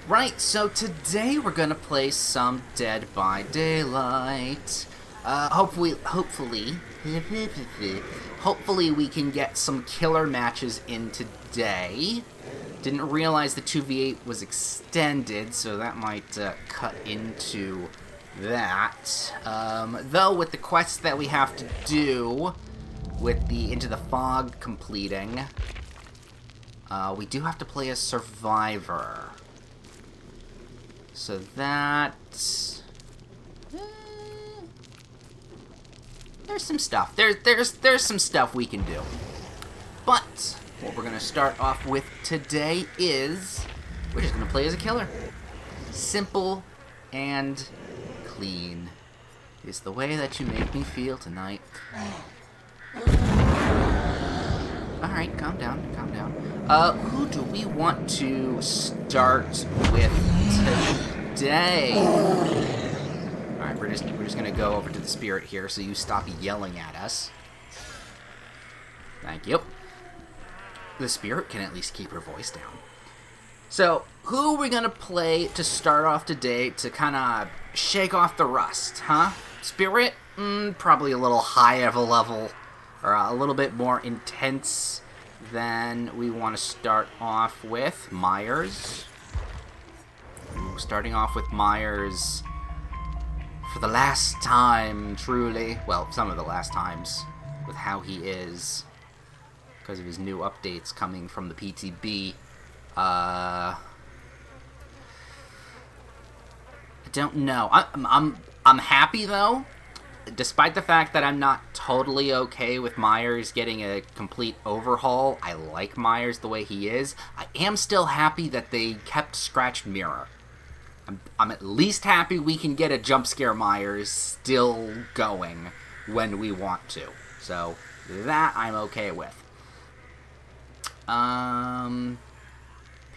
Right, so today we're gonna play some Dead by Daylight. Hopefully, hopefully we can get some killer matches in today. Didn't realize the 2v8 was extended, so that might cut into that. Though with the quests that we have to do, with the Into the Fog completing, we do have to play a survivor. So that... there's some stuff. There's some stuff we can do. But what we're going to start off with today is... we're just going to play as a killer. Simple and clean is the way that you make me feel tonight. Alright, calm down, calm down. Who do we want to start with today? Alright, we're just gonna go over to the spirit here so you stop yelling at us. Thank you. The spirit can at least keep her voice down. So, who are we gonna play to start off today to kinda shake off the rust, huh? Spirit? Probably a little high of a level, or a little bit more intense than we want to start off with. Myers. Ooh, starting off with Myers for the last time, truly. Well, some of the last times, with how he is, because of his new updates coming from the PTB. I don't know. I'm happy though. Despite the fact that I'm not totally okay with Myers getting a complete overhaul, I like Myers the way he is. I am still happy that they kept Scratched Mirror. I'm at least happy we can get a jump scare Myers still going when we want to. So that I'm okay with.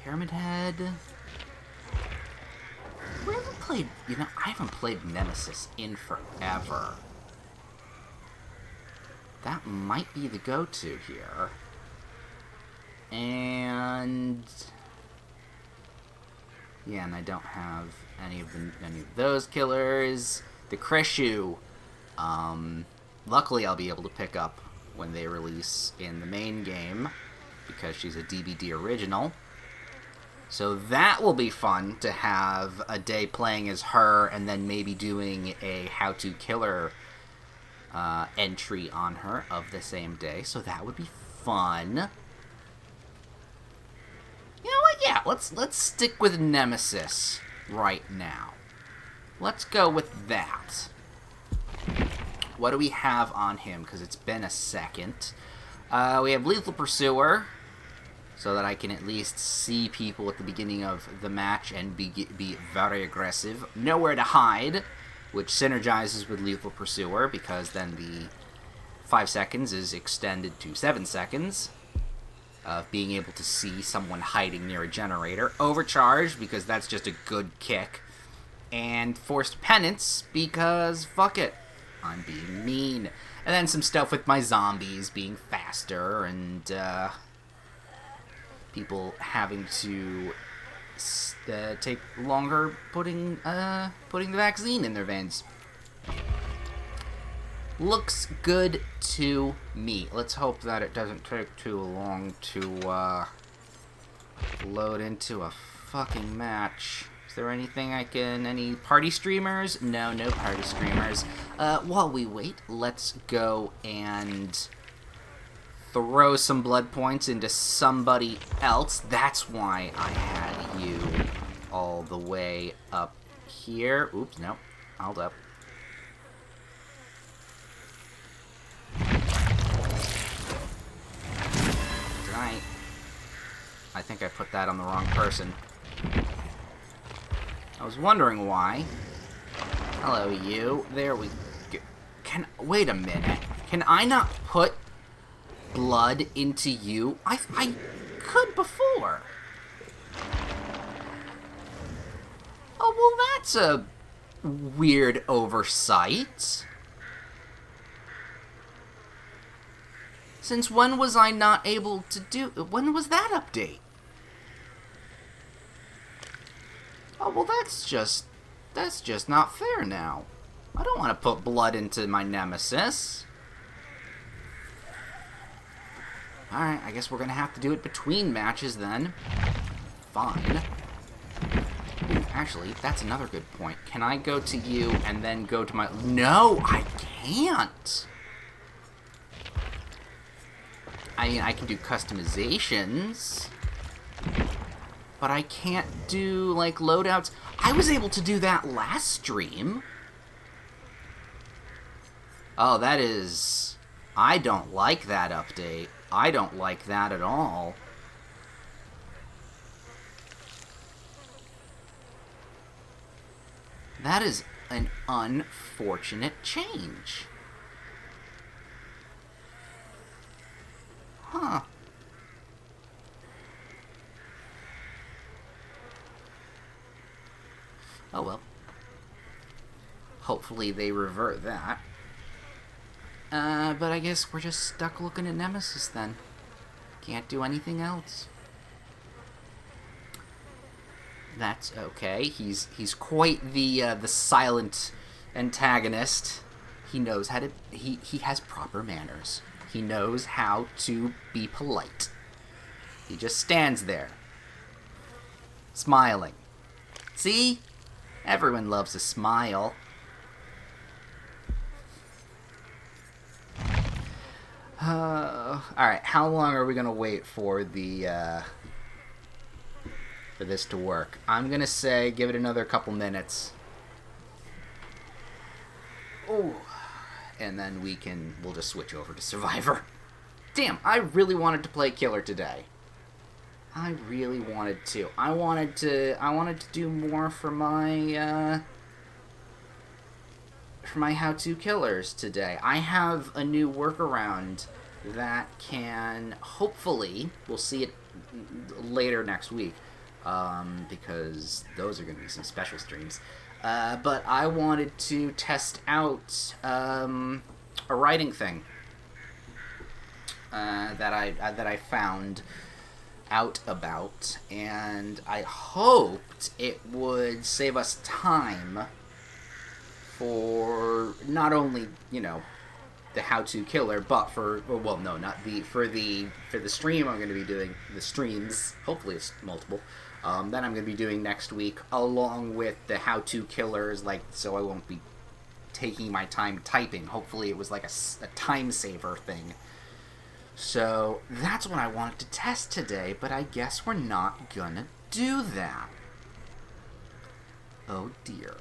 Pyramid Head. We haven't played, I haven't played Nemesis in forever. That might be the go-to here. And yeah, and I don't have any of those killers. The Kreshu, luckily I'll be able to pick up when they release in the main game, because she's a DBD original. So that will be fun to have a day playing as her and then maybe doing a how to kill her entry on her of the same day. So that would be fun. You know what? Yeah, let's stick with Nemesis right now. Let's go with that. What do we have on him? Because it's been a second. We have Lethal Pursuer, so that I can at least see people at the beginning of the match and be very aggressive. Nowhere to Hide, which synergizes with Lethal Pursuer, because then the 5 seconds is extended to 7 seconds of being able to see someone hiding near a generator. Overcharge, because that's just a good kick. And Forced Penance, because fuck it, I'm being mean. And then some stuff with my zombies being faster, and people having to take longer putting the vaccine in their veins. Looks good to me. Let's hope that it doesn't take too long to load into a fucking match. Is there anything any party streamers? No party streamers. While we wait, let's go and throw some blood points into somebody else. That's why I had you all the way up here. Oops, no. Hold up. Right. I think I put that on the wrong person. I was wondering why. Hello, you. There we go. Wait a minute. Can I not put blood into you? I could before. Oh, well, that's a weird oversight. Since when was I not able to do... When was that update? Oh, well, that's just not fair now. I don't want to put blood into my nemesis. Alright, I guess we're gonna have to do it between matches then. Fine. Ooh, actually, that's another good point. Can I go to you and then go to my... No, I can't! I mean, I can do customizations, but I can't do, like, loadouts. I was able to do that last stream. Oh, that is... I don't like that update. I don't like that at all. That is an unfortunate change. Huh. Oh well. Hopefully they revert that. But I guess we're just stuck looking at Nemesis then. Can't do anything else. That's okay. He's quite the silent antagonist. He knows how to... He has proper manners. He knows how to be polite. He just stands there, smiling. See? Everyone loves a smile. Alright, how long are we gonna wait for the, for this to work? I'm gonna say give it another couple minutes. Oh, and then we'll just switch over to Survivor. Damn, I really wanted to play Killer today. I really wanted to. I wanted to do more for my how-to killers today. I have a new workaround that can, hopefully, we'll see it later next week, because those are going to be some special streams. But I wanted to test out a writing thing that I found out about, and I hoped it would save us time for not only, you know, the how-to killer, but for, well, no, not the, for the stream I'm going to be doing, the streams, hopefully it's multiple, that I'm going to be doing next week, along with the how-to killers, like, so I won't be taking my time typing. Hopefully it was like a time saver thing. So that's what I wanted to test today, but I guess we're not gonna do that. Oh dear.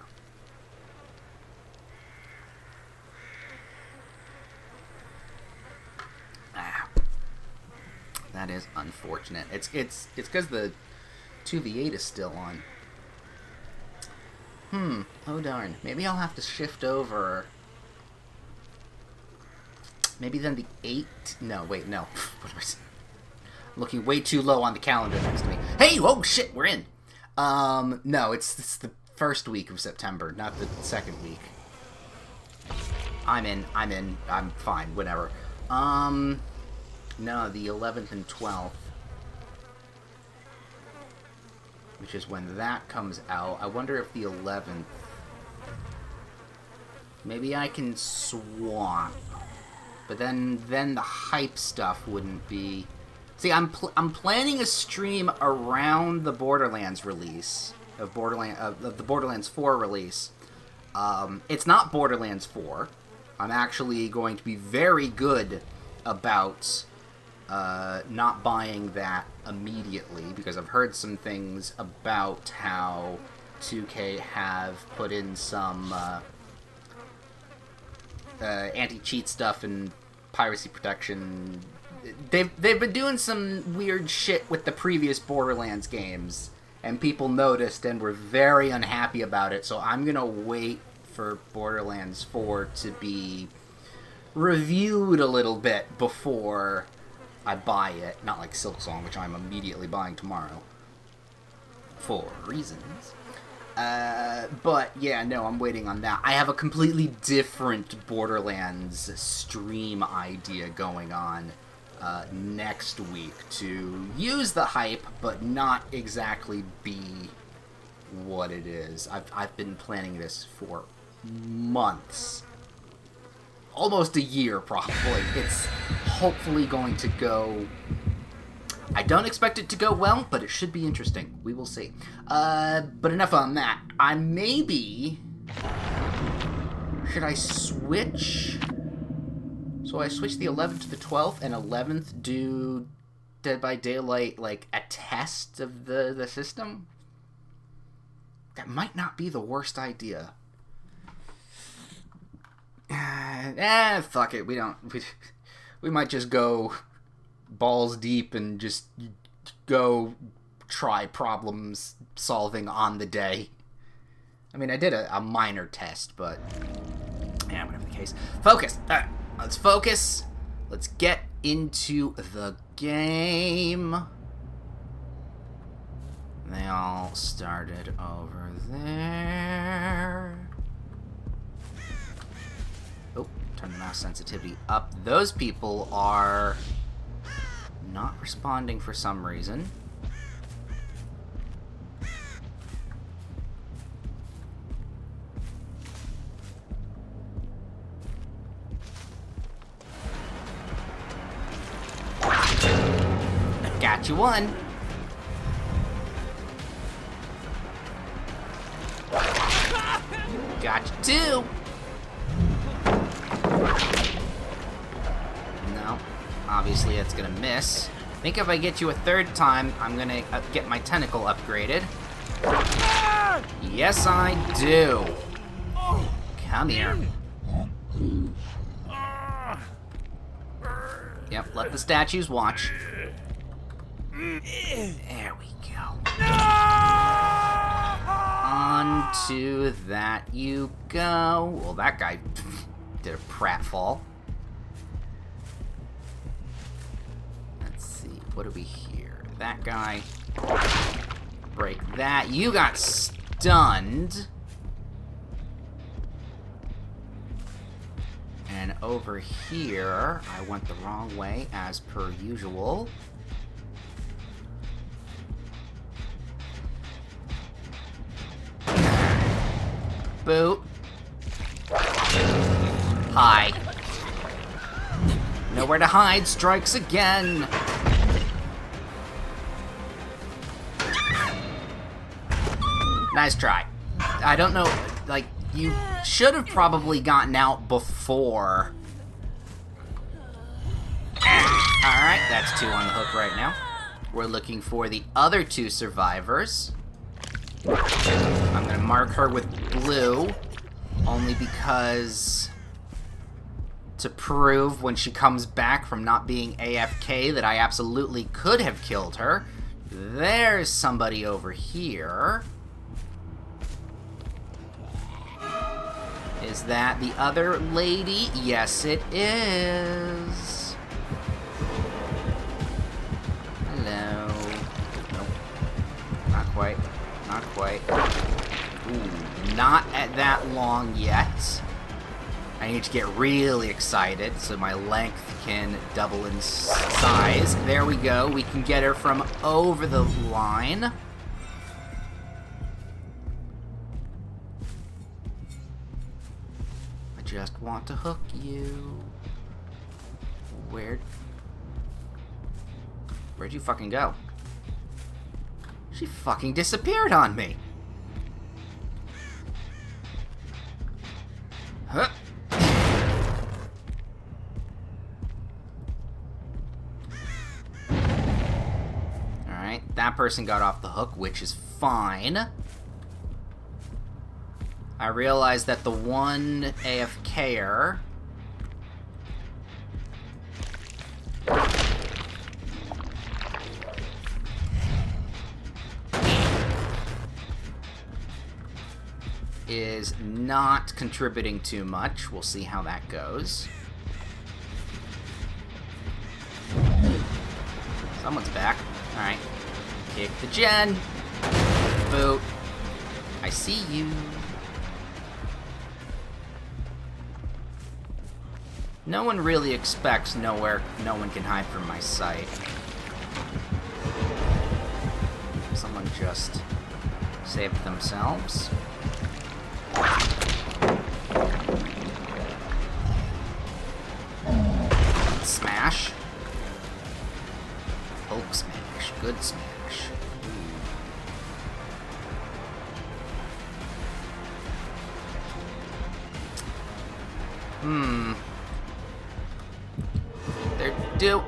That is unfortunate. It's because the 2v8 is still on. Oh darn. Maybe I'll have to shift over. Maybe then the 8... No, wait, no. What am I saying? I'm looking way too low on the calendar next to me. Hey! Oh, shit, we're in! No, it's the first week of September, not the second week. I'm in. I'm fine, whatever. No, the 11th and 12th. Which is when that comes out. I wonder if the 11th... Maybe I can swap. But then the hype stuff wouldn't be... See, I'm planning a stream around the Borderlands release, of the Borderlands 4 release. It's not Borderlands 4. I'm actually going to be very good about not buying that immediately, because I've heard some things about how 2K have put in some anti-cheat stuff and piracy protection. They've been doing some weird shit with the previous Borderlands games, and people noticed and were very unhappy about it, so I'm gonna wait for Borderlands 4 to be reviewed a little bit before I buy it. Not like Silksong, which I'm immediately buying tomorrow. For reasons. But yeah, no, I'm waiting on that. I have a completely different Borderlands stream idea going on next week to use the hype, but not exactly be what what it is. I've been planning this for months. Almost a year, probably. It's hopefully going to go... I don't expect it to go well, but it should be interesting. We will see. But enough on that. I maybe... Should I switch? So I switch the 11th to the 12th, and 11th do Dead by Daylight, like, a test of the system? That might not be the worst idea. Fuck it. We might just go balls deep and just go try problems solving on the day. I mean, I did a minor test, but yeah, whatever the case. Focus. All right, let's focus. Let's get into the game. They all started over there. Oh, turn the mouse sensitivity up. Those people are not responding for some reason. Got you one. Got you two. No, obviously that's gonna miss. I think if I get you a third time, I'm gonna get my tentacle upgraded. Yes, I do. Come here. Yep, let the statues watch. There we go. On to that you go. Well, that guy did a pratfall. Let's see, what do we hear? That guy. Break that. You got stunned. And over here, I went the wrong way, as per usual. Boot. Hi. Nowhere to hide, strikes again. Nice try. I don't know, like, you should have probably gotten out before. Alright, that's two on the hook right now. We're looking for the other two survivors. I'm gonna mark her with blue, only because to prove when she comes back from not being AFK that I absolutely could have killed her. There's somebody over here. Is that the other lady? Yes, it is. Hello. Nope. Not quite. Not quite. Ooh, not at that long yet. I need to get really excited so my length can double in size. There we go. We can get her from over the line. I just want to hook you. Where'd you fucking go? She fucking disappeared on me. Huh. Alright, that person got off the hook, which is fine. I realized that the one AFKer is not contributing too much. We'll see how that goes. Someone's back. Alright. Kick the gen. Boot. I see you. No one really expects nowhere no one can hide from my sight. Someone just Saved themselves. Smash. Hulk smash. Good smash.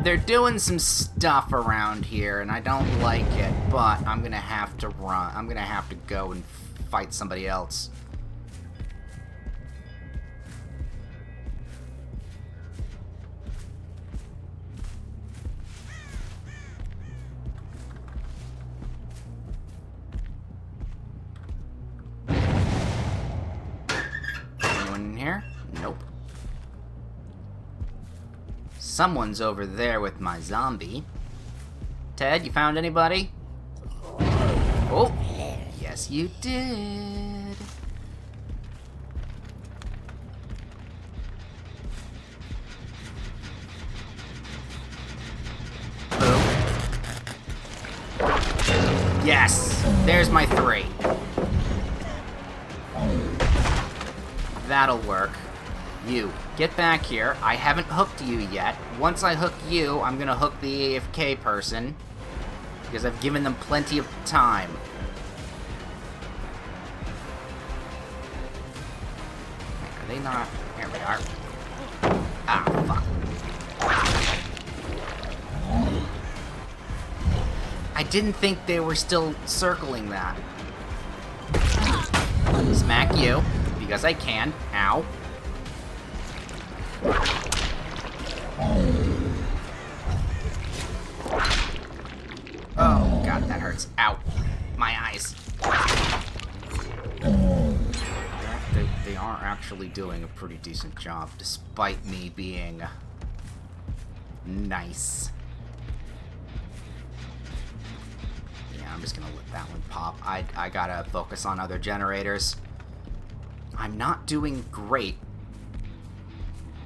They're doing some stuff around here, and I don't like it, but I'm gonna have to run. I'm gonna have to go and fight somebody else. Anyone in here? Nope. Someone's over there with my zombie. Ted, you found anybody? Oh, yes you did. Boom. Yes, there's my 3. That'll work. You, get back here. I haven't hooked you yet. Once I hook you, I'm gonna hook the AFK person, because I've given them plenty of time. Are they not? Here we are. Ah, fuck. I didn't think they were still circling that. Smack you, because I can. Ow. Oh, God, that hurts. Ow. My eyes. They are actually doing a pretty decent job, despite me being nice. Yeah, I'm just gonna let that one pop. I gotta focus on other generators. I'm not doing great,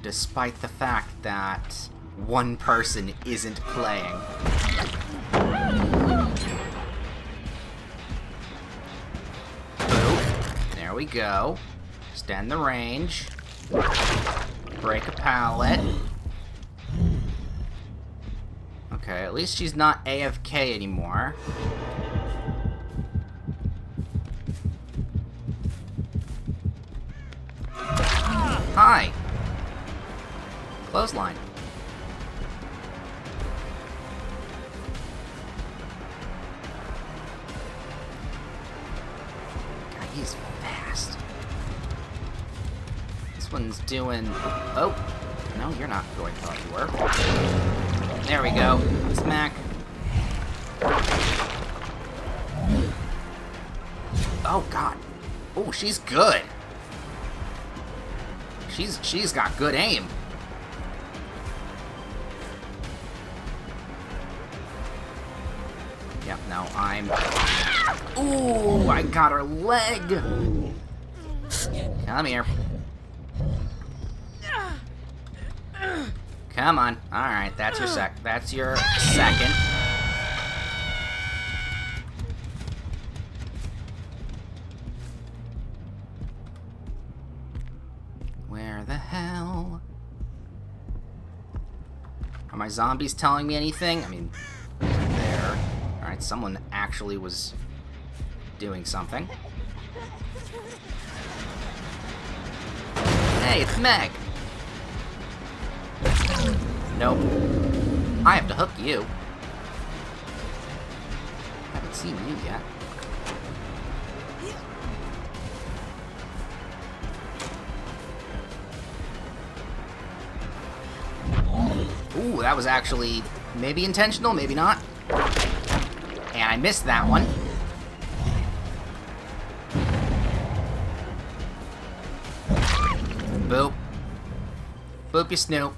despite the fact that one person isn't playing. Boop. There we go. Extend the range. Break a pallet. Okay, at least she's not AFK anymore. Hi. Clothesline. God, he's fast. This one's doing... Oh. No, you're not going to thought you were. There we go. Smack. Oh, God. Oh, she's good. She's got good aim. Yep, no, I'm... Ooh, I got her leg! Come here. Come on. Alright, that's your second. Where the hell? Are my zombies telling me anything? I mean, there. Alright, someone actually was doing something. Hey, it's Meg! Nope. I have to hook you. Haven't seen you yet. Ooh, that was actually maybe intentional, maybe not. And I missed that one. Boop. Boop, you snoop.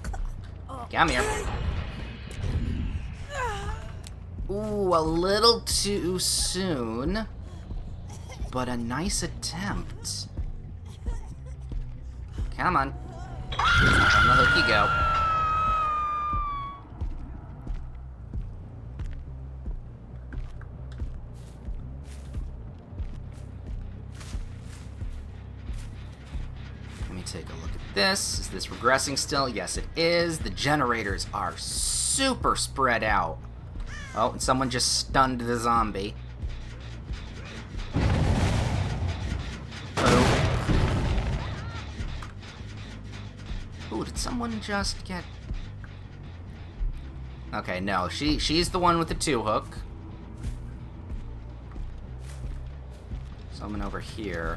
Come here. Ooh, a little too soon. But a nice attempt. Come on. On the hook you go. take a look at this. Is this regressing still? Yes, it is. The generators are super spread out. Oh, and someone just stunned the zombie. Ooh, did someone just get... Okay, no, she's the one with the 2-hook. Someone over here.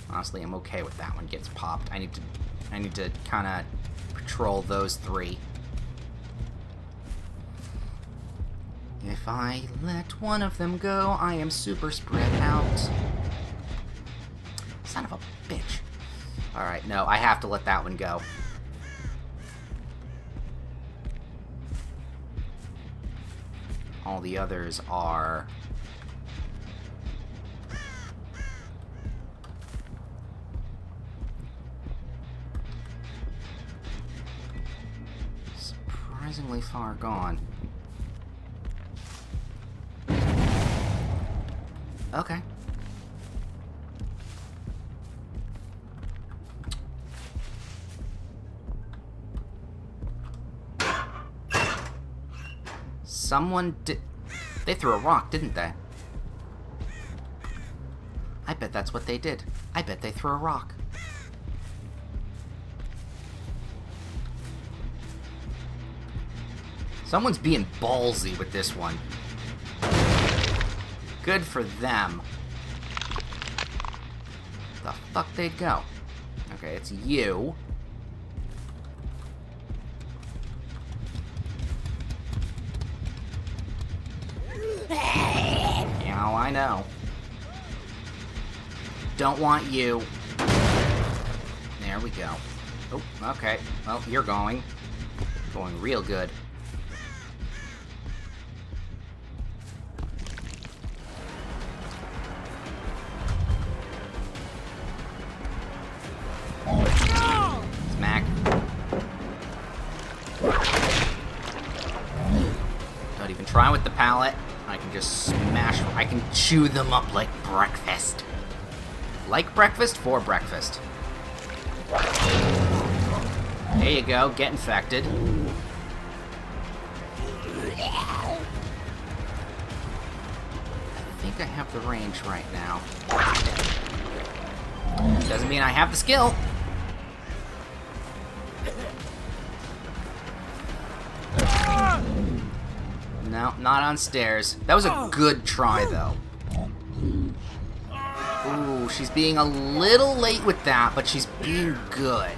Honestly, I'm okay with that one gets popped. I need to kind of patrol those 3. If I let one of them go, I am super spread out. Son of a bitch. Alright, no, I have to let that one go. All the others are... surprisingly far gone. Okay. Someone did... They threw a rock, didn't they? I bet that's what they did. I bet they threw a rock. Someone's being ballsy with this one. Good for them. The fuck they'd go? Okay, it's you. Yeah, I know. Don't want you. There we go. Oh, okay. Well, you're going. Going real good. Smack. Don't even try with the pallet. I can just smash... I can chew them up like breakfast. Like breakfast for breakfast. There you go, get infected. I think I have the range right now. Doesn't mean I have the skill. No, not on stairs. That was a good try, though. Ooh, she's being a little late with that, but she's being good.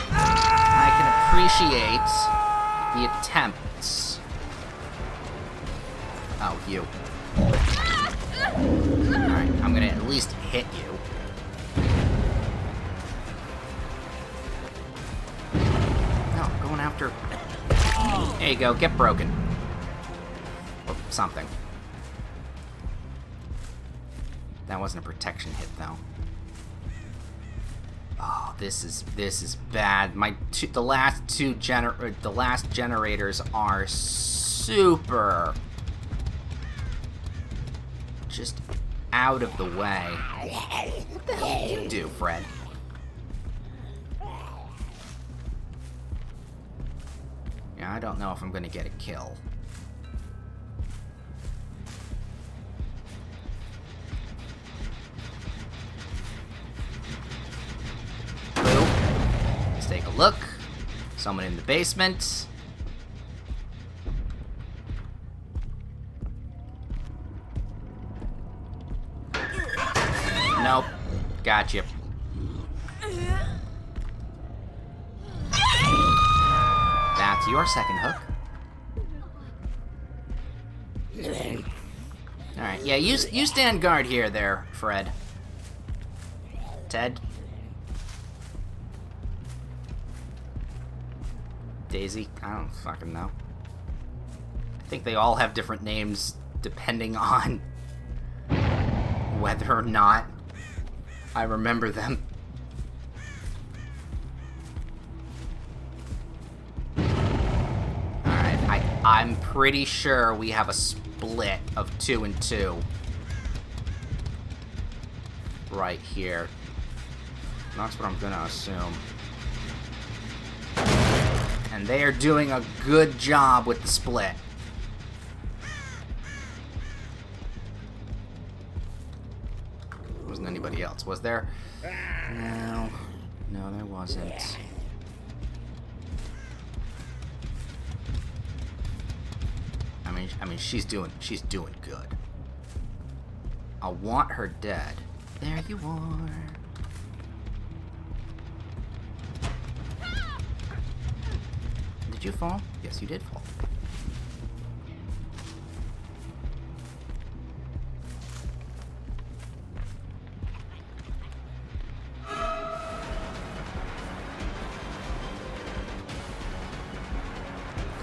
I can appreciate the attempts. Oh, you. Alright, I'm gonna at least hit you. No, I'm going after... There you go, get broken. Or something. That wasn't a protection hit, though. Oh, this is bad. The last generators are super just out of the way. What the hell did you do, Fred? Yeah, I don't know if I'm gonna get a kill. Let's take a look. Someone in the basement. Nope. Gotcha. That's your second hook. Alright, yeah, you stand guard here there, Fred. Ted. Daisy? I don't fucking know. I think they all have different names depending on whether or not I remember them. Alright, I'm pretty sure we have a split of 2 and 2. Right here. That's what I'm gonna assume. And they are doing a good job with the split. Wasn't anybody else, was there? No. No, there wasn't. I mean, she's doing good. I want her dead. There you are. Did you fall? Yes, you did fall.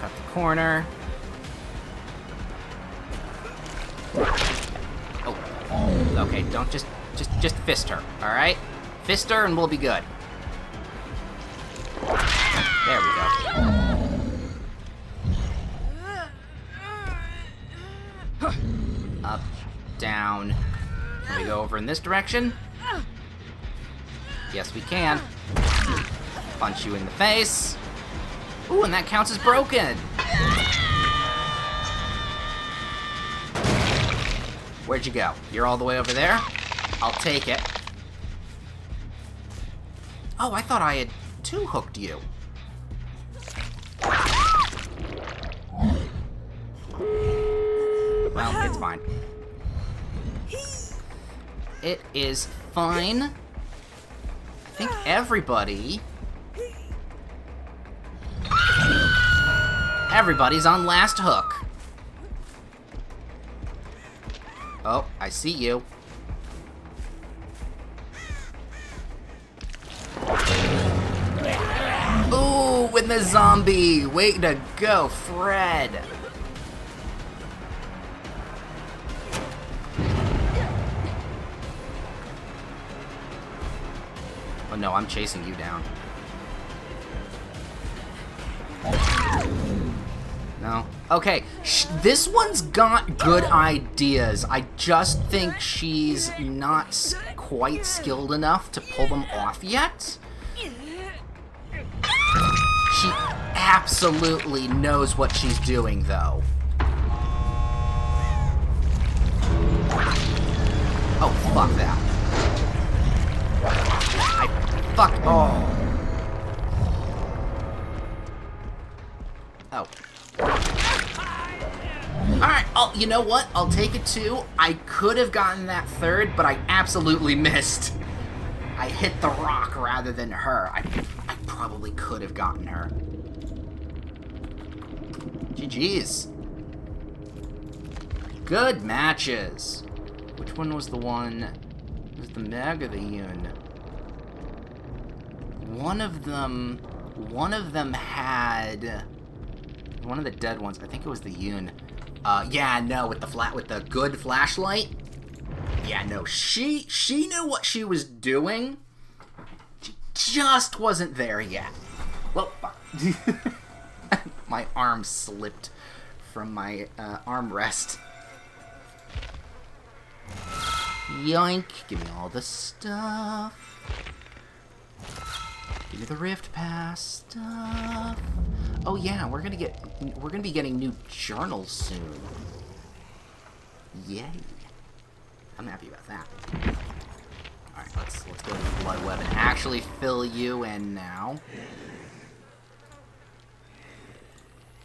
Cut the corner. Oh, okay. Don't just fist her. All right, fist her, and we'll be good. There we go. Up, down. Can we go over in this direction? Yes, we can. Punch you in the face. Ooh, and that counts as broken. Where'd you go? You're all the way over there? I'll take it. Oh, I thought I had 2 hooked you. Well, it's fine. It is fine. I think everybody's on last hook. Oh, I see you. Ooh, with the zombie. Way to go, Fred. Oh no, I'm chasing you down. No? Okay, this one's got good ideas. I just think she's not quite skilled enough to pull them off yet. She absolutely knows what she's doing, though. Oh, fuck that. Oh. Oh. Alright, you know what? I'll take it 2. I could have gotten that 3rd, but I absolutely missed. I hit the rock rather than her. I probably could have gotten her. GG's. Good matches. Which one was the one? Was the Meg or the Yoon? One of them had one of the dead ones. I think it was the Yoon. Yeah, no, with the good flashlight. Yeah, no, she knew what she was doing. She just wasn't there yet. Well, fuck. My arm slipped from my armrest. Yoink! Give me all the stuff. Give me the Rift Pass stuff. Oh yeah, we're gonna be getting new journals soon. Yay! I'm happy about that. All right, let's go to the blood web and actually fill you in now.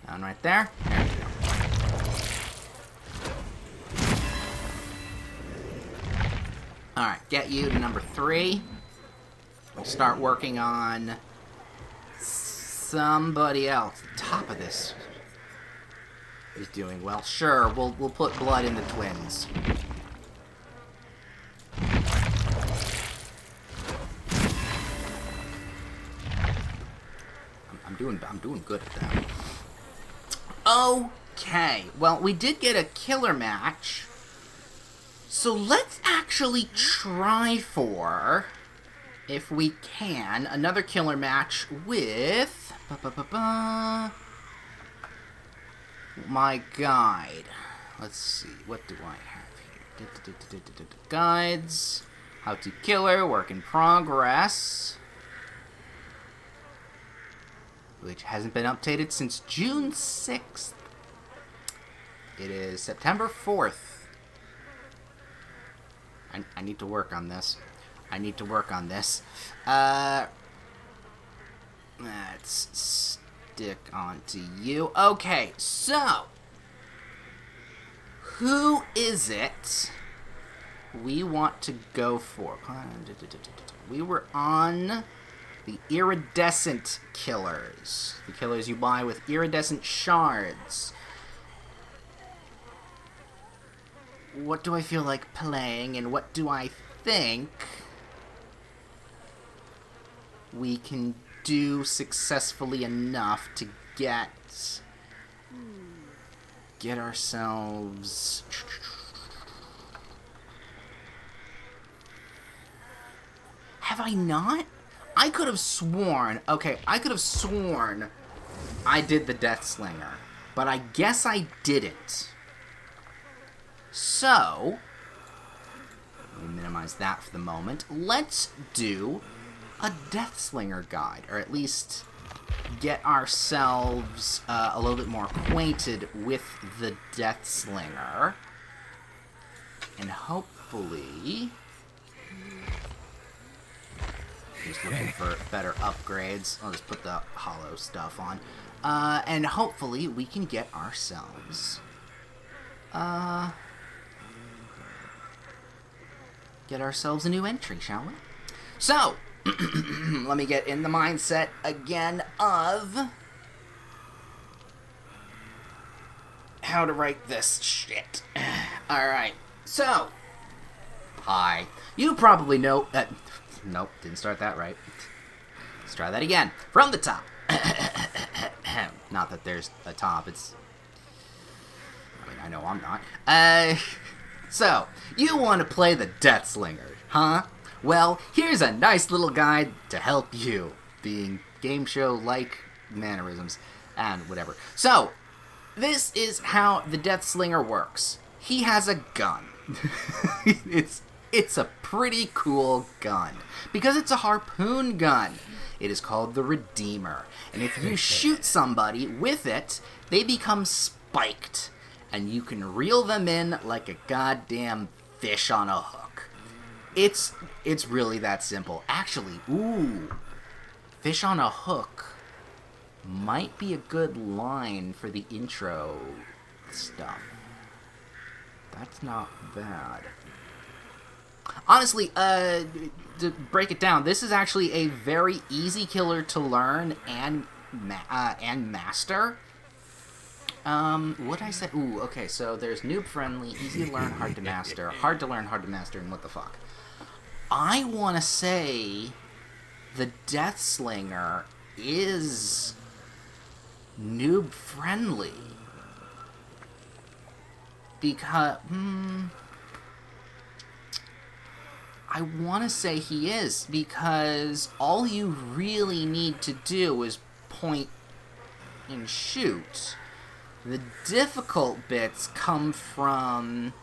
Down right there. There we go. All right, get you to number 3. We'll start working on somebody else. The top of this is doing well. Sure, we'll put blood in the twins. I'm doing good at that. Okay, well, we did get a killer match, so let's actually try for, if we can, another killer match with my guide. let's see. What do I have here? Guides. How to kill her. Work in progress. Which hasn't been updated since June 6th. It is September 4th. I need to work on this. I need to work on this. Let's stick onto you. Okay, so who is it we want to go for? We were on the iridescent killers. The killers you buy with iridescent shards. What do I feel like playing, and what do I think we can do successfully enough to get ourselves... Have I not? I could have sworn... Okay, I could have sworn I did the Deathslinger, but I guess I didn't. So, let me minimize that for the moment. Let's do a Deathslinger guide, or at least get ourselves a little bit more acquainted with the Deathslinger. And hopefully... Just looking for better upgrades. I'll just put the hollow stuff on. And hopefully we can get ourselves... get ourselves a new entry, shall we? So, let me get in the mindset again of how to write this shit. Alright, so, hi. You probably know... nope, didn't start that right. Let's try that again. From the top. Not that there's a top, it's... I mean, I know I'm not. So, you want to play the Deathslinger, huh? Well, here's a nice little guide to help you, being game show-like mannerisms and whatever. So, this is how the Deathslinger works. He has a gun. It's a pretty cool gun, because it's a harpoon gun. It is called the Redeemer, and if you shoot somebody with it, they become spiked. And you can reel them in like a goddamn fish on a hook. It's really that simple. Actually, ooh, fish on a hook might be a good line for the intro stuff. That's not bad. Honestly, to break it down, this is actually a very easy killer to learn and master. What I said? Ooh, okay, so there's noob-friendly, easy to learn, hard to master, hard to learn, hard to master, and what the fuck. I want to say the Deathslinger is noob-friendly. Because, I want to say he is, because all you really need to do is point and shoot. The difficult bits come from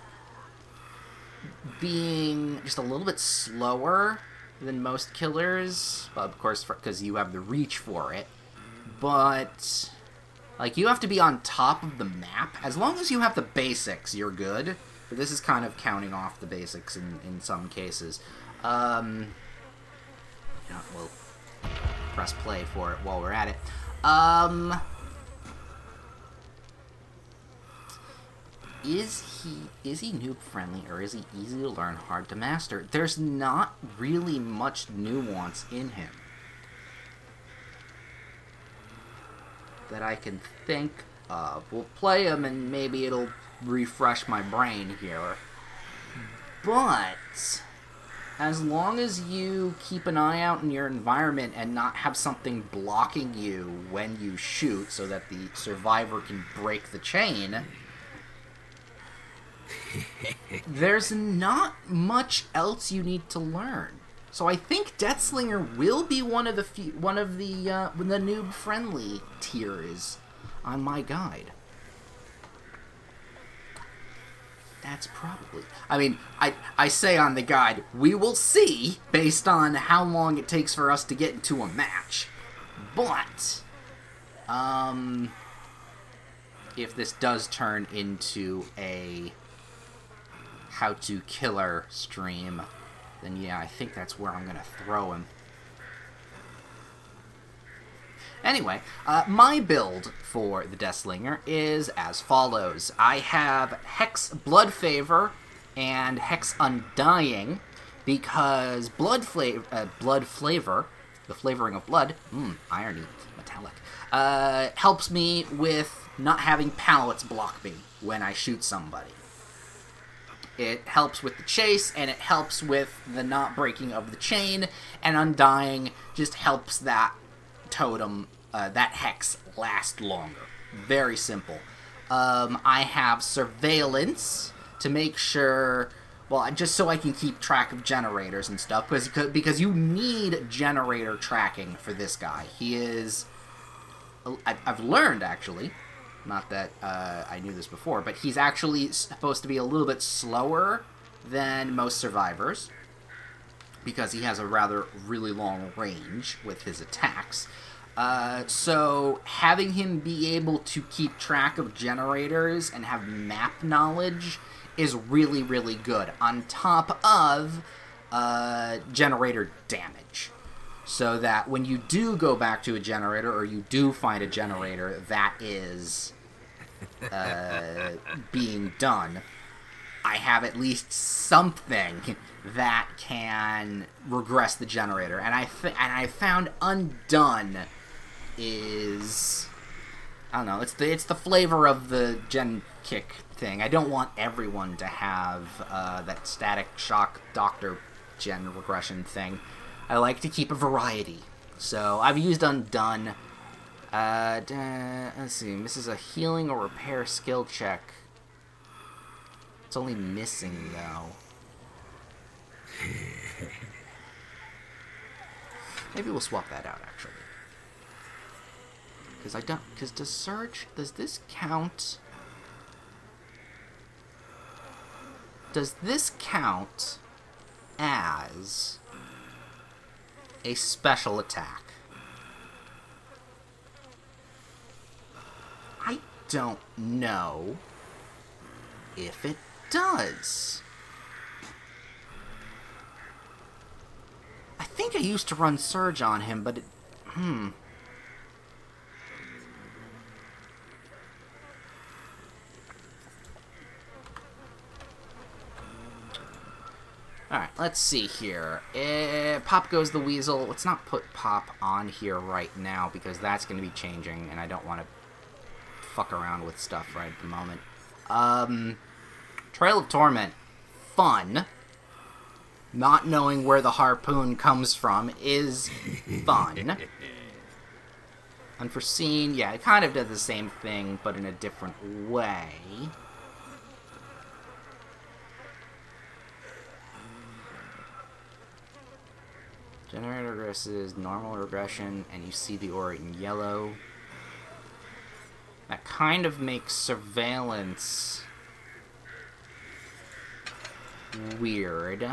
being just a little bit slower than most killers. Well, of course, because you have the reach for it. But, like, you have to be on top of the map. As long as you have the basics, you're good. But this is kind of counting off the basics in some cases. We'll press play for it while we're at it. Is he noob friendly, or is he easy to learn, hard to master? There's not really much nuance in him that I can think of. We'll play him and maybe it'll refresh my brain here. But as long as you keep an eye out in your environment and not have something blocking you when you shoot so that the survivor can break the chain, there's not much else you need to learn. So I think Deathslinger will be one of the noob-friendly tiers on my guide. That's probably... I mean, I say on the guide, we will see based on how long it takes for us to get into a match. But, if this does turn into a how-to-killer stream, then yeah, I think that's where I'm going to throw him. Anyway, my build for the Deathslinger is as follows. I have Hex Blood Favor and Hex Undying, because blood flavor, the flavoring of blood, irony, metallic, helps me with not having pallets block me when I shoot somebody. It helps with the chase, and it helps with the not breaking of the chain, and Undying just helps that totem, that hex, last longer. Very simple. I have Surveillance to make sure, well, just so I can keep track of generators and stuff, because you need generator tracking for this guy. He is, I've learned, actually, not that I knew this before, but he's actually supposed to be a little bit slower than most survivors, because he has a really long range with his attacks. So having him be able to keep track of generators and have map knowledge is really, really good, on top of generator damage. So that when you do go back to a generator, or you do find a generator that is being done, I have at least something that can regress the generator. And I found Undone is, I don't know, it's the flavor of the gen kick thing. I don't want everyone to have that static shock doctor gen regression thing. I like to keep a variety. So I've used Undone. Let's see, misses a healing or repair skill check. It's only missing, though. Maybe we'll swap that out, actually. Because does Surge, does this count? Does this count as a special attack? I don't know if it does. I think I used to run Surge on him, but it... Alright, let's see here. Pop goes the Weasel. Let's not put Pop on here right now, because that's going to be changing, and I don't want to fuck around with stuff right at the moment. Trail of Torment. Fun. Not knowing where the harpoon comes from is fun. Unforeseen, yeah, it kind of does the same thing, but in a different way. Generator regresses, normal regression, and you see the aura in yellow. That kind of makes Surveillance weird.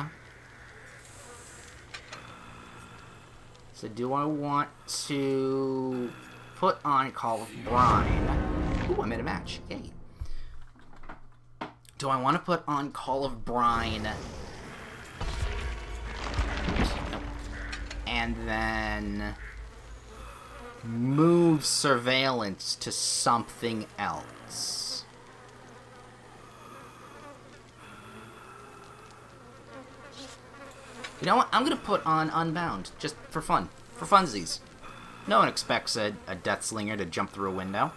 So do I want to put on Call of Brine? Ooh, I'm in a match. Yay. Do I want to put on Call of Brine and then move Surveillance to something else? You know what? I'm going to put on Unbound, just for fun. For funsies. No one expects a Deathslinger to jump through a window.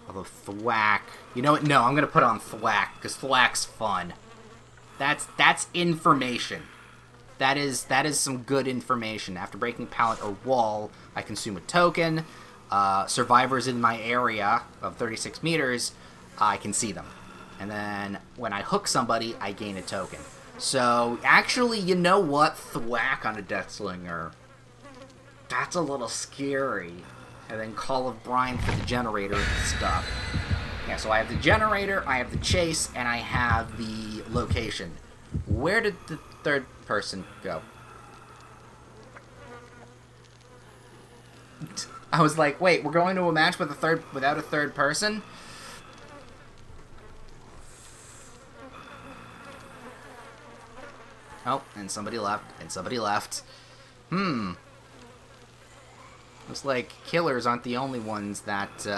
Although Thwack... You know what? No, I'm going to put on Thwack, because Thwack's fun. That's information. That is some good information. After breaking pallet or wall, I consume a token. Survivors in my area of 36 meters, I can see them. And then when I hook somebody, I gain a token. So, actually, you know what? Thwack on a Deathslinger. That's a little scary. And then Call of Brine for the generator stuff. Yeah, so I have the generator, I have the chase, and I have the location. Where did the third person go? I was like, wait, we're going to a match with without a third person? Oh, and somebody left, and somebody left. Looks like killers aren't the only ones that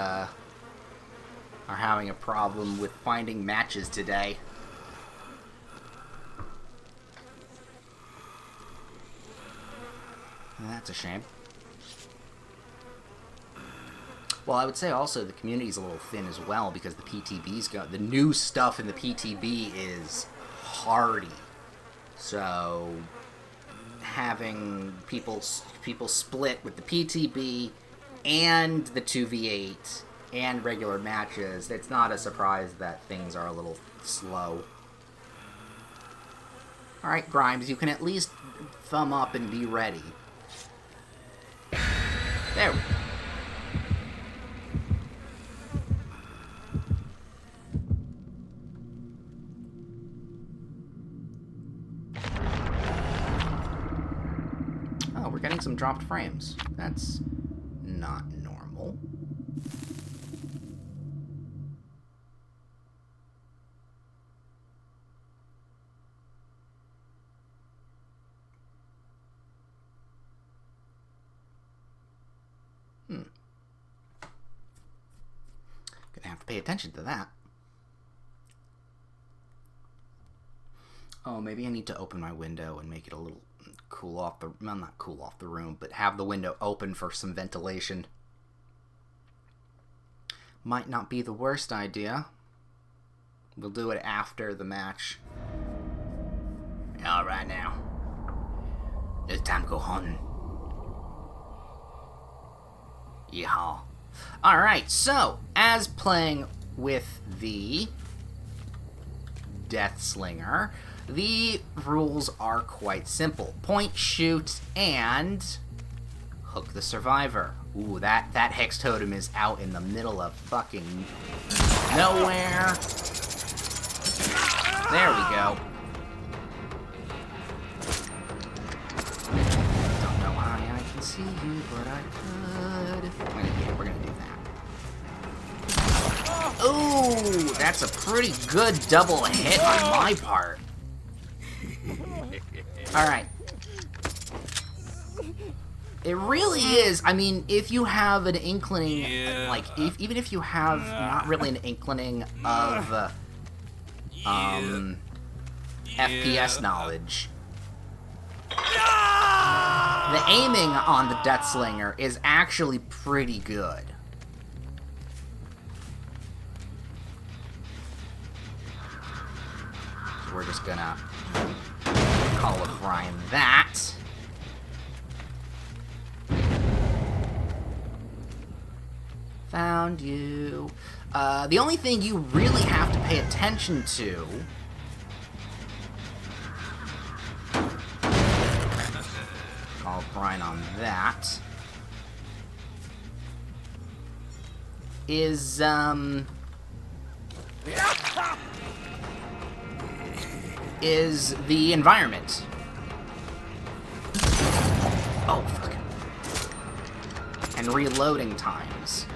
are having a problem with finding matches today. That's a shame. Well, I would say also the community's a little thin as well because the the new stuff in the PTB is hardy. So having people split with the PTB and the 2v8 and regular matches, it's not a surprise that things are a little slow. Alright, Grimes, you can at least thumb up and be ready. There we go. Oh, we're getting some dropped frames. That's not normal. Gonna have to pay attention to that. Oh, maybe I need to open my window and make it a little cool off the... Well, not cool off the room, but have the window open for some ventilation. Might not be the worst idea. We'll do it after the match. Alright now. It's time to go hunting. Yeehaw. Alright, so, as playing with the Deathslinger, the rules are quite simple. Point, shoot, and hook the survivor. Ooh, that Hex Totem is out in the middle of fucking nowhere. There we go. Don't know why I can see you, but I could. We're gonna do that. Ooh, that's a pretty good double hit on my part. Alright. It really is. I mean, if you have an inkling, like, even if you have not really an inkling of FPS knowledge, the aiming on the Deathslinger is actually pretty good. So we're just gonna call O'Brien that. Found you. The only thing you really have to pay attention to call Brian on that is the environment. Oh, fuck. And reloading times.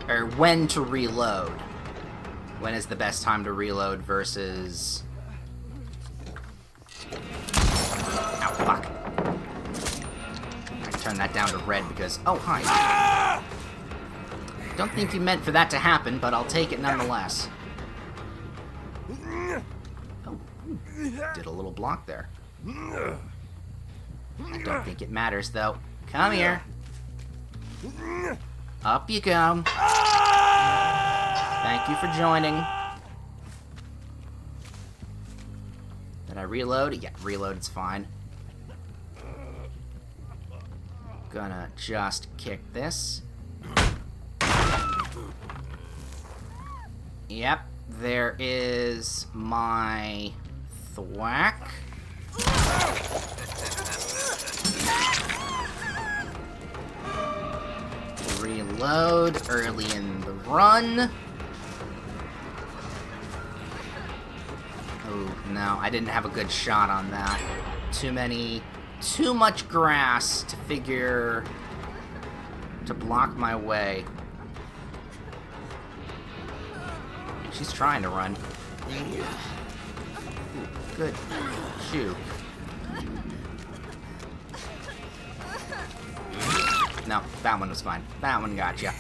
Or when to reload. When is the best time to reload versus... Ow, fuck. I turned that down to red because... Oh, hi. Don't think you meant for that to happen, but I'll take it nonetheless. Oh, did a little block there. I don't think it matters, though. Come here. Up you go. Thank you for joining. Did I reload? Yeah, reload, it's fine. Gonna just kick this. Yep, there is my thwack. Reload early in the run. Oh, no, I didn't have a good shot on that. Too much grass to block my way. She's trying to run. Ooh, good shoot. No, that one was fine. That one got ya.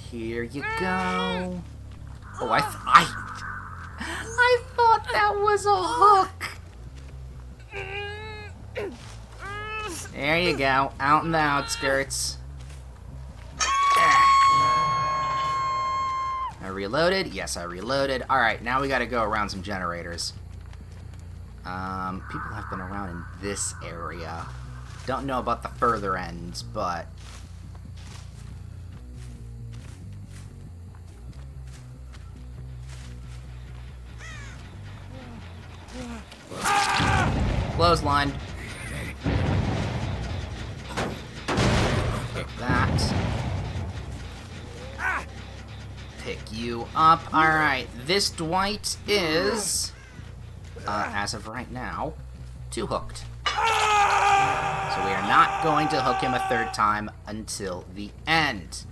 Here you go. Oh, I thought that was a hook. There you go, out in the outskirts. I reloaded. Yes, I reloaded. All right, now we got to go around some generators. People have been around in this area. Don't know about the further ends, but clothesline. Pick that. Pick you up. Alright, this Dwight is, as of right now, 2 hooked. So we are not going to hook him a 3rd time until the end.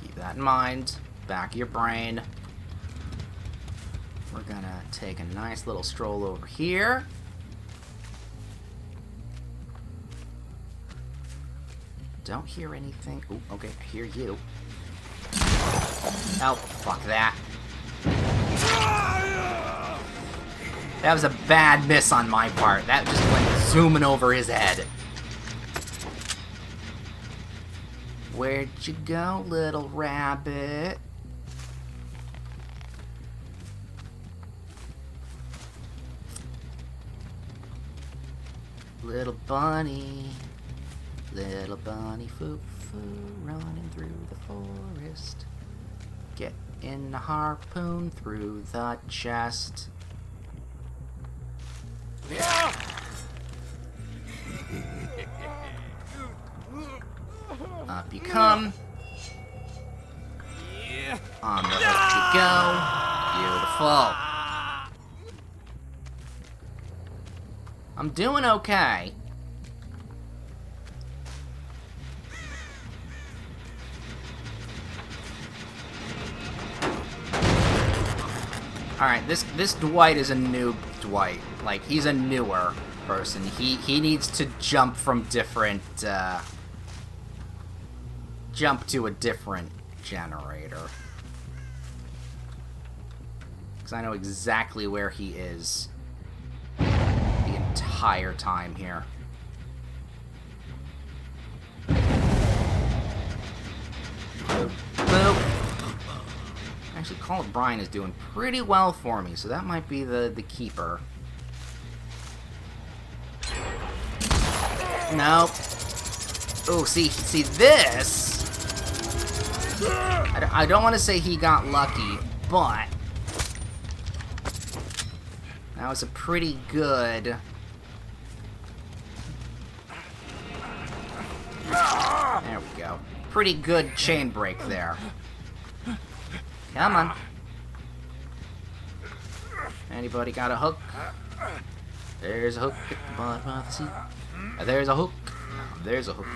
Keep that in mind. Back of your brain. We're gonna take a nice little stroll over here. Don't hear anything. Ooh, okay, I hear you. Oh, fuck that. That was a bad miss on my part. That just went zooming over his head. Where'd you go, little rabbit? Little bunny foo foo, running through the forest. Get in the harpoon through the chest. Up you come. On the hook you go. Beautiful. I'm doing okay. Alright, this Dwight is a noob Dwight. Like, he's a newer person. He needs to jump from different, jump to a different generator. Because I know exactly where he is the entire time here. Boop, boop. Actually, Call of Brian is doing pretty well for me, so that might be the keeper. Nope. Oh, see this? I don't want to say he got lucky, but that was a pretty good. There we go. Pretty good chain break there. Come on. Anybody got a hook? There's a hook at the bottom of the seat. There's a hook. There's a hook.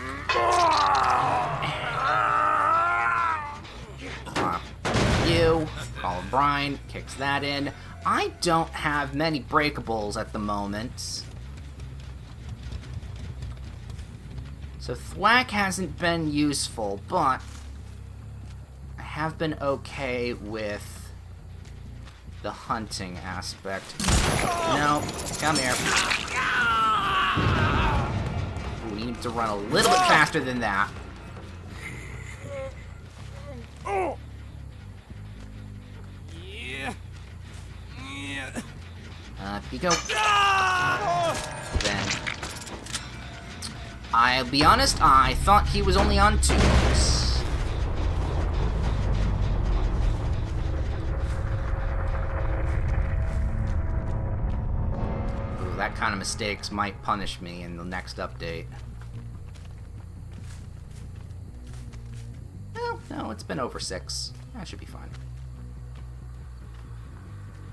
You. Call Brian. Kicks that in. I don't have many breakables at the moment. So thwack hasn't been useful, but I have been okay with the hunting aspect. No, come here. Ooh, we need to run a little bit faster than that. Up you go. Then I'll be honest, I thought he was only on 2 hooks. Ooh, that kind of mistakes might punish me in the next update. No, it's been over 6. That should be fine.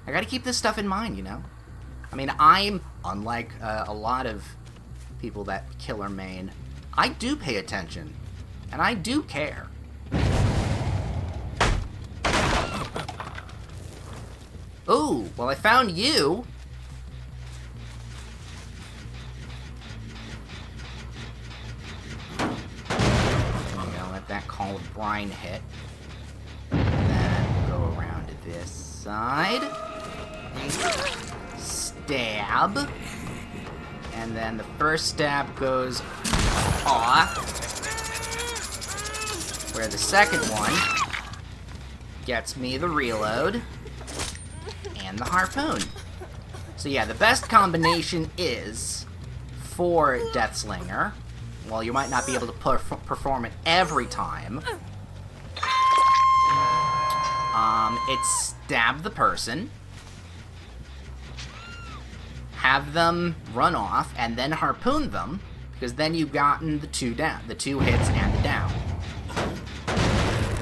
I gotta keep this stuff in mind, you know? I mean, I'm, unlike a lot of people that killer main, I do pay attention. And I do care. Ooh, well I found you. I'm gonna let that call of brine hit. Then we'll go around to this side. Stab. And then the first stab goes off. Where the second one gets me the reload and the harpoon. So yeah, the best combination is for Deathslinger. While you might not be able to perform it every time, it's stab the person, have them run off, and then harpoon them, because then you've gotten the two hits and the down.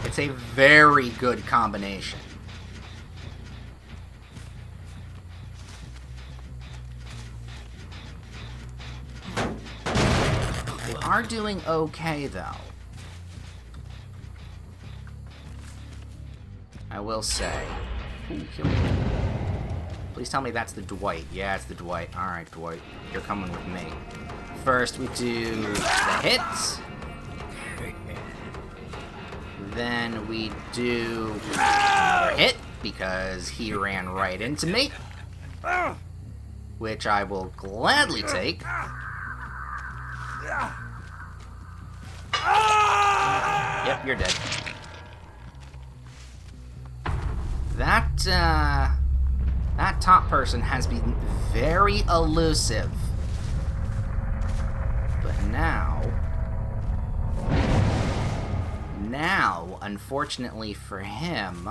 It's a very good combination. They are doing okay, though. I will say. Ooh, kill me. Please tell me that's the Dwight. Yeah, it's the Dwight. Alright, Dwight. You're coming with me. First, we do the hits. Then we do another hit, because he ran right into me. Which I will gladly take. Yep, you're dead. That top person has been very elusive. But now, unfortunately for him,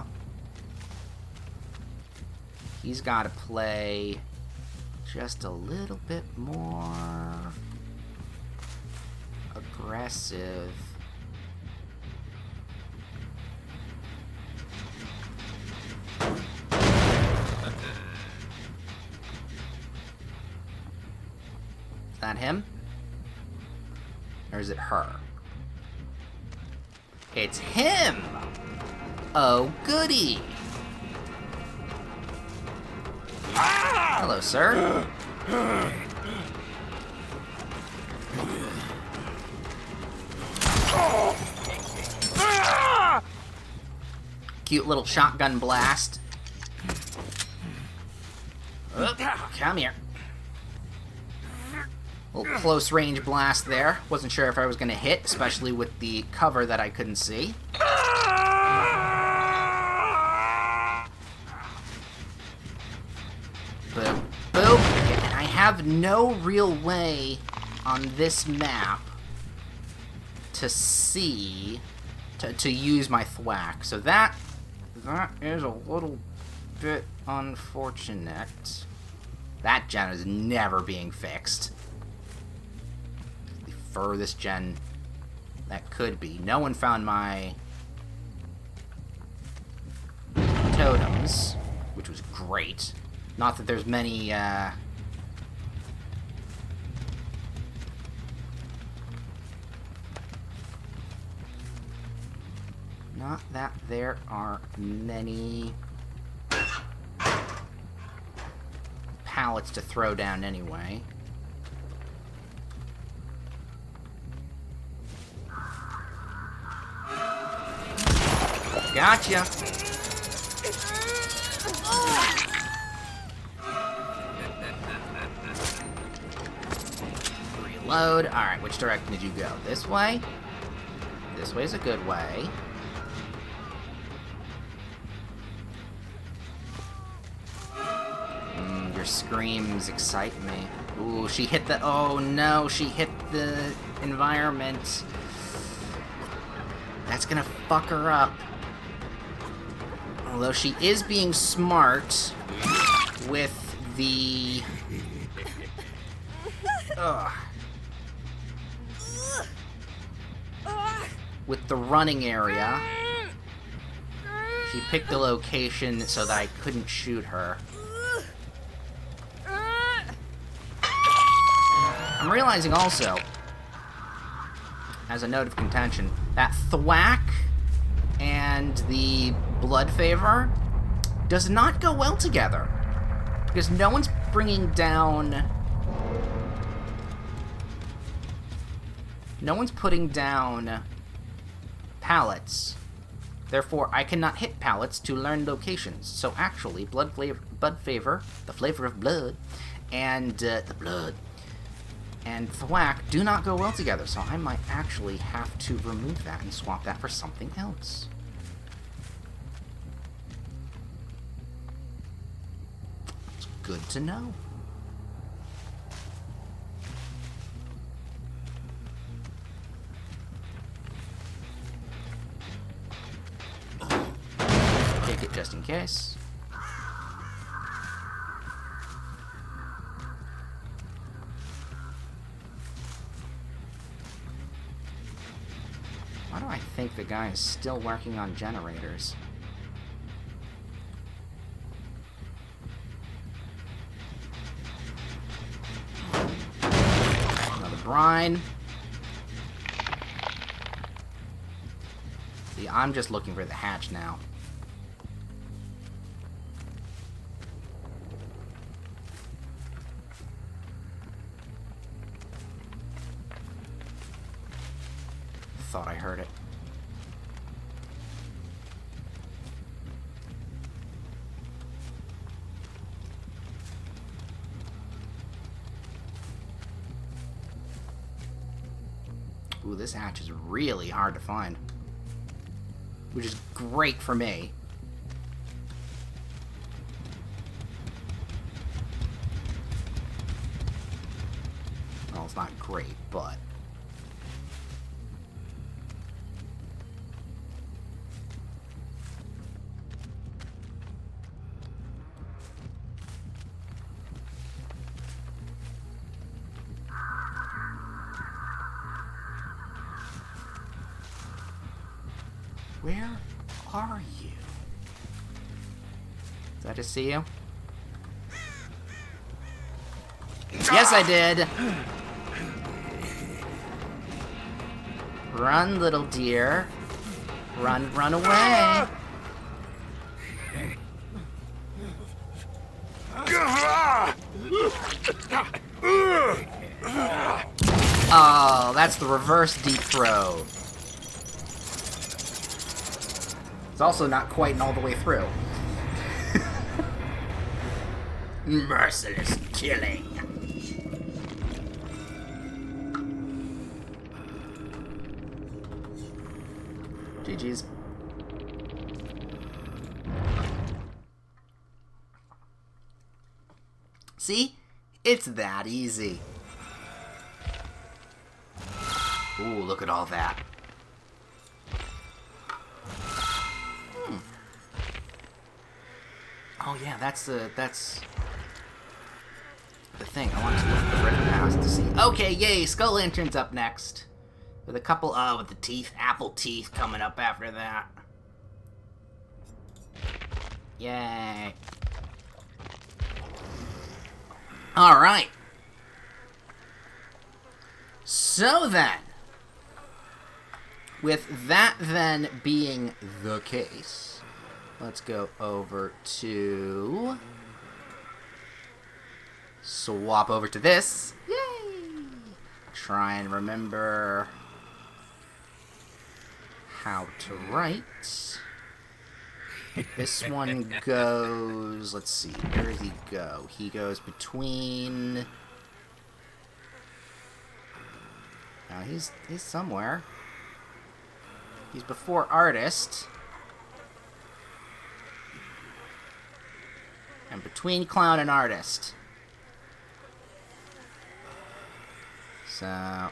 he's got to play just a little bit more aggressive. Is that him? Or is it her? It's him! Oh, goody! Hello, sir. Cute little shotgun blast. Oh, come here. Little close range blast there. Wasn't sure if I was going to hit, especially with the cover that I couldn't see. Boom. Boom. And I have no real way on this map to see, to use my thwack. So that is a little bit unfortunate. That gen is never being fixed. The furthest gen that could be. No one found my totems, which was great. Not that there's many, not that there are many pallets to throw down anyway. Gotcha! Reload. Alright, which direction did you go? This way? This way's a good way. Your screams excite me. Ooh, she hit the... Oh no, she hit the environment. That's gonna fuck her up. Although she is being smart with the... with the running area. She picked the location so that I couldn't shoot her. I'm realizing also, as a note of contention, that thwack and the blood favor does not go well together. Because no one's bringing down... No one's putting down pallets. Therefore, I cannot hit pallets to learn locations. So actually, blood favor, the flavor of blood, and the blood, and thwack do not go well together. So I might actually have to remove that and swap that for something else. It's good to know. Take it just in case. Why do I think the guy is still working on generators? Another brine. See, I'm just looking for the hatch now. Thought I heard it. Ooh, this hatch is really hard to find. Which is great for me. Well, it's not great, but... Where are you? Did I just see you? Yes, I did! Run, little dear. Run, run away! Oh, that's the reverse deep throw. It's also not quite all the way through. Merciless killing. GG's. See? It's that easy. Ooh, look at all that. Oh yeah, that's the thing. I wanted to look at the ribbon house to see. Okay, yay! Skull Lantern's up next, with a couple with the teeth, apple teeth coming up after that. Yay! All right. So then, with that then being the case, let's go over to... swap over to this. Yay! Try and remember how to write. This one goes... let's see, where does he go? He goes between... now he's somewhere. He's before artist. And between clown and artist. So...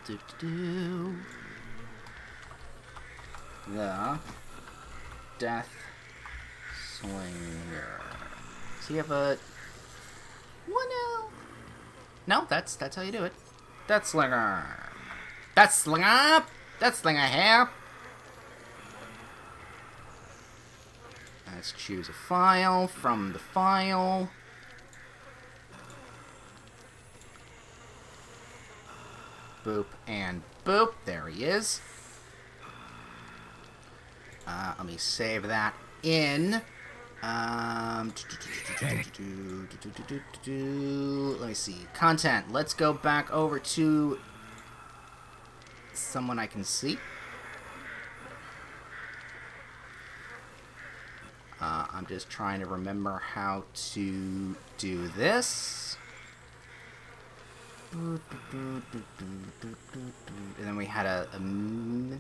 the Deathslinger. Does he have a... what now? No, that's how you do it. Deathslinger. Deathslinger here. Let's choose a file from the file. Boop and boop. There he is. Let me save that in. Let me see. Content. Let's go back over to someone I can see. I'm just trying to remember how to do this. And then we had a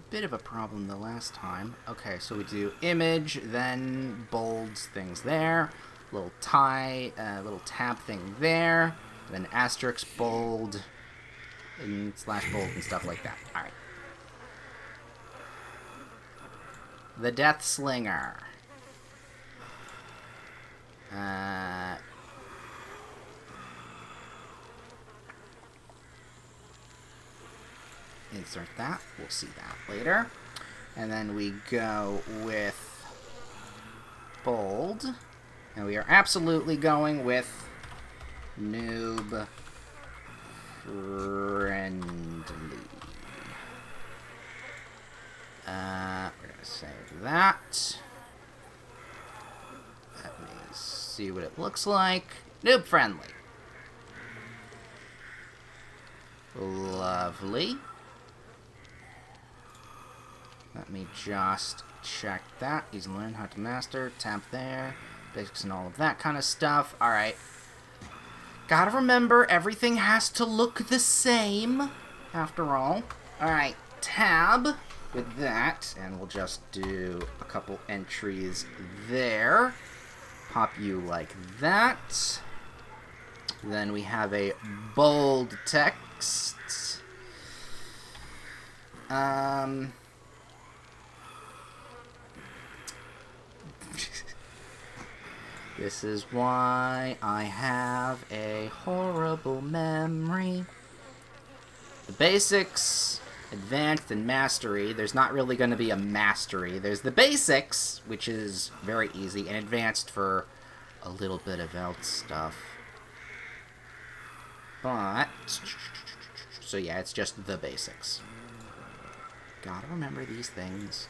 bit of a problem the last time. Okay, so we do image, then bolds things there, little tab thing there, then asterisk bold, and slash bold and stuff like that. All right. The Deathslinger. Insert that. We'll see that later. And then we go with bold. And we are absolutely going with noob friendly. We're going to save that. Let me see what it looks like. Noob friendly. Lovely. Let me just check that. He's learned how to master. Tap there. Basics and all of that kind of stuff. Alright. Gotta remember, everything has to look the same, after all. Alright, tab with that. And we'll just do a couple entries there. Pop you like that. Then we have a bold text. This is why I have a horrible memory. The basics, advanced, and mastery. There's not really going to be a mastery. There's the basics, which is very easy, and advanced for a little bit of else stuff. But, so yeah, it's just the basics. Gotta remember these things.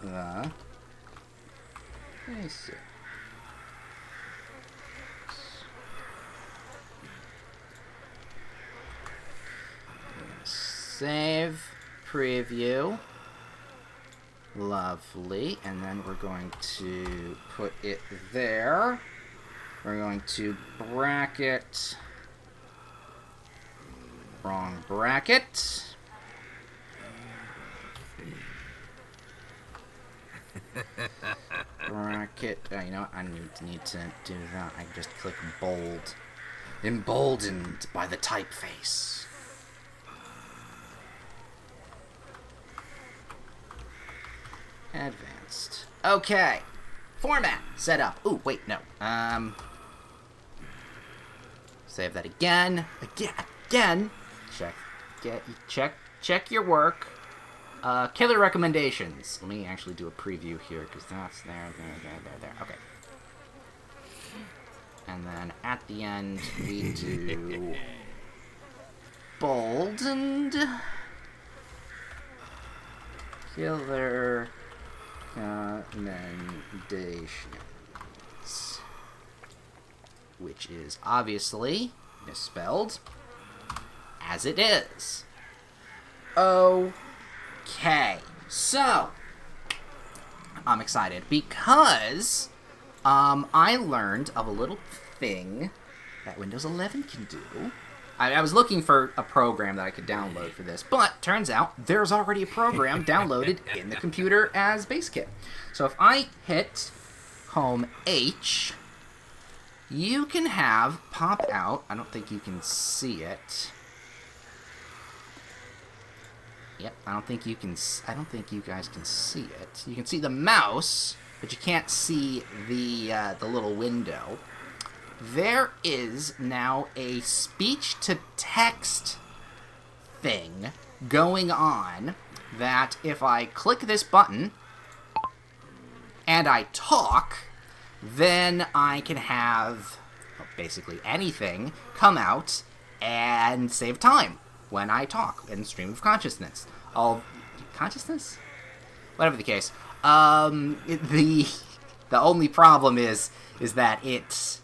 Let me see. Save, preview. Lovely. And then we're going to put it there. We're going to bracket. Wrong bracket. Bracket. You know what? I need to do that. I just click bold. Emboldened by the typeface. Advanced. Okay. Format. Set up. Ooh, wait, no. Save that again. Again. Check your work. Killer recommendations. Let me actually do a preview here, because that's there. Okay. And then at the end, we do boldened killer recommendations, which is obviously misspelled, as it is. Okay, so I'm excited because I learned of a little thing that Windows 11 can do. I was looking for a program that I could download for this, but turns out there's already a program downloaded in the computer as BaseKit. So if I hit Home H, you can have pop out. I don't think you can see it. Yep, I don't think you guys can see it. You can see the mouse, but you can't see the little window. There is now a speech-to-text thing going on that if I click this button and I talk, then I can have basically anything come out and save time when I talk in stream of consciousness. Consciousness? Whatever the case. The only problem is that it's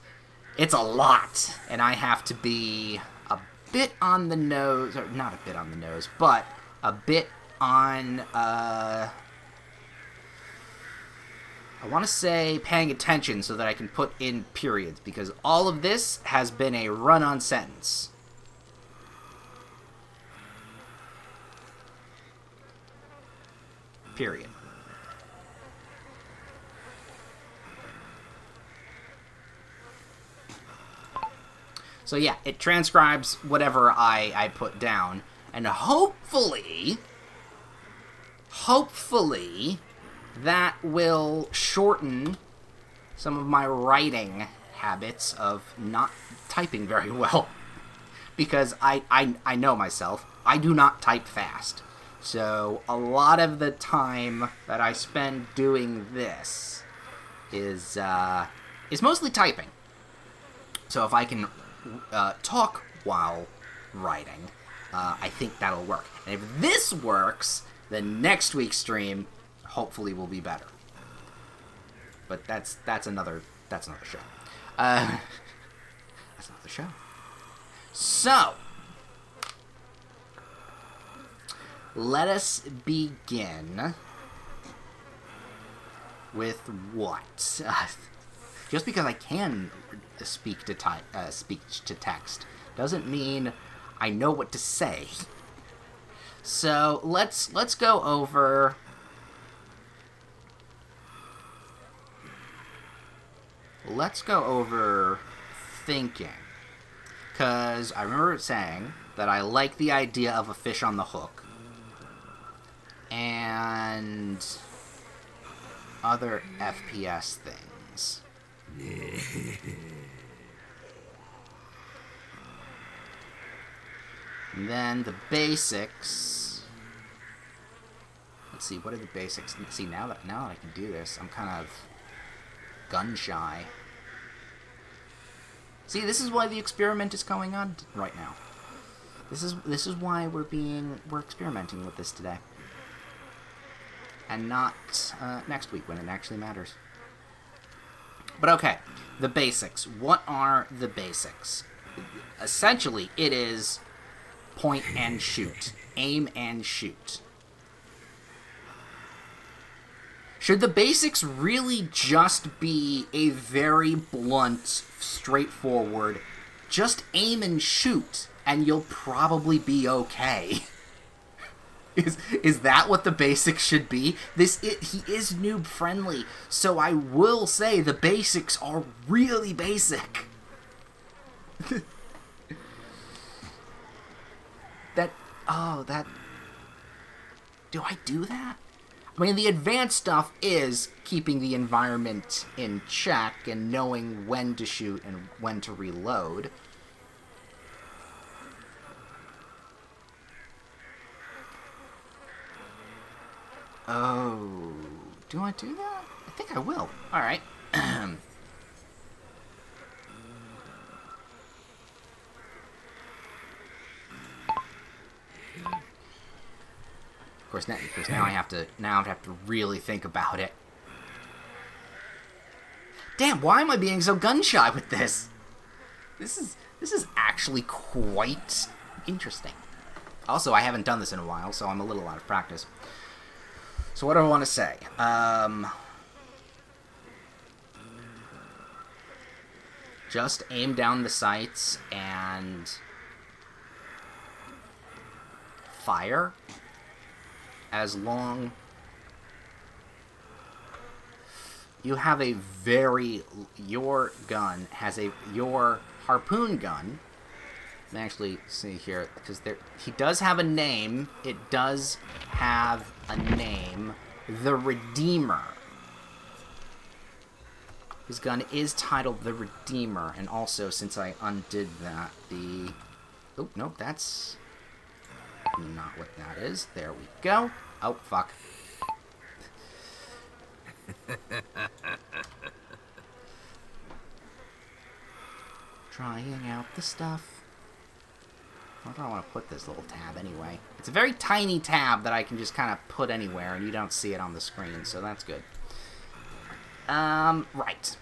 a lot, and I have to be a bit on the nose, or not a bit on the nose, but a bit on, I want to say paying attention so that I can put in periods, because all of this has been a run-on sentence. Period. So yeah, it transcribes whatever I put down, and hopefully, that will shorten some of my writing habits of not typing very well. Because I know myself, I do not type fast. So a lot of the time that I spend doing this is mostly typing. So if I can talk while writing, I think that'll work. And if this works, then next week's stream hopefully will be better. But that's another show. That's another show. So let us begin with what? Just because I can speak to text doesn't mean I know what to say. So let's go over thinking, because I remember saying that I like the idea of a fish on the hook and other FPS things. And then the basics. Let's see, what are the basics? See, now that I can do this, I'm kind of gun shy. See, this is why the experiment is going on right now. This is why we're experimenting with this today, and not next week when it actually matters. But okay, the basics. What are the basics? Essentially, it is point and shoot. Aim and shoot. Should the basics really just be a very blunt, straightforward, just aim and shoot, and you'll probably be okay? Is that what the basics should be? He is noob friendly, so I will say the basics are really basic. Do I do that? I mean, the advanced stuff is keeping the environment in check and knowing when to shoot and when to reload. Oh, do I do that? I think I will. Alright. Of course, now I have to really think about it. Damn, why am I being so gun shy with this? This is actually quite interesting. Also, I haven't done this in a while, so I'm a little out of practice. So what do I want to say? Just aim down the sights and fire. As long you have your harpoon gun. Let me actually see here, because he does have a name. It does have a name, the Redeemer. His gun is titled the Redeemer, and also, since I undid that, oh, nope, that's not what that is. There we go. Oh, fuck. Trying out the stuff. Where do I want to put this little tab anyway? It's a very tiny tab that I can just kind of put anywhere, and you don't see it on the screen, so that's good. Right.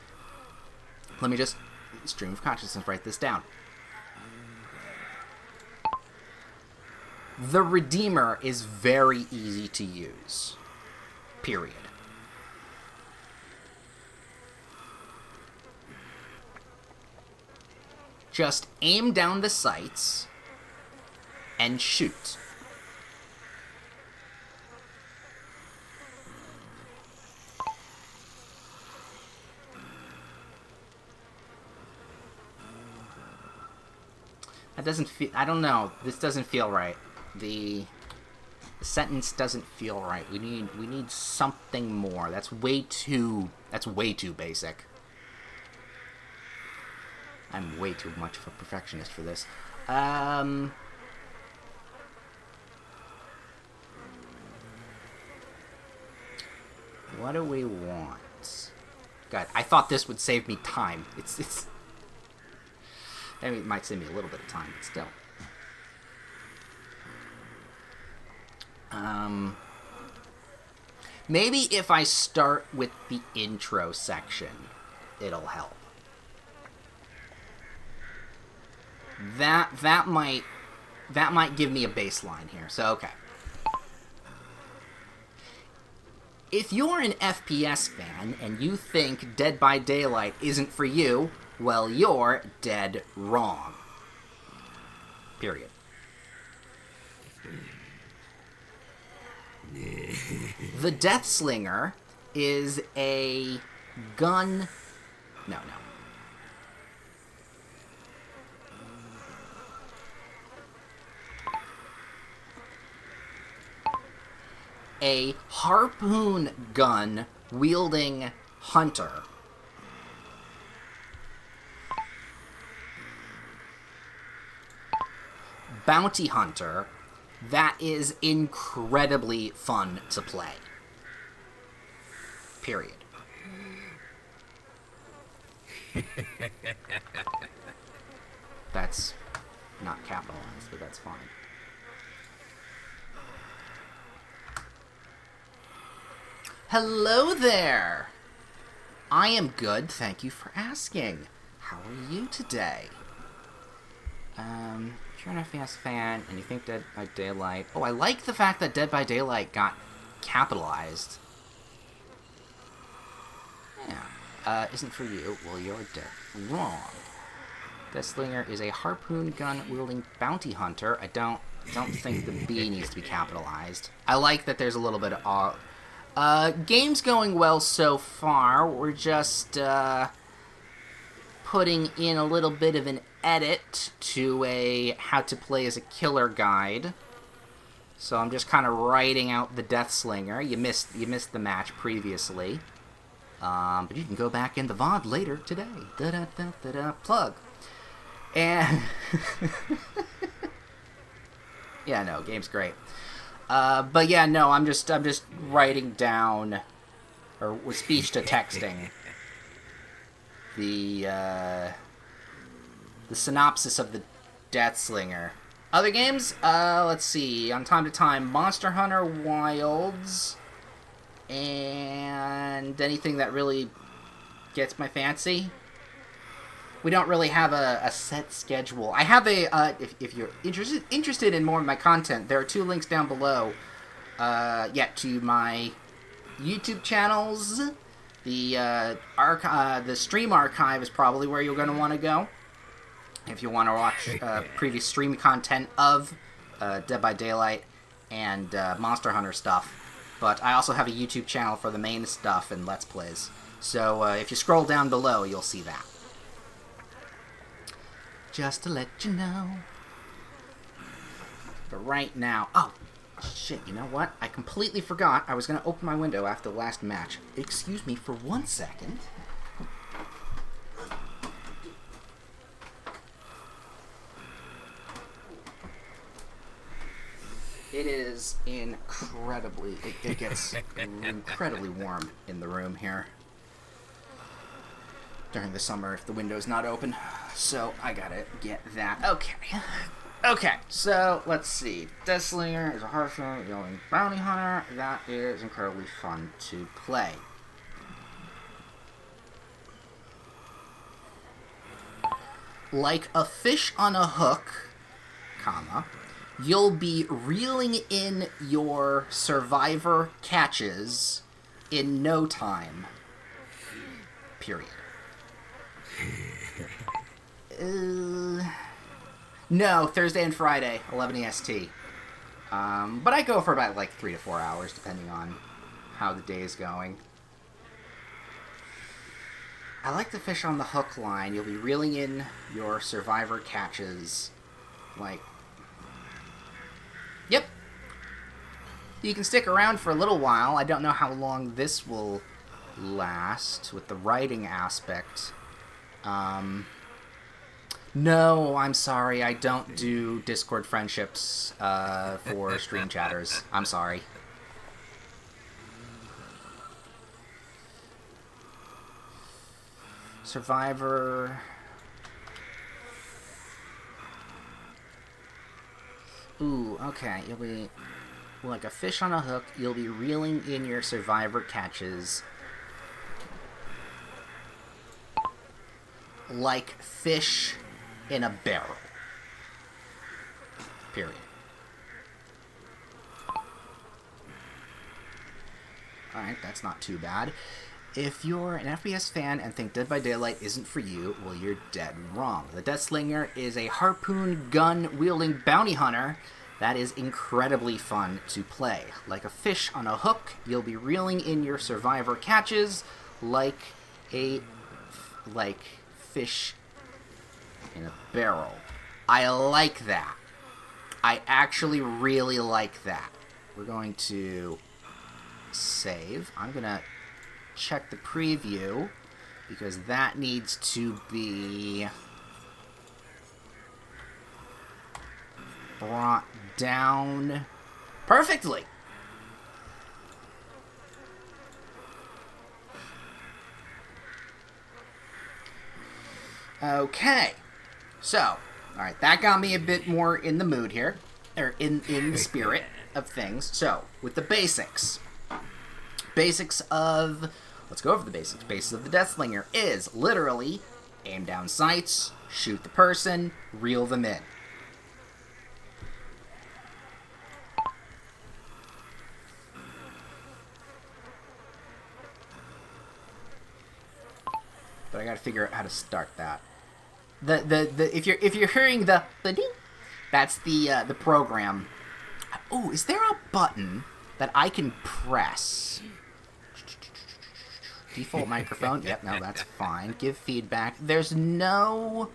Let me just, stream of consciousness, write this down. The Redeemer is very easy to use. Period. Just aim down the sights and shoot. That doesn't feel... I don't know. This doesn't feel right. The sentence doesn't feel right. We need something more. That's way too basic. I'm way too much of a perfectionist for this. What do we want? God, I thought this would save me time. It's I mean, it might save me a little bit of time, but still. Maybe if I start with the intro section, it'll help. That might give me a baseline here. So okay. If you're an FPS fan and you think Dead by Daylight isn't for you, well, you're dead wrong. Period. The Deathslinger is a gun... No. A harpoon gun wielding hunter. Bounty hunter that is incredibly fun to play. Period. That's not capitalized, but that's fine. Hello there! I am good, thank you for asking. How are you today? If you're an FPS fan and you think Dead by Daylight... Oh, I like the fact that Dead by Daylight got capitalized. Yeah. Isn't for you. Well, you're dead wrong. Deathslinger is a harpoon gun-wielding bounty hunter. I don't think the B needs to be capitalized. I like that there's a little bit of... game's going well so far. We're just, putting in a little bit of an edit to a how to play as a killer guide. So I'm just kind of writing out the Deathslinger. You missed the match previously. But you can go back in the VOD later today. Da-da-da-da-da. Plug. And... yeah, no, game's great. But yeah, no, I'm just writing down, or with speech to texting, the synopsis of the Deathslinger. Other games, let's see, on time to time, Monster Hunter Wilds, and anything that really gets my fancy. We don't really have a set schedule. I have a, if you're interested in more of my content, there are 2 links down below, to my YouTube channels. The stream archive is probably where you're going to want to go if you want to watch previous stream content of Dead by Daylight and Monster Hunter stuff. But I also have a YouTube channel for the main stuff and Let's Plays. So if you scroll down below, you'll see that. Just to let you know. But right now... Oh, shit, you know what? I completely forgot I was going to open my window after the last match. Excuse me for 1 second. It is incredibly... It gets incredibly warm in the room here during the summer if the window's not open. So I gotta get that. Okay, so let's see. Deathslinger is a harsh-shot yelling bounty hunter. That is incredibly fun to play. Like a fish on a hook, comma, you'll be reeling in your survivor catches in no time. Period. No, Thursday and Friday, 11 EST. But I go for about like 3 to 4 hours, depending on how the day is going. I like the fish on the hook line. You'll be reeling in your survivor catches. Like, yep. You can stick around for a little while. I don't know how long this will last with the writing aspect. No, I'm sorry. I don't do Discord friendships for stream chatters. I'm sorry. Survivor. Ooh, okay. You'll be like a fish on a hook. You'll be reeling in your survivor catches. Like fish in a barrel. Period. Alright, that's not too bad. If you're an FPS fan and think Dead by Daylight isn't for you, well, you're dead wrong. The Deathslinger is a harpoon gun-wielding bounty hunter that is incredibly fun to play. Like a fish on a hook, you'll be reeling in your survivor catches like fish in a barrel. I like that. I actually really like that. We're going to save. I'm going to check the preview because that needs to be brought down perfectly. Okay, so, alright, that got me a bit more in the mood here, or in the spirit of things. So, with the basics. Let's go over the basics. Basics of the Deathslinger is literally aim down sights, shoot the person, reel them in. But I gotta figure out how to start that. If you're hearing the ding, that's the program. Oh, is there a button that I can press? Default microphone. Yep, no, that's fine. Give feedback. There's no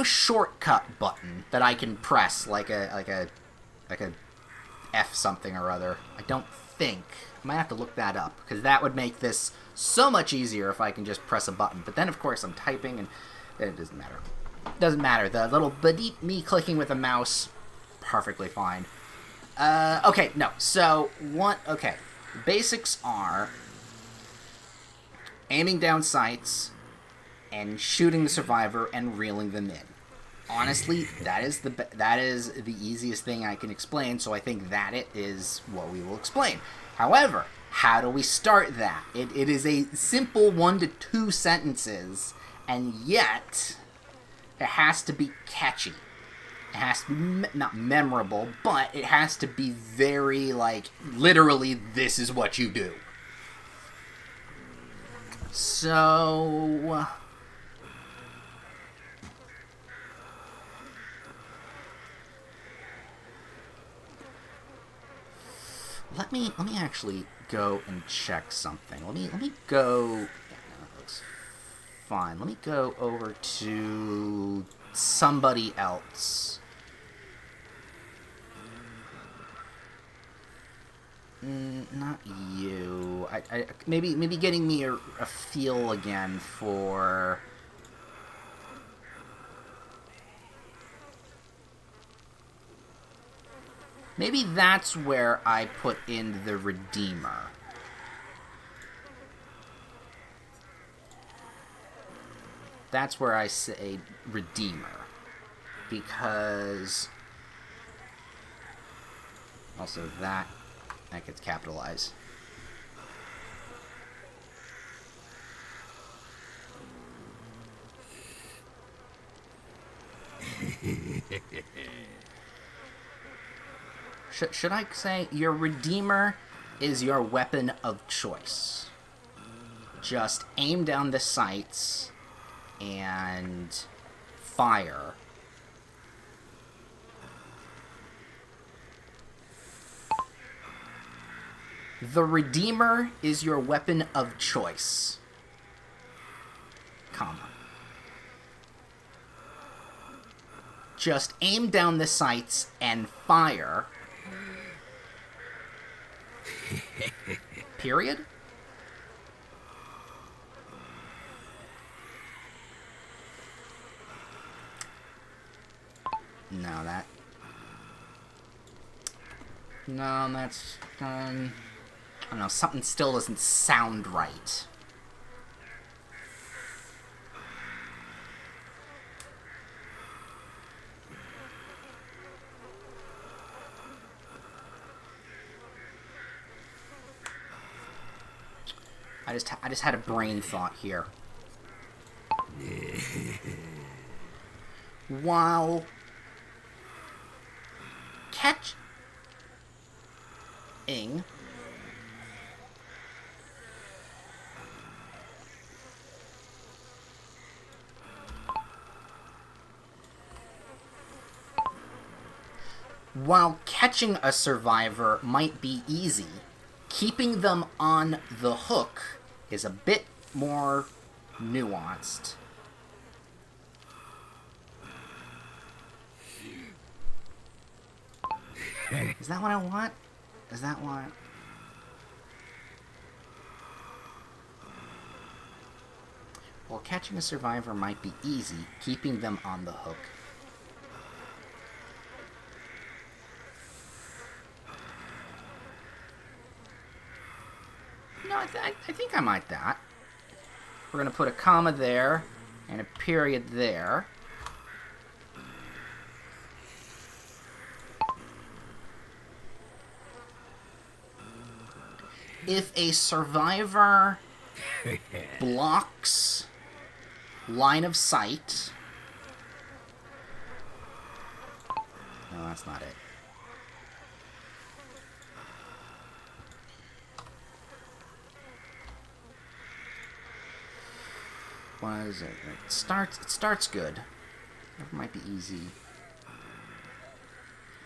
shortcut button that I can press like a F something or other. I don't think. I might have to look that up because that would make this so much easier if I can just press a button. But then of course I'm typing and it doesn't matter. Doesn't matter. The little beneath me clicking with a mouse, perfectly fine. Okay, no. So okay. Basics are aiming down sights and shooting the survivor and reeling them in. Honestly, that is the easiest thing I can explain, so I think that it is what we will explain. However, how do we start that? It is a simple 1 to 2 sentences, and yet it has to be catchy. It has to be not memorable, but it has to be very, like, literally, this is what you do. So let me actually go and check something. Let me go. Yeah, no, that looks fine. Let me go over to somebody else. Not you. I maybe getting me a feel again for. Maybe that's where I put in the Redeemer. That's where I say Redeemer. Because... also, that gets capitalized. Should I say your Redeemer is your weapon of choice? Just aim down the sights and fire. The Redeemer is your weapon of choice, comma. Just aim down the sights and fire. Period? No, that's... I don't know, something still doesn't sound right. I just had a brain thought here. While catching a survivor might be easy, keeping them on the hook is a bit more nuanced. Is that what I want? Is that what... While catching a survivor might be easy, keeping them on the hook. No, I think I might that. We're going to put a comma there and a period there. If a survivor blocks line of sight... No, that's not it. What is it? It starts good. It might be easy.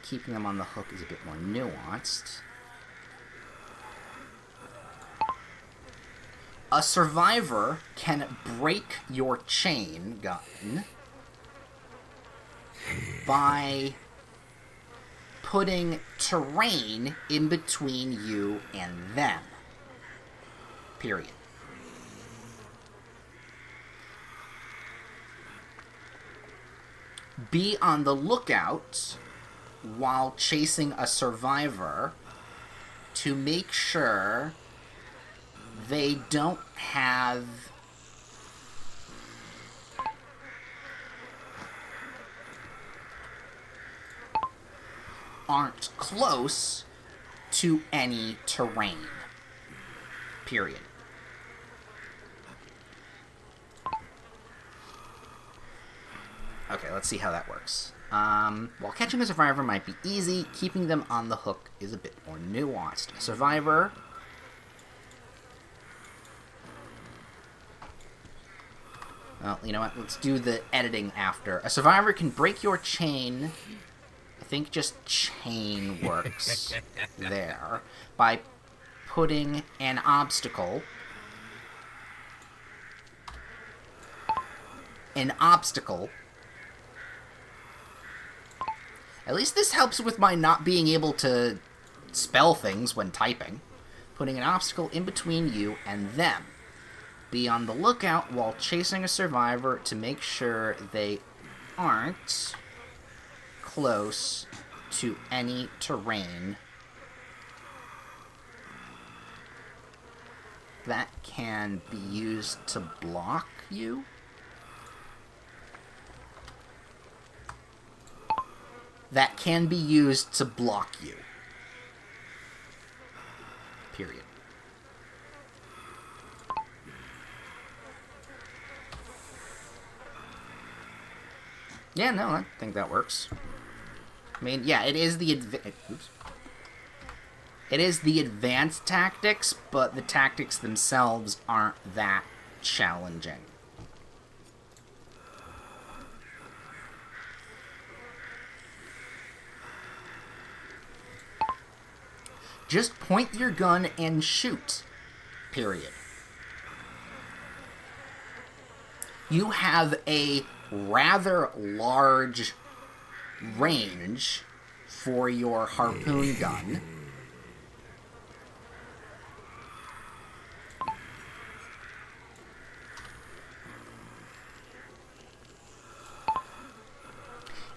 Keeping them on the hook is a bit more nuanced. A survivor can break your chain gun by putting terrain in between you and them. Period. Be on the lookout while chasing a survivor to make sure they don't have aren't close to any terrain. Period. Okay, let's see how that works. While catching a survivor might be easy, keeping them on the hook is a bit more nuanced. A survivor... Well, you know what? Let's do the editing after. A survivor can break your chain... I think just chain works there. By putting an obstacle... At least this helps with my not being able to spell things when typing. Putting an obstacle in between you and them. Be on the lookout while chasing a survivor to make sure they aren't close to any terrain that can be used to block you. That can be used to block you. Period. Yeah, no, I think that works. I mean, yeah, it is the advanced tactics, but the tactics themselves aren't that challenging. Just point your gun and shoot. Period. You have a rather large range for your harpoon gun.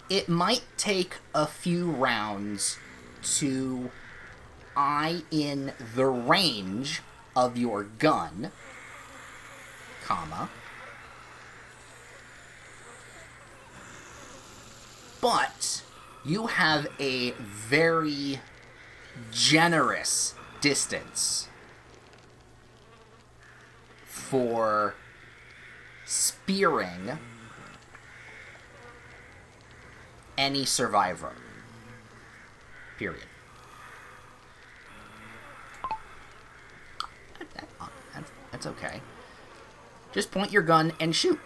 It might take a few rounds to eye in the range of your gun, comma, but you have a very generous distance for spearing any survivor. Period. That's okay. Just point your gun and shoot.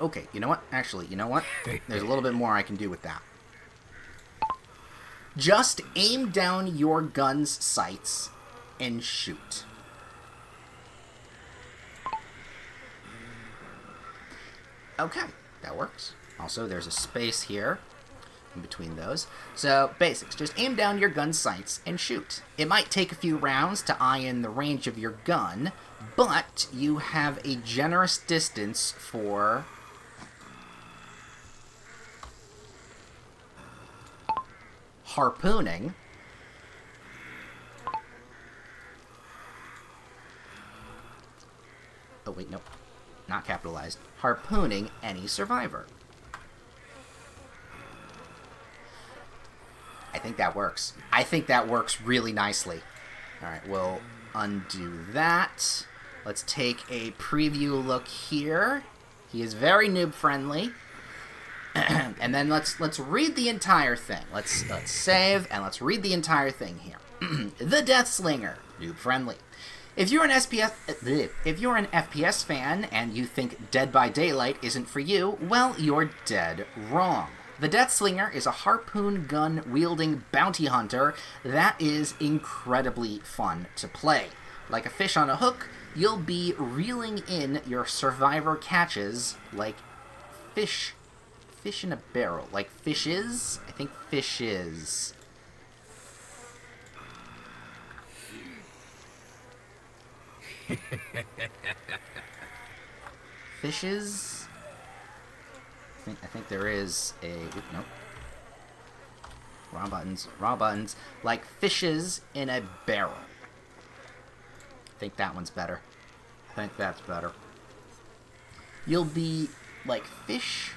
Okay, you know what? Actually, you know what? There's a little bit more I can do with that. Just aim down your gun's sights and shoot. Okay, that works. Also, there's a space here in between those. So, basics. Just aim down your gun's sights and shoot. It might take a few rounds to eye in the range of your gun, but you have a generous distance for harpooning. Oh, wait, nope. Not capitalized. Harpooning any survivor. I think that works. I think that works really nicely. Alright, we'll undo that. Let's take a preview look here. He is very noob-friendly. And then let's read the entire thing. Let's save, and let's read the entire thing here. The Deathslinger. Noob-friendly. If you're an FPS fan and you think Dead by Daylight isn't for you, well, you're dead wrong. The Deathslinger is a harpoon gun-wielding bounty hunter that is incredibly fun to play. Like a fish on a hook, you'll be reeling in your survivor catches like fish in a barrel. Like fishes? I think fishes. Fishes? I think there is a... Nope. Wrong buttons. Wrong buttons. Like fishes in a barrel. I think that one's better. I think that's better. You'll be like fish...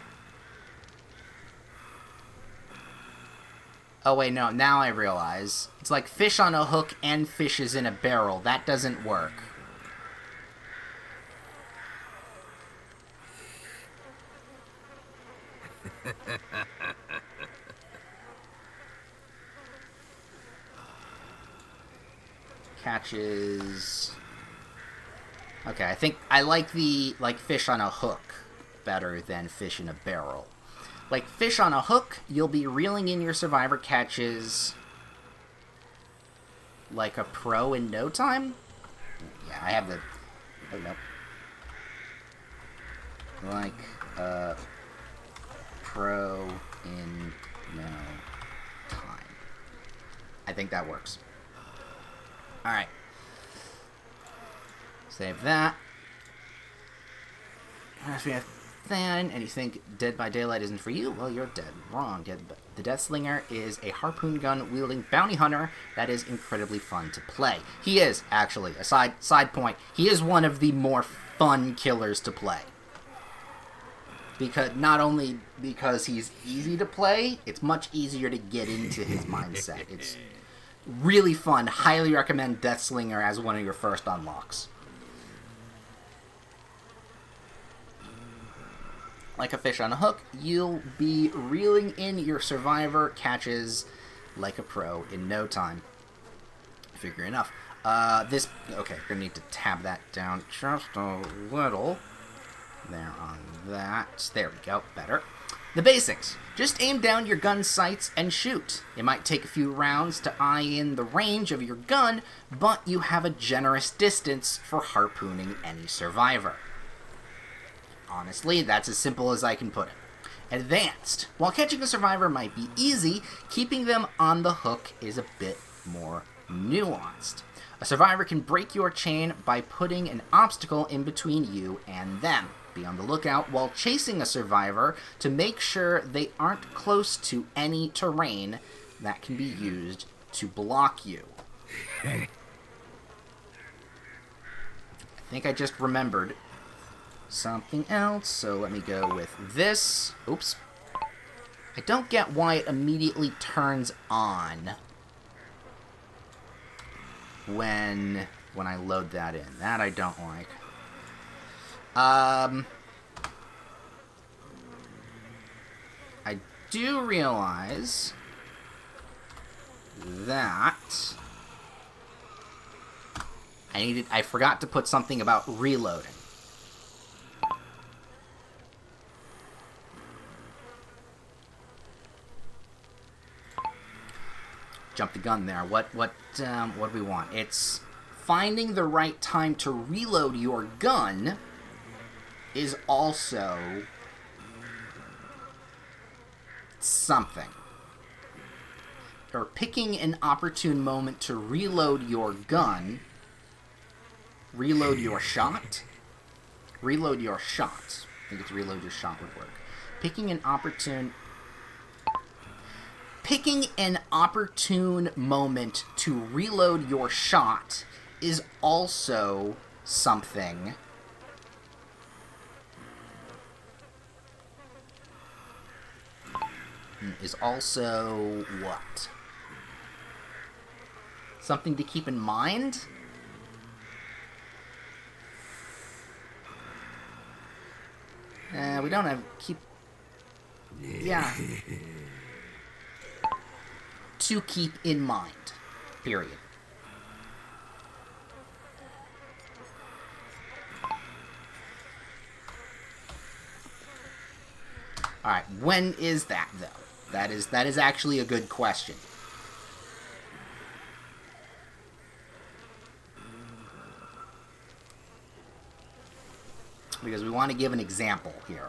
Oh, wait, no. Now I realize. It's like fish on a hook and fishes in a barrel. That doesn't work. Catches... Okay, I think I like the, like, fish on a hook better than fish in a barrel. Like fish on a hook, you'll be reeling in your survivor catches like a pro in no time? Yeah, I have the... Oh, no. Like a pro in no time. I think that works. Alright. Save that. If you have Than and you think Dead by Daylight isn't for you, well, you're dead wrong. The Deathslinger is a harpoon gun wielding bounty hunter that is incredibly fun to play. He is, actually, a side point, he is one of the more fun killers to play. Because not only because he's easy to play, it's much easier to get into his mindset. It's really fun. Highly recommend Deathslinger as one of your first unlocks. Like a fish on a hook, you'll be reeling in your survivor catches like a pro in no time. Figure enough. Okay, gonna need to tab that down just a little. There on that. There we go, better. The basics. Just aim down your gun sights and shoot. It might take a few rounds to eye in the range of your gun, but you have a generous distance for harpooning any survivor. Honestly, that's as simple as I can put it. Advanced. While catching a survivor might be easy, keeping them on the hook is a bit more nuanced. A survivor can break your chain by putting an obstacle in between you and them. Be on the lookout while chasing a survivor to make sure they aren't close to any terrain that can be used to block you. I think I just remembered something else, so let me go with this. Oops. I don't get why it immediately turns on when I load that in. That I don't like. I do realize that I forgot to put something about reloading. Jump the gun there. What do we want? It's finding the right time to reload your gun is also something. Or picking an opportune moment to reload your gun. Reload your shot. Reload your shot. I think it's reload your shot would work. Picking an opportune moment to reload your shot is also something. Is also what? Something to keep in mind? We don't have yeah. To keep in mind. Period. Alright, when is that, though? That is actually a good question. Because we want to give an example here.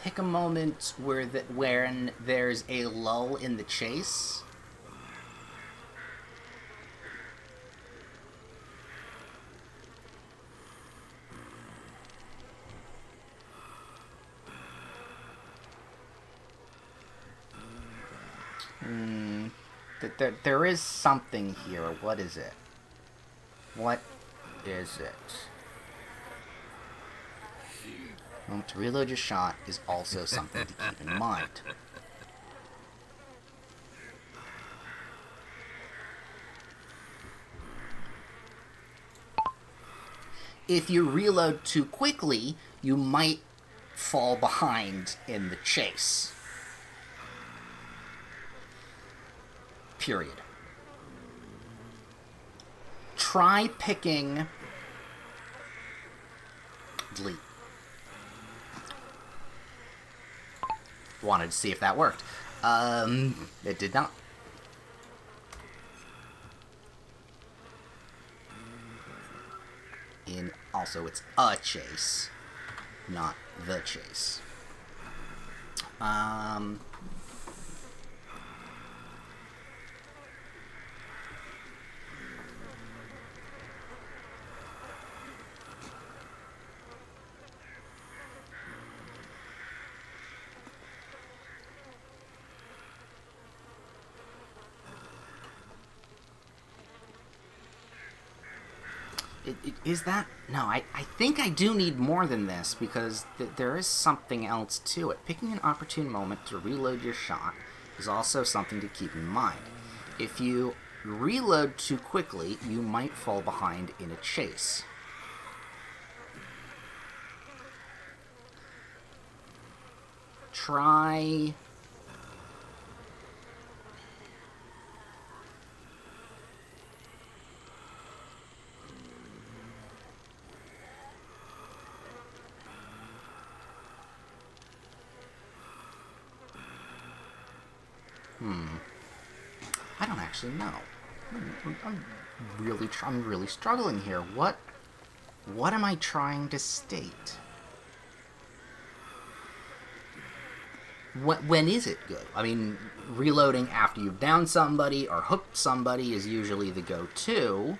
Pick a moment when there's a lull in the chase. There is something here. What is it? What is it? To reload your shot is also something to keep in mind. If you reload too quickly, you might fall behind in the chase. Period. Try picking... Delete. Wanted to see if that worked. It did not. Also, it's a chase, not the chase. Um... Is that... No, I think I do need more than this, because there is something else to it. Picking an opportune moment to reload your shot is also something to keep in mind. If you reload too quickly, you might fall behind in a chase. Try... I don't actually know. I'm really struggling here. What am I trying to state? When is it good? I mean, reloading after you've downed somebody or hooked somebody is usually the go-to.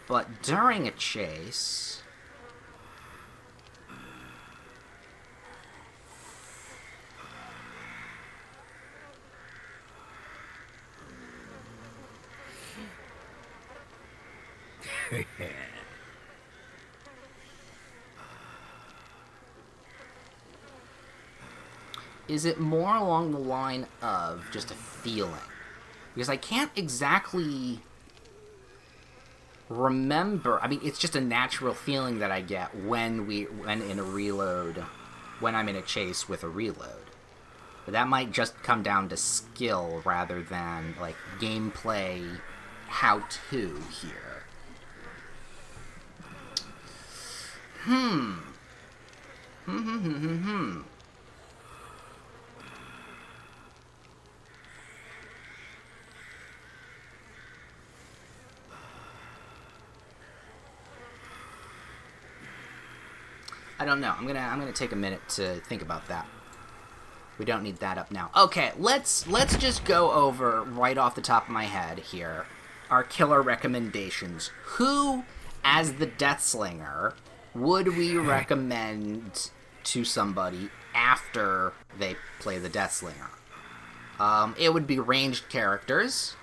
But during a chase... Is it more along the line of just a feeling? Because I can't exactly remember. I mean, it's just a natural feeling that I get when in a reload, when I'm in a chase with a reload. But that might just come down to skill rather than, like, gameplay how-to here. I don't know. I'm gonna take a minute to think about that. We don't need that up now. Okay, let's just go over right off the top of my head here our killer recommendations. Who, as the Deathslinger, would we recommend to somebody after they play the Deathslinger? It would be ranged characters,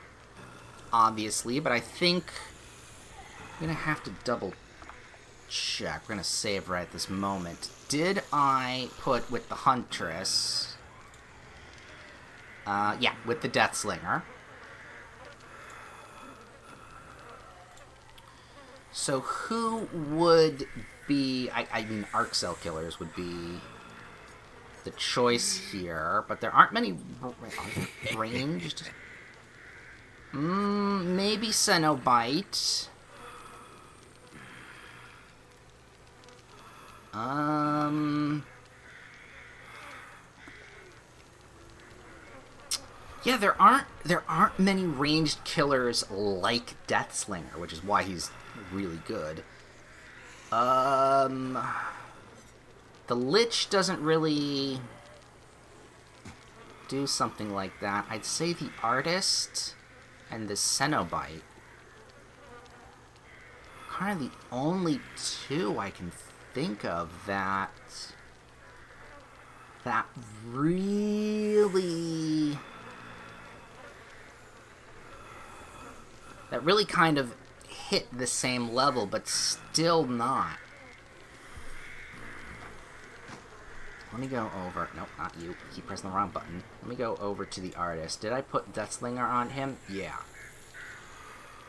obviously, but I think I'm gonna have to double check. We're gonna save right at this moment. Did I put with the Huntress? Yeah, with the Deathslinger. So who would be... I mean, Arc Cell Killers would be the choice here, but there aren't many ranged. Maybe Cenobite. Yeah, there aren't many ranged killers like Deathslinger, which is why he's really good. The Lich doesn't really do something like that. I'd say the Artist and the Cenobite. Kind of the only two I can think of that really kind of hit the same level, but still not. Let me go over... Nope, not you. Keep pressing the wrong button. Let me go over to the Artist. Did I put Deathslinger on him? Yeah.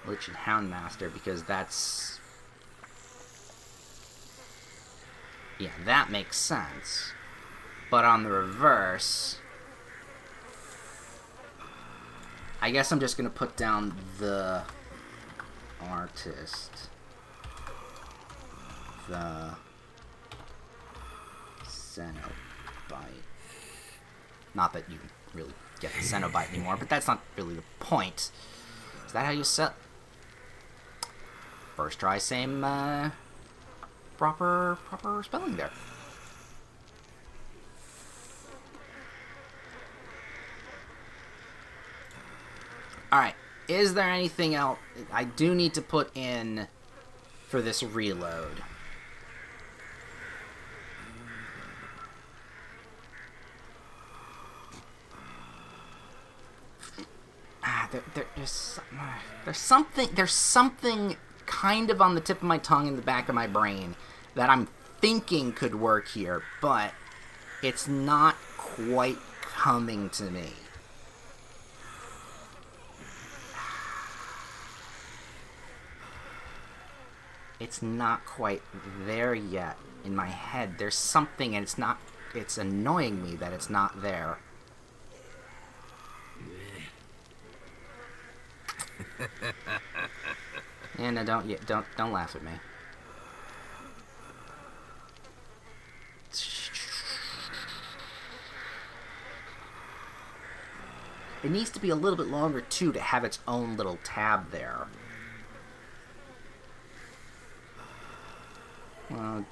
Lich and Houndmaster, because that's... Yeah, that makes sense. But on the reverse... I guess I'm just going to put down the Artist. The Cenobite. Not that you really get the Cenobite anymore, but that's not really the point. Is that how you set? First try, same proper spelling there. Alright, is there anything else I do need to put in for this reload? There's something kind of on the tip of my tongue in the back of my brain that I'm thinking could work here, but it's not quite coming to me. It's not quite there yet in my head. There's something, and it's annoying me that it's not there. And don't laugh at me. It needs to be a little bit longer too to have its own little tab there. Well,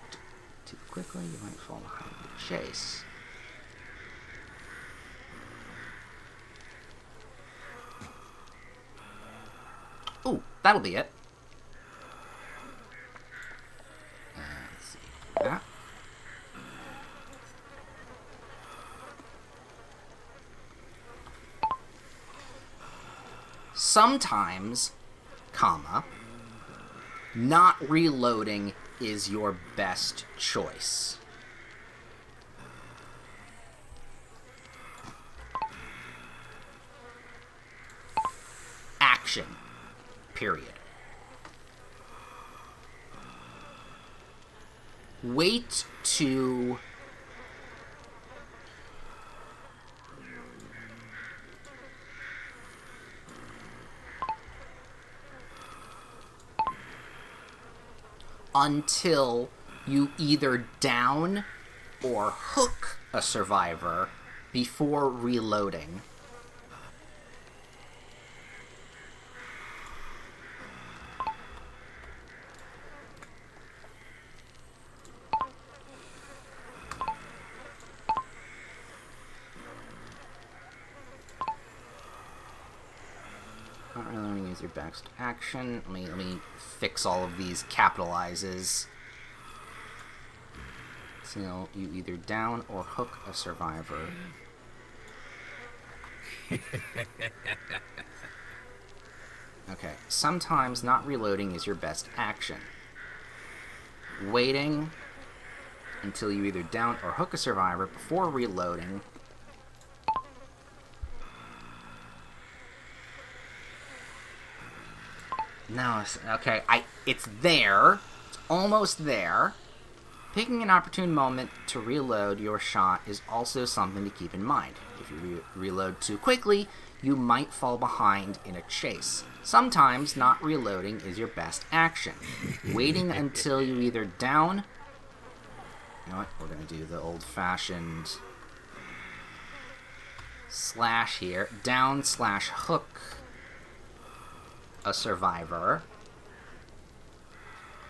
too quickly, you might fall behind the chase. Ooh, that'll be it. Let's see that. Sometimes, not reloading is your best choice. Action. Period. Wait to until you either down or hook a survivor before reloading. Not reloading is your best action. Let me fix all of these capitalizes. So you either down or hook a survivor. Okay, sometimes not reloading is your best action. Waiting until you either down or hook a survivor before reloading. No, okay, it's there. It's almost there. Picking an opportune moment to reload your shot is also something to keep in mind. If you reload too quickly, you might fall behind in a chase. Sometimes not reloading is your best action. Waiting until you either down... You know what? We're going to do the old-fashioned slash here. Down/hook a survivor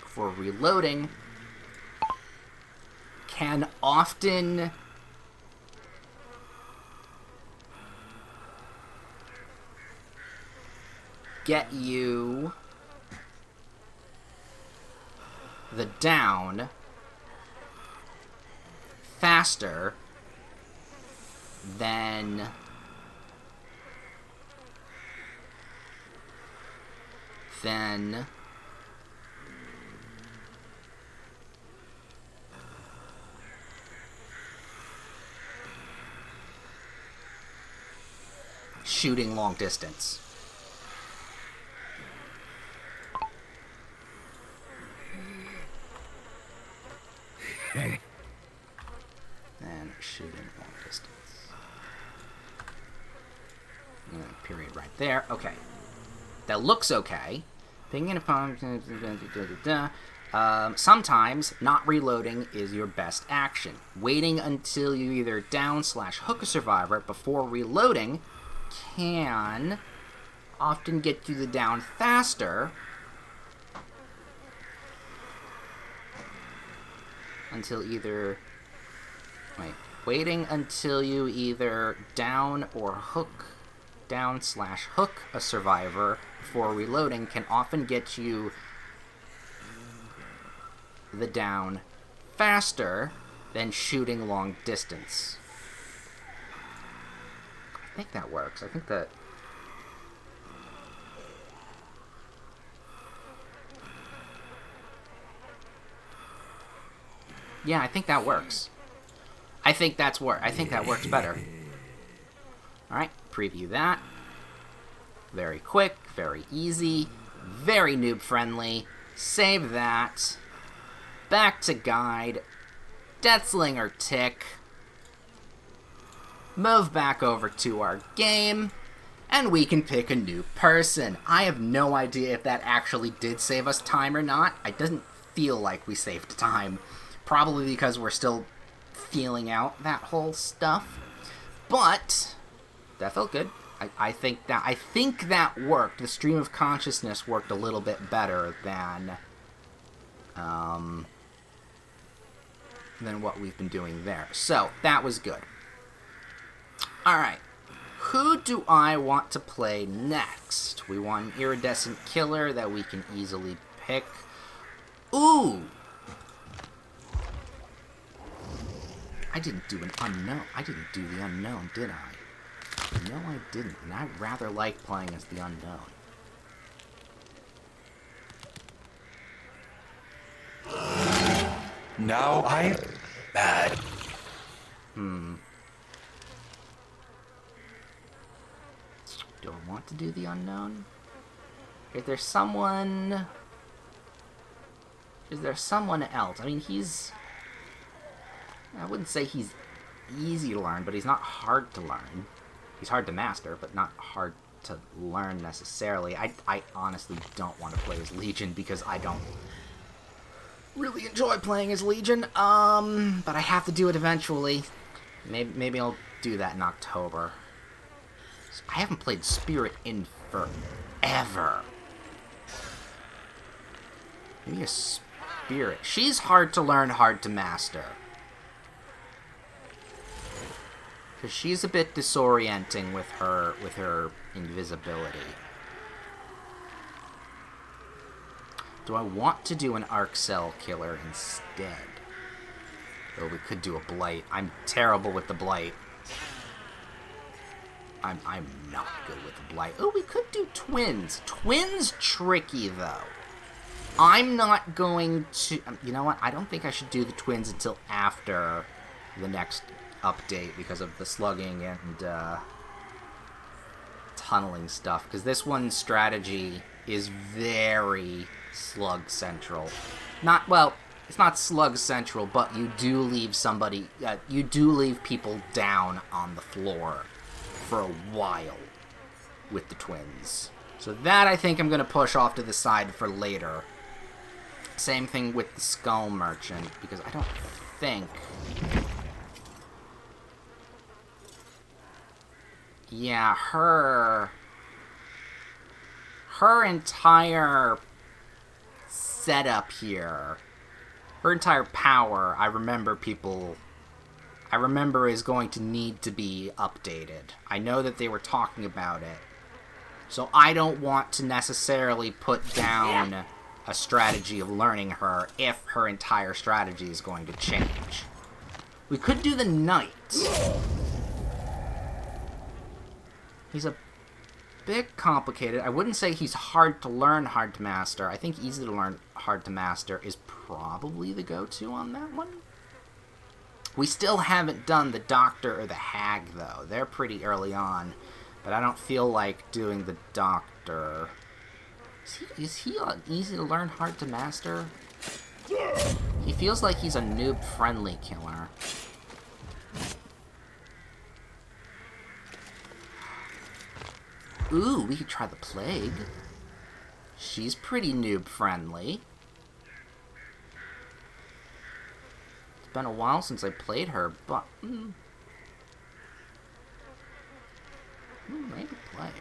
before reloading can often get you the down faster than shooting long distance. And shooting long distance. Period right there. Okay. That looks okay. Pinging upon... sometimes not reloading is your best action. Waiting until you either down/hook a survivor before reloading can often get you the down faster until either... Waiting until you either down or hook... knockdown/hook a survivor before reloading can often get you the down faster than shooting long distance. I think that works. I think that... Yeah, I think that works. I think that works better. Alright, preview that. Very quick, very easy, very noob friendly. Save that. Back to guide. Deathslinger tick. Move back over to our game. And we can pick a new person. I have no idea if that actually did save us time or not. It doesn't feel like we saved time. Probably because we're still feeling out that whole stuff. But that felt good. I think that worked. The stream of consciousness worked a little bit better than what we've been doing there. So that was good. All right. Who do I want to play next? We want an iridescent killer that we can easily pick. Ooh! I didn't do an unknown. I didn't do the unknown, did I? No, I didn't. And I rather like playing as the unknown. Now I'm mad. Do I want to do the unknown? Is there someone else? I mean, I wouldn't say he's easy to learn, but he's not hard to learn. He's hard to master, but not hard to learn necessarily. I honestly don't want to play as Legion because I don't really enjoy playing as Legion. But I have to do it eventually. Maybe I'll do that in October. I haven't played Spirit in forever. Maybe a Spirit. She's hard to learn, hard to master. Because she's a bit disorienting with her invisibility. Do I want to do an Arc Cell killer instead? Or we could do a Blight. I'm terrible with the Blight. I'm not good with the Blight. Oh, we could do Twins. Twins tricky, though. I'm not going to... You know what? I don't think I should do the Twins until after the next update because of the slugging and tunneling stuff. Because this one's strategy is very slug central. It's not slug central, but you do leave people down on the floor for a while with the Twins. So that I think I'm going to push off to the side for later. Same thing with the Skull Merchant, because I don't think... Yeah, her entire setup here, her entire power, I remember is going to need to be updated. I know that they were talking about it. So I don't want to necessarily put down a strategy of learning her if her entire strategy is going to change. We could do the Knight. He's a bit complicated. I wouldn't say he's hard to learn, hard to master. I think easy to learn, hard to master is probably the go-to on that one. We still haven't done the Doctor or the Hag, though. They're pretty early on, but I don't feel like doing the Doctor. Is he easy to learn, hard to master? He feels like he's a noob-friendly killer. Ooh, we could try the Plague. She's pretty noob-friendly. It's been a while since I played her, but... maybe Plague.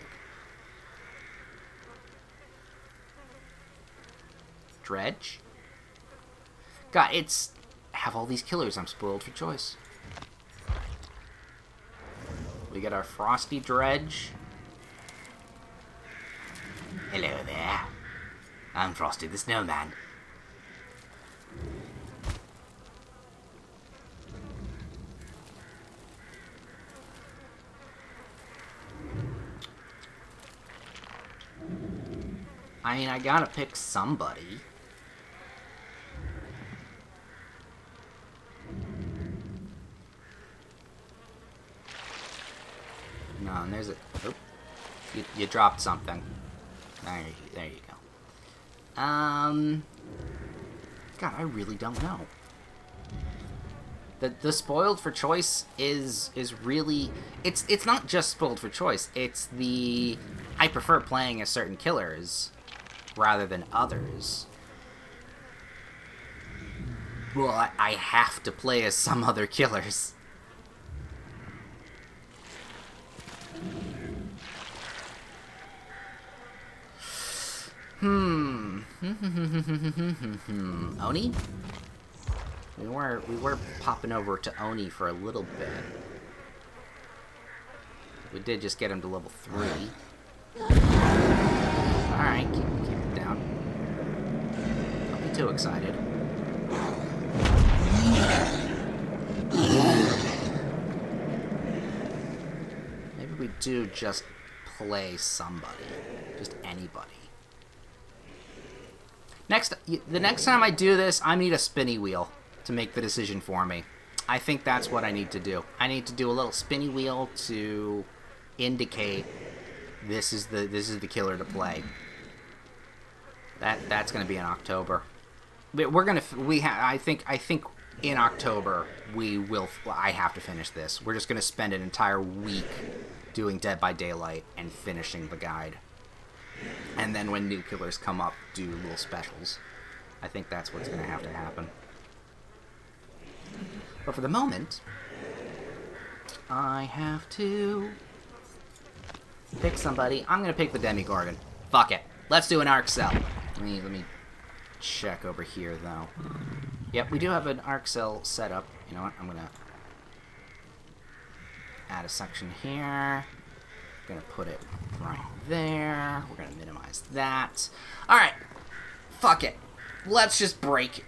Dredge? God, it's... have all these killers. I'm spoiled for choice. We get our Frosty Dredge. Hello there. I'm Frosty the Snowman. I mean, I gotta pick somebody. No, and there's a... Oop. You dropped something. There you go. God, I really don't know. The spoiled for choice is really... It's not just spoiled for choice. It's the... I prefer playing as certain killers rather than others. But I have to play as some other killers. Oni? We were popping over to Oni for a little bit. We did just get him to level 3. Alright, keep it down. Don't be too excited. Maybe we do just play somebody. Just anybody. The next time I do this, I need a spinny wheel to make the decision for me. I think that's what I need to do. I need to do a little spinny wheel to indicate this is the killer to play. That's gonna be in October. I think in October I have to finish this. We're just gonna spend an entire week doing Dead by Daylight and finishing the guide. And then when new killers come up, do little specials. I think that's what's going to have to happen. But for the moment, I have to pick somebody. I'm going to pick the Demogorgon. Fuck it. Let's do an arc cell. Let me check over here, though. Yep, we do have an arc cell set up. You know what? I'm going to add a section here. Gonna put it right there. We're gonna minimize that. Alright. Fuck it. Let's just break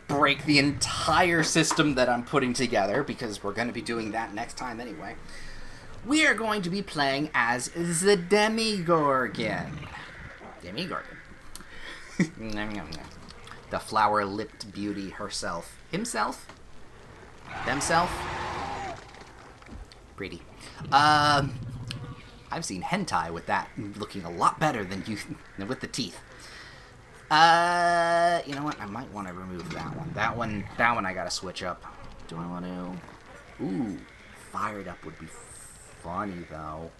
the entire system that I'm putting together, because we're gonna be doing that next time anyway. We are going to be playing as the Demogorgon. Demogorgon. The flower-lipped beauty herself. Himself? Themself? Pretty. I've seen hentai with that looking a lot better than with the teeth. You know what? I might want to remove that one. That one I gotta switch up. Do I want to? Ooh, fired up would be funny though.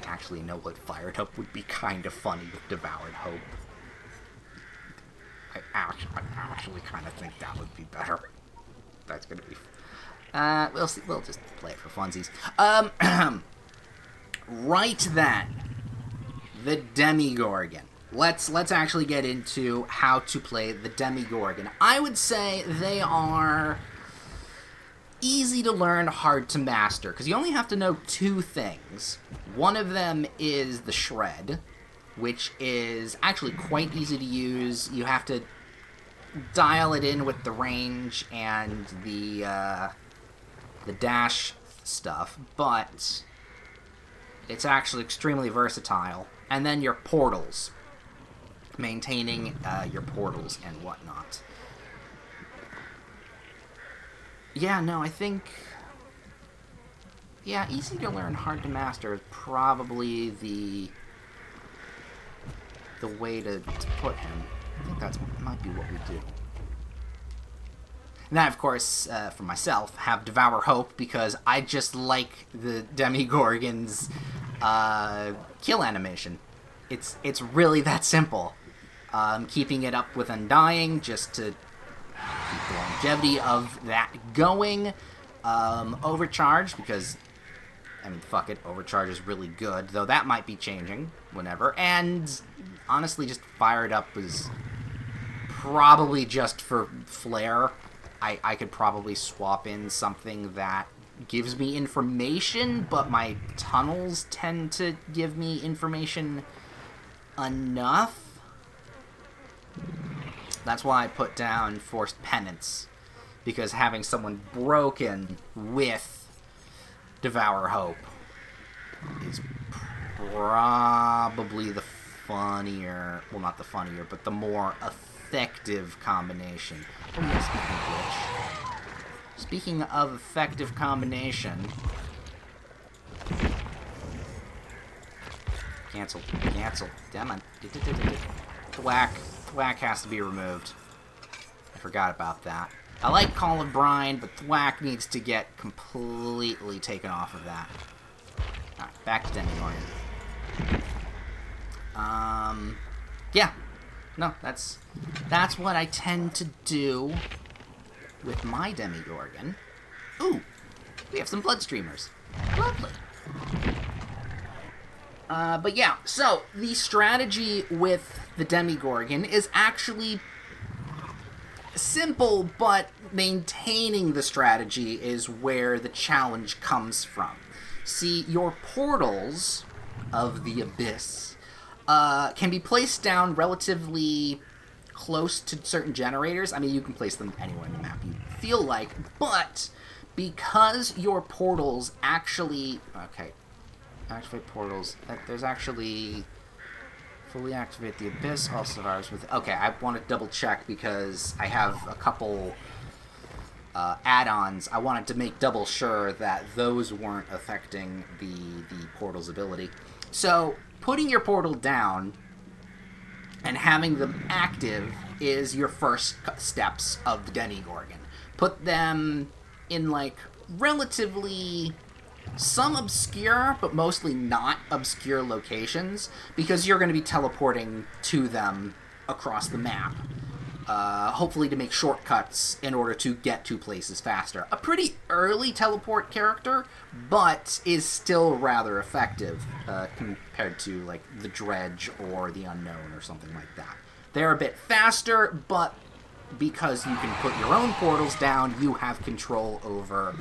Actually, you know what? Fired up would be kind of funny with Devoured Hope. I actually kind of think that would be better. That's gonna be. We'll see. We'll just play it for funsies. Right then, the Demogorgon. Let's actually get into how to play the Demogorgon. I would say they are easy to learn, hard to master, because you only have to know 2 things. One of them is the shred, which is actually quite easy to use. You have to dial it in with the range and the dash stuff, but it's actually extremely versatile. And then your portals. Maintaining your portals and whatnot. Yeah, no, I think... Yeah, easy to learn, hard to master is probably the way to put him. I think that might be what we do. And I, of course, for myself, have Devour Hope, because I just like the Demogorgon's kill animation. It's really that simple. Keeping it up with Undying, just to keep the longevity of that going. Overcharge, because, I mean, fuck it, Overcharge is really good, though that might be changing whenever. And, honestly, just Fired Up is probably just for flair. I could probably swap in something that gives me information, but my tunnels tend to give me information enough. That's why I put down Forced Penance, because having someone broken with Devour Hope is probably the funnier, well, not the funnier, but the more effective combination. Oh yeah, speaking of effective combination, cancel, damn it, Thwack has to be removed. I forgot about that. I like Call of Brine, but Thwack needs to get completely taken off of that. Alright, back to Demogorgon. Yeah. No, that's what I tend to do with my Demogorgon. Ooh, we have some Bloodstreamers. Lovely. But yeah, so the strategy with the Demogorgon is actually simple, but maintaining the strategy is where the challenge comes from. See, your portals of the Abyss can be placed down relatively close to certain generators. I mean, you can place them anywhere in the map you feel like, but because your portals actually... Okay, activate portals. There's actually... Fully activate the Abyss, all survivors with... Okay, I want to double check because I have a couple add-ons. I wanted to make double sure that those weren't affecting the portal's ability. So, putting your portal down and having them active is your first steps of the Demogorgon. Put them in, like, relatively... some obscure, but mostly not obscure locations, because you're going to be teleporting to them across the map, hopefully to make shortcuts in order to get to places faster. A pretty early teleport character, but is still rather effective compared to, like, the Dredge or the Unknown or something like that. They're a bit faster, but because you can put your own portals down, you have control over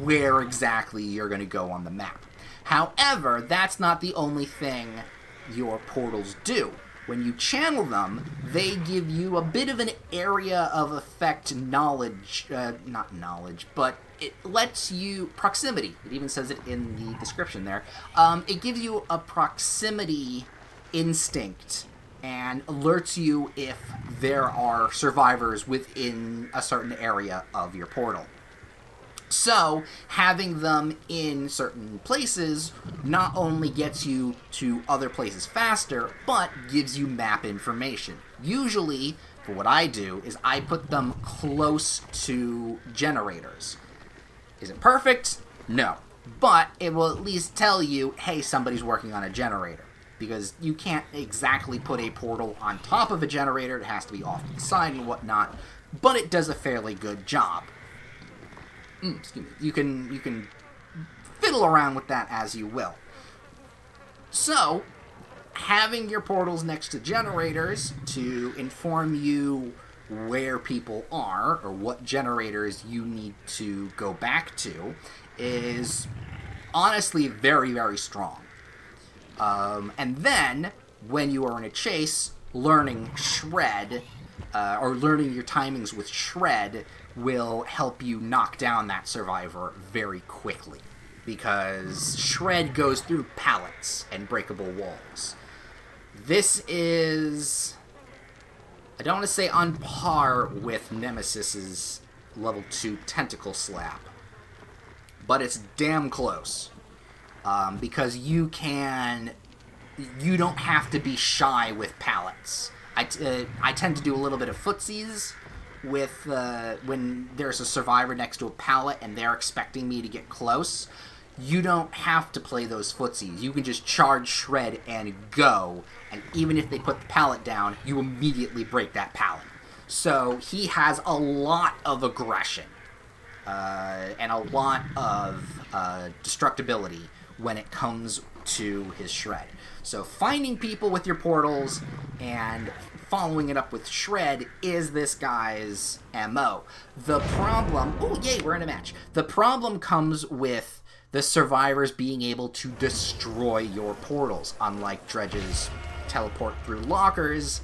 where exactly you're going to go on the map. However, that's not the only thing your portals do. When you channel them, they give you a bit of an area of effect knowledge, not knowledge, but it lets you, proximity, it even says it in the description there, it gives you a proximity instinct and alerts you if there are survivors within a certain area of your portal. So, having them in certain places not only gets you to other places faster, but gives you map information. Usually, for what I do, is I put them close to generators. Is it perfect? No. But it will at least tell you, hey, somebody's working on a generator. Because you can't exactly put a portal on top of a generator, it has to be off to the side and whatnot, but it does a fairly good job. Excuse me. You can fiddle around with that as you will. So, having your portals next to generators to inform you where people are, or what generators you need to go back to, is honestly very, very strong. And then, when you are in a chase, learning Shred, or learning your timings with Shred, will help you knock down that survivor very quickly. Because Shred goes through pallets and breakable walls. This is... I don't want to say on par with Nemesis's level 2 Tentacle Slap, but it's damn close. Because you don't have to be shy with pallets. I tend to do a little bit of footsies with when there's a survivor next to a pallet and they're expecting me to get close. You don't have to play those footsies. You can just charge Shred and go, and even if they put the pallet down, you immediately break that pallet. So he has a lot of aggression and a lot of destructibility when it comes to his Shred. So finding people with your portals and following it up with Shred is this guy's MO. The problem... Oh, yay, we're in a match. The problem comes with the survivors being able to destroy your portals. Unlike Dredge's teleport through lockers,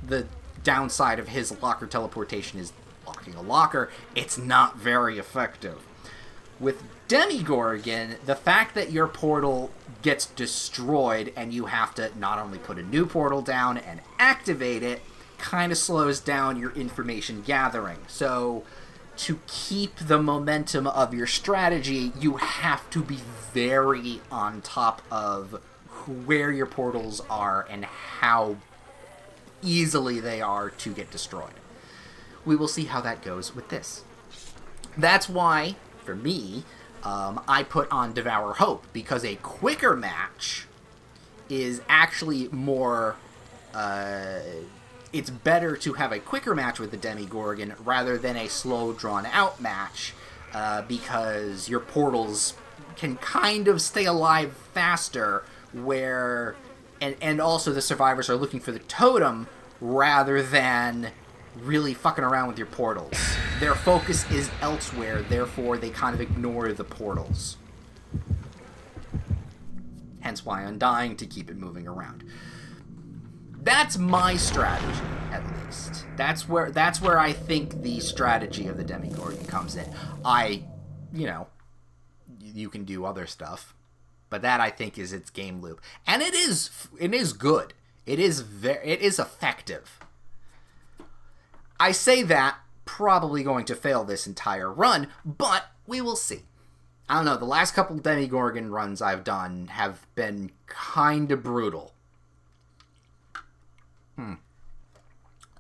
the downside of his locker teleportation is locking a locker. It's not very effective. With Demogorgon, the fact that your portal gets destroyed and you have to not only put a new portal down and activate it, kind of slows down your information gathering. So, to keep the momentum of your strategy, you have to be very on top of where your portals are and how easily they are to get destroyed. We will see how that goes with this. That's why, for me, I put on Devour Hope, because a quicker match is actually more... it's better to have a quicker match with the Demogorgon rather than a slow, drawn-out match, because your portals can kind of stay alive faster, where... And also the survivors are looking for the totem rather than really fucking around with your portals. Their focus is elsewhere, therefore they kind of ignore the portals. Hence why I'm dying to keep it moving around. That's my strategy, at least. That's where I think the strategy of the Demogorgon comes in. You can do other stuff, but that I think is its game loop, and it is good. It is effective. I say that probably going to fail this entire run, but we will see. I don't know, the last couple Demogorgon runs I've done have been kind of brutal.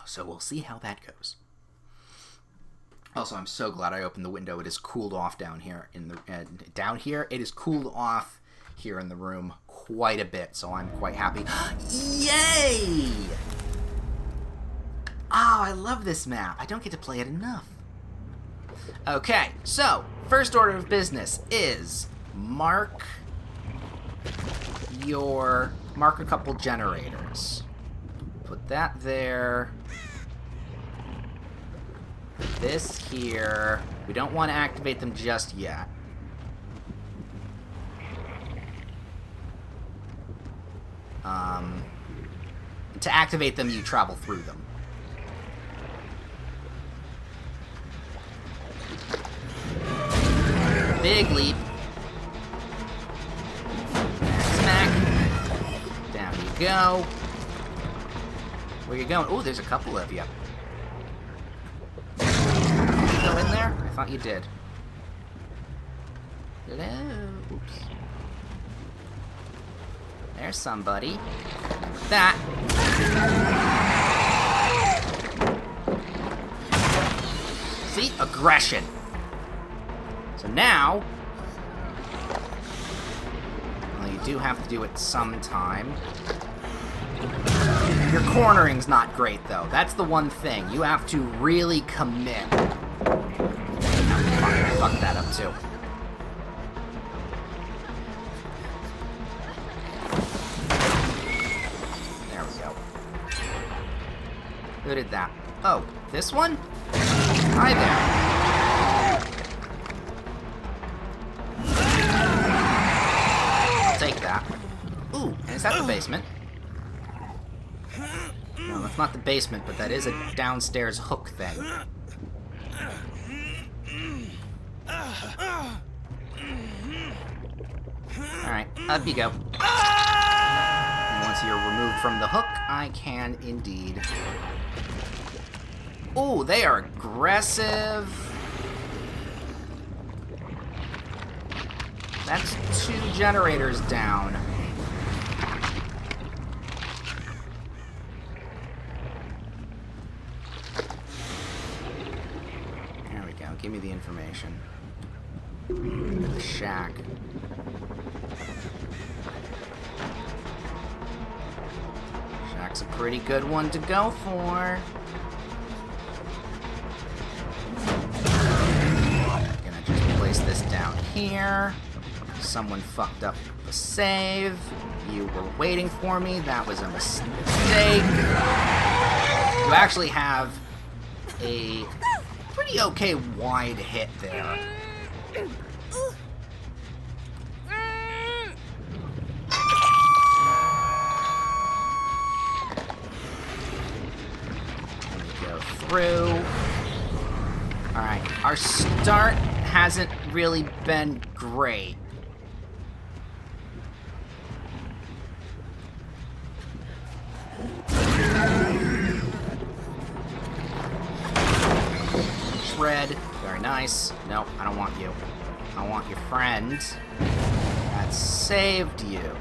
So we'll see how that goes. Also, I'm so glad I opened the window. It is cooled off down here it is cooled off here in the room quite a bit, so I'm quite happy. Yay! Oh, I love this map. I don't get to play it enough. Okay, so, first order of business is mark a couple generators. Put that there. This here. We don't want to activate them just yet. To activate them, you travel through them. Big leap. Smack. Down you go. Where you going? Oh, there's a couple of you. Did you go in there? I thought you did. Hello. Oops. There's somebody. That. See? Aggression. So now, well, you do have to do it sometime. Your cornering's not great, though. That's the one thing. You have to really commit. Fuck that up, too. There we go. Who did that? Oh, this one? Hi there. Take that. Ooh, and is that the basement? No, that's not the basement, but that is a downstairs hook thing. Alright, up you go. And once you're removed from the hook, I can indeed... Ooh, they are aggressive. That's 2 generators down. There we go. Give me the information. The shack. Shack's a pretty good one to go for. Gonna just place this down here. Someone fucked up the save. You were waiting for me. That was a mistake. You actually have a pretty okay wide hit there. Let me go through. Alright, our start hasn't really been great. Shred, very nice. No, I don't want you. I want your friend that saved you.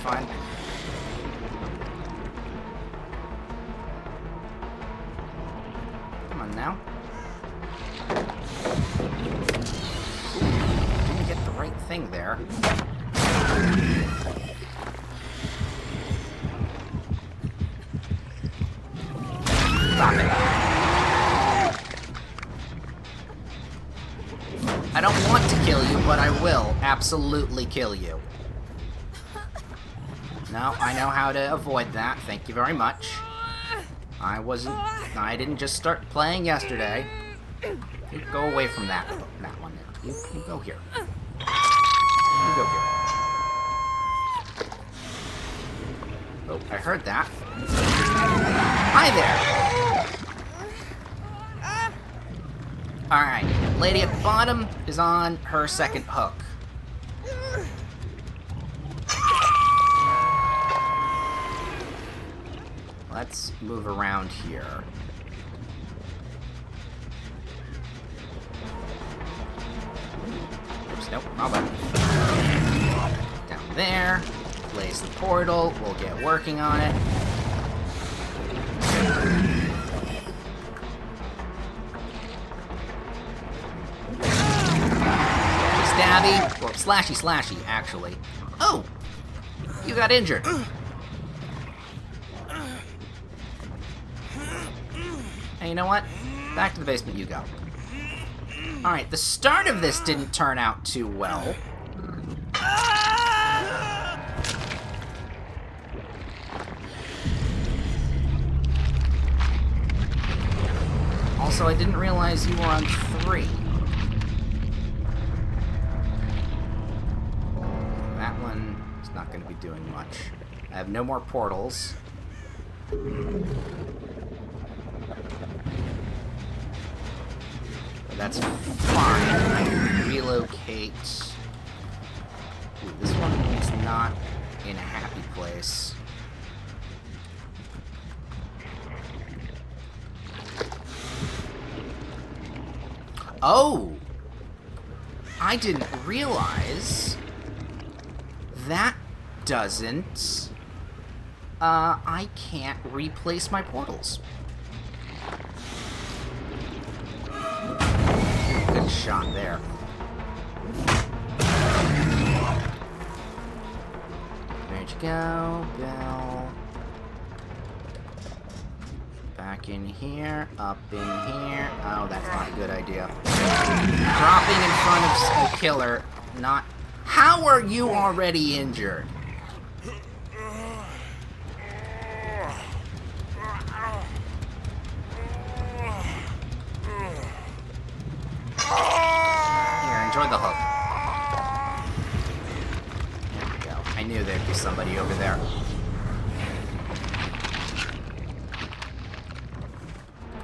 Fine. Come on now. Didn't get the right thing there. Stop it. I don't want to kill you, but I will absolutely kill you. No, I know how to avoid that. Thank you very much. I didn't just start playing yesterday. You go away from that one there. You go here. You go here. Oh, I heard that. Hi there! Alright, lady at the bottom is on her second hook. Let's move around here. Oops, nope, wrong button. Down there. Place the portal. We'll get working on it. Stabby. Or slashy, actually. Oh! You got injured. Hey, you know what? Back to the basement you go. Alright, the start of this didn't turn out too well. Also, I didn't realize you were on 3. That one is not going to be doing much. I have no more portals. That's fine. I can relocate. Ooh, this one is not in a happy place. Oh! I didn't realize that doesn't... I can't replace my portals. Good shot there. Where'd you go, Bill? Back in here, up in here. Oh, that's not a good idea. Dropping in front of a killer, not... How are you already injured? Enjoy the hook. There we go. I knew there'd be somebody over there.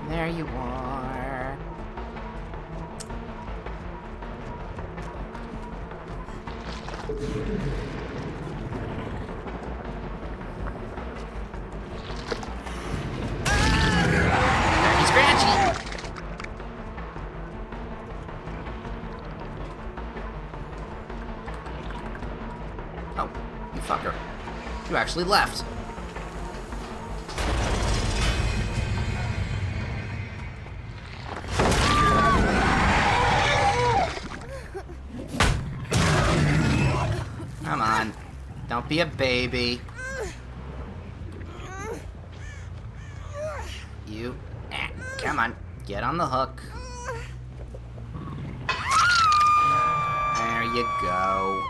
There you are. Very scratchy. Oh, you fucker. You actually left. Come on. Don't be a baby. You... come on. Get on the hook. There you go.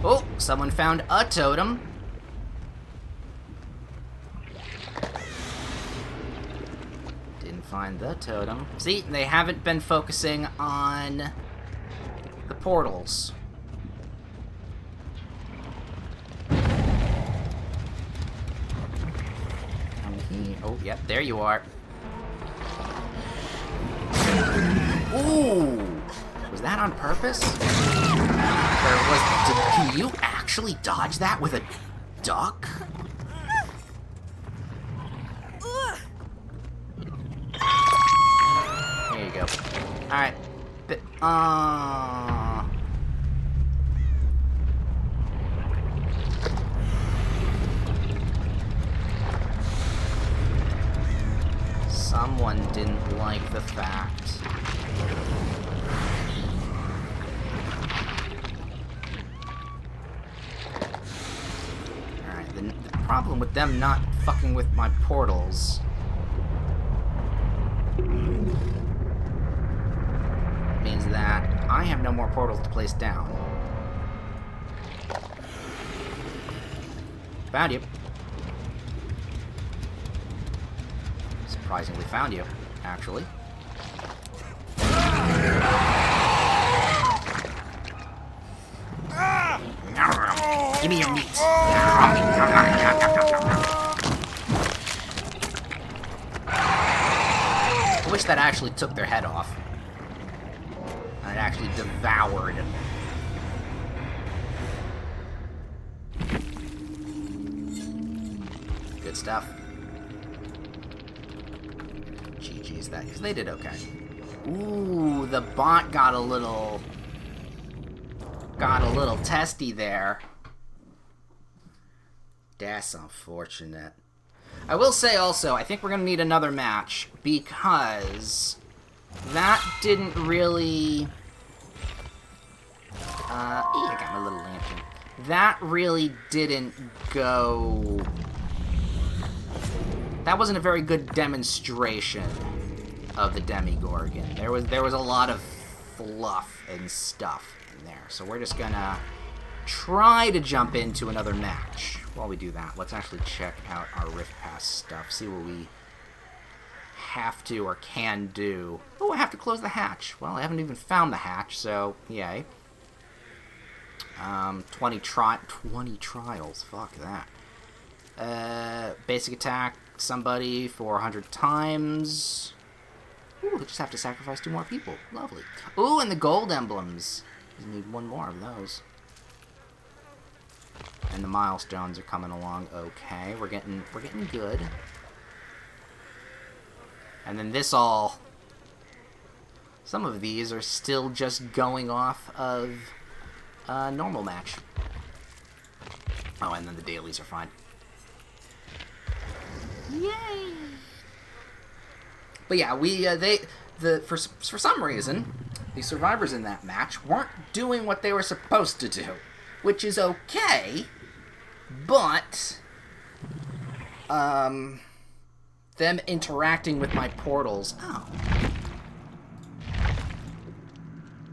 Oh, someone found a totem. Didn't find the totem. See, they haven't been focusing on the portals. Oh, yep, there you are. Ooh! Was that on purpose? Can you actually dodge that with a duck? There you go. Alright. Someone didn't like the fact. Alright, the problem with them not fucking with my portals means that I have no more portals to place down. Found you. Surprisingly found you, actually. Give me your meat. I wish that actually took their head off. And it actually devoured. Good stuff. GG's that, because they did okay. Ooh, the bot got a little testy there. That's unfortunate. I will say also, I think we're gonna need another match because that didn't really. I got my little lantern. That really didn't go. That wasn't a very good demonstration of the Demogorgon. There was a lot of fluff and stuff in there. So we're just gonna try to jump into another match. While we do that, let's actually check out our Rift Pass stuff. See what we have to or can do. Oh, I have to close the hatch. Well, I haven't even found the hatch, so yay. 20 trials. Fuck that. Basic attack somebody for 100 times. Ooh, we just have to sacrifice 2 more people. Lovely. Ooh, and the gold emblems. We need 1 more of those. And the milestones are coming along okay. We're getting good. And then this all. Some of these are still just going off of a normal match. Oh, and then the dailies are fine. Yay! But yeah, for some reason, the survivors in that match weren't doing what they were supposed to do, which is okay, but them interacting with my portals. Oh,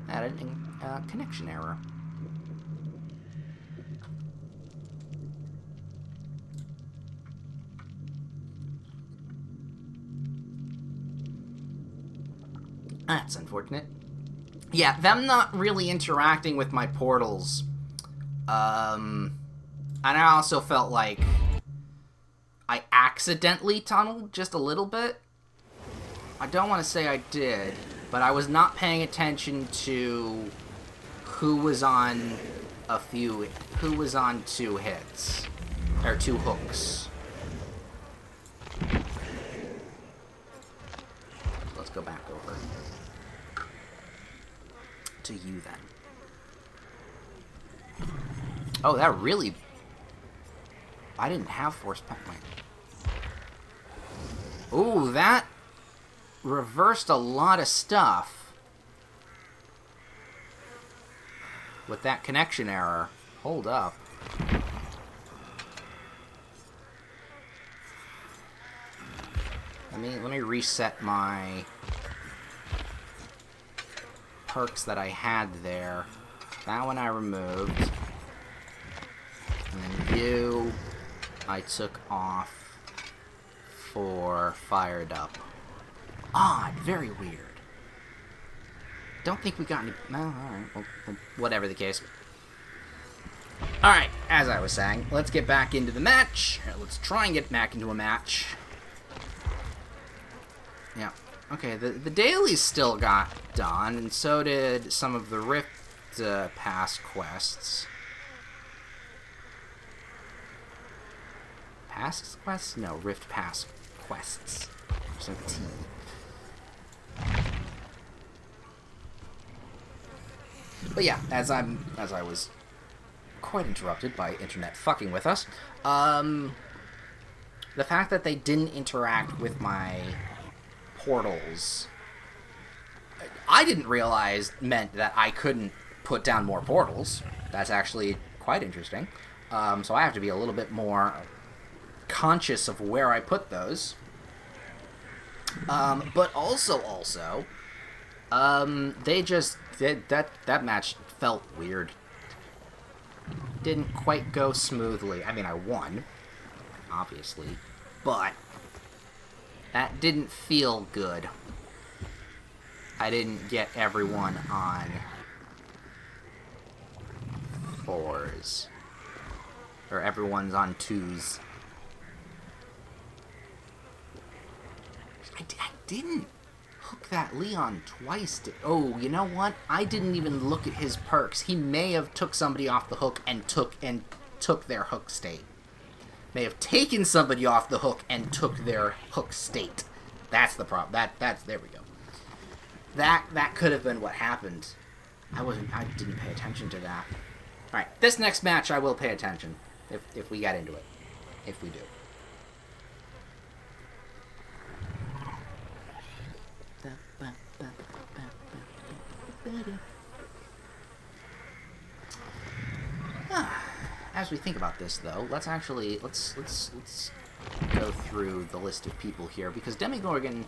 had a connection error. That's unfortunate. Yeah, them not really interacting with my portals. And I also felt like I accidentally tunneled just a little bit. I don't want to say I did, but I was not paying attention to who was on 2 hits. Or 2 hooks. Let's go back over to you then. Oh, that really. I didn't have force punishment. Ooh, that reversed a lot of stuff with that connection error. Hold up. let me reset my perks that I had there. That one I removed. And then you, I took off for fired up. Odd, very weird. Don't think we got any... No, alright. Well, whatever the case. Alright, as I was saying, let's get back into the match. Let's try and get back into a match. Yeah. Okay, the dailies still got done, and so did some of the Rift Pass quests. Pass quests? No, Rift Pass quests. There's a T. But yeah, as I was quite interrupted by internet fucking with us, the fact that they didn't interact with my portals, I didn't realize meant that I couldn't put down more portals. That's actually quite interesting. So I have to be a little bit more conscious of where I put those. But also, they just did that match felt weird. Didn't quite go smoothly. I mean, I won, obviously, but that didn't feel good. I didn't get everyone on 4s. Or everyone's on 2s. I didn't hook that Leon twice. Oh, you know what? I didn't even look at his perks. He may have took somebody off the hook and took their hook state. May have taken somebody off the hook and took their hook state. That's the problem. That's there we go. That could have been what happened. I didn't pay attention to that. All right, this next match I will pay attention if we get into it. If we do. As we think about this, though, let's go through the list of people here, because Demogorgon,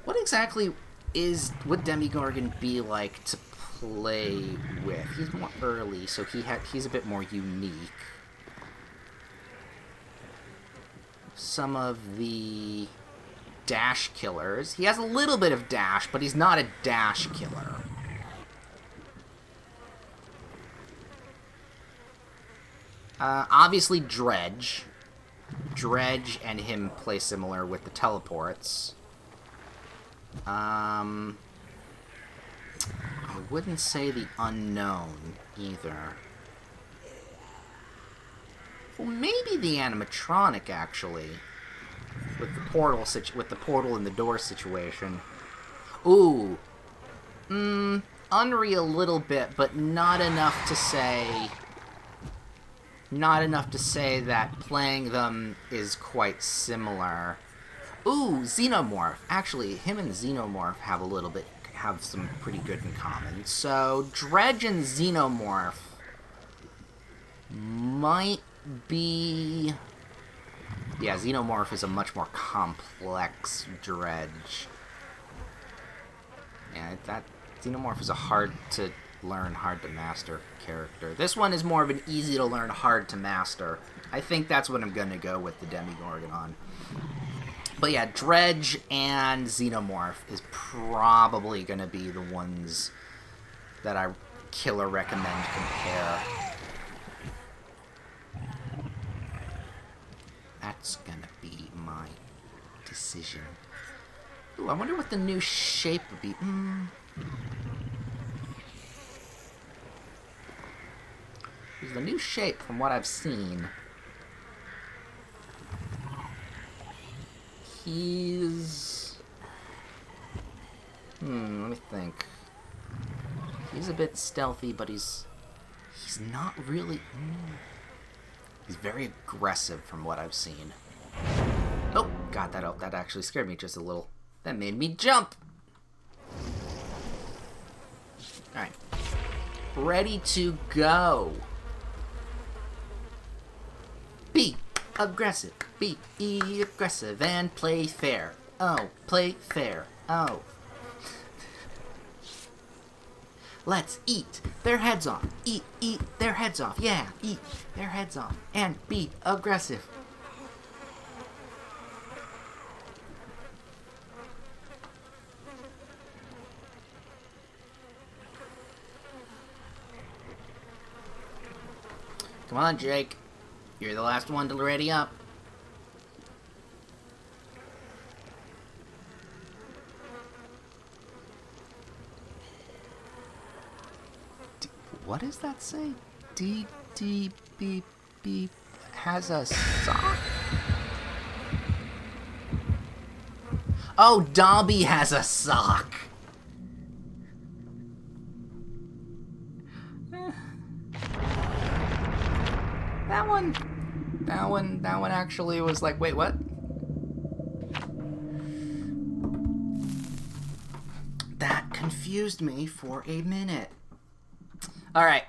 what exactly would Demogorgon be like to play with? He's more early, so he's a bit more unique. Some of the dash killers, he has a little bit of dash, but he's not a dash killer. Obviously Dredge. Dredge and him play similar with the teleports. I wouldn't say the Unknown either. Well, maybe the animatronic, actually, with the portal and the door situation. Ooh, Unreal a little bit, but not enough to say. Not enough to say that playing them is quite similar. Ooh, Xenomorph. Actually, him and Xenomorph have some pretty good in common. So, Dredge and Xenomorph might be... Yeah, Xenomorph is a much more complex Dredge. Yeah, that Xenomorph is a hard to learn, hard to master character. This one is more of an easy to learn, hard to master. I think that's what I'm gonna go with the Demogorgon on. But yeah, Dredge and Xenomorph is probably gonna be the ones that I killer recommend compare. That's gonna be my decision. Ooh, I wonder what the new shape would be. The new shape, from what I've seen, he's... let me think. He's a bit stealthy, but he's not really... He's very aggressive, from what I've seen. Oh, got that out. That actually scared me just a little. That made me jump! Alright. Ready to go. Be aggressive. Be aggressive and play fair. Oh, play fair. Oh. Let's eat their heads off. Eat their heads off. Yeah, eat their heads off. And be aggressive. Come on, Jake. You're the last one to ready up. What does that say? D has a sock? Oh, Dobby has a sock. That one actually was like, wait, what? That confused me for a minute. Alright.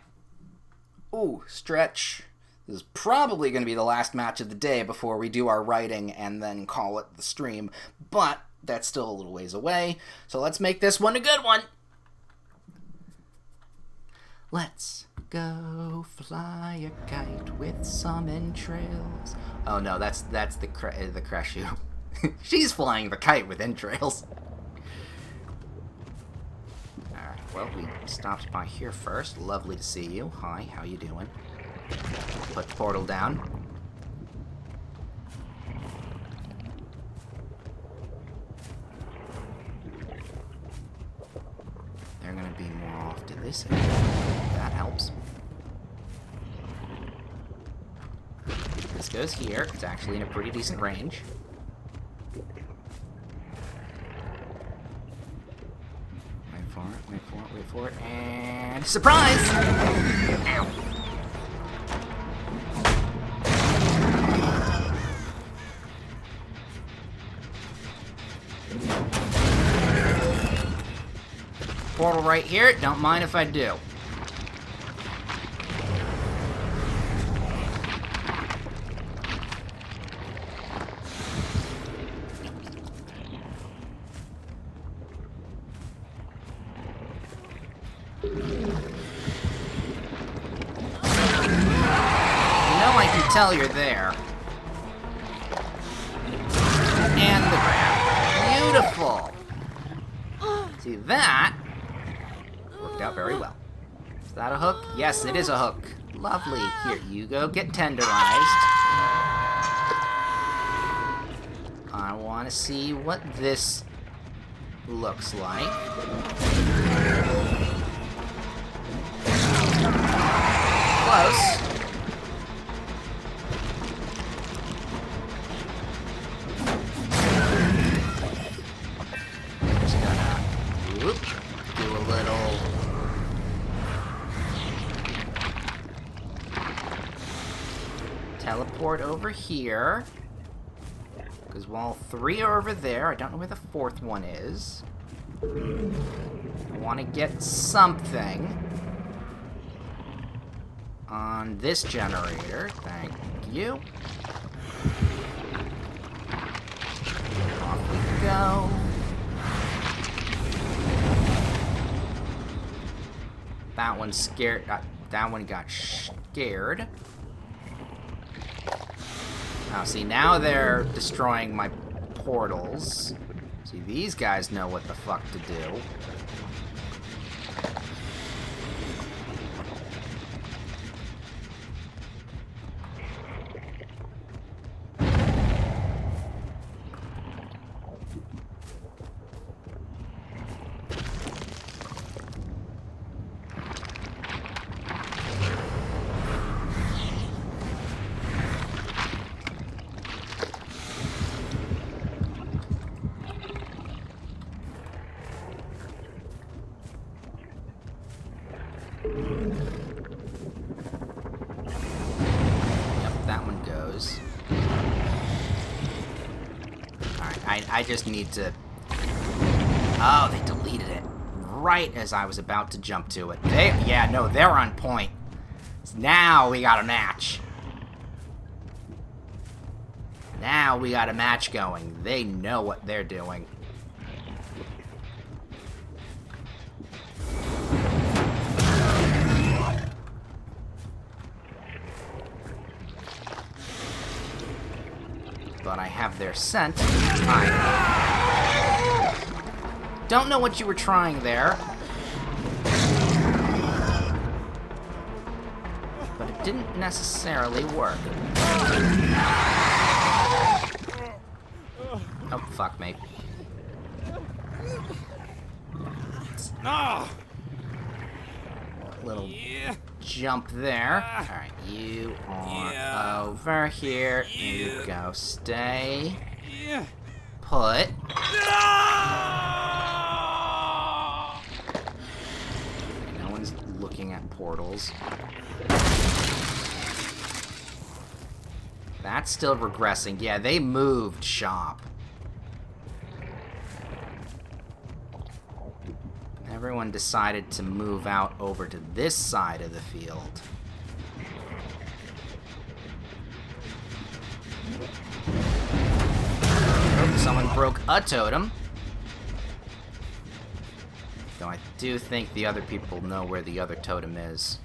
Ooh, stretch. This is probably going to be the last match of the day before we do our writing and then call it the stream. But that's still a little ways away. So let's make this one a good one. Let's go fly a kite with some entrails. Oh no, that's the Creshu. She's flying the kite with entrails. Well, we stopped by here first. Lovely to see you. Hi, how you doing? Put the portal down. They're gonna be more off to this area. That helps. This goes here. It's actually in a pretty decent range. Wait for it, and surprise! Ow. Portal right here, don't mind if I do. Tell you're there. And the grab. Beautiful. See, that worked out very well. Is that a hook? Yes, it is a hook. Lovely. Here, you go get tenderized. I want to see what this looks like. Close. Teleport over here. Because while 3 are over there, I don't know where the 4th one is. I want to get something on this generator. Thank you. Off we go. That one scared. That one got scared. Now, see, now they're destroying my portals. See, these guys know what the fuck to do. I just need to... Oh, they deleted it right as I was about to jump to it. Yeah, no, they're on point. So now we got a match. Now we got a match going. They know what they're doing. But I have their scent. I don't know what you were trying there. But it didn't necessarily work. Oh, fuck me. No. Little jump there. Alright, you are over here. You go. Stay. Put. Okay, no one's looking at portals. That's still regressing. Yeah, they moved shop. Everyone decided to move out over to this side of the field. Oh, someone broke a totem. Though I do think the other people know where the other totem is.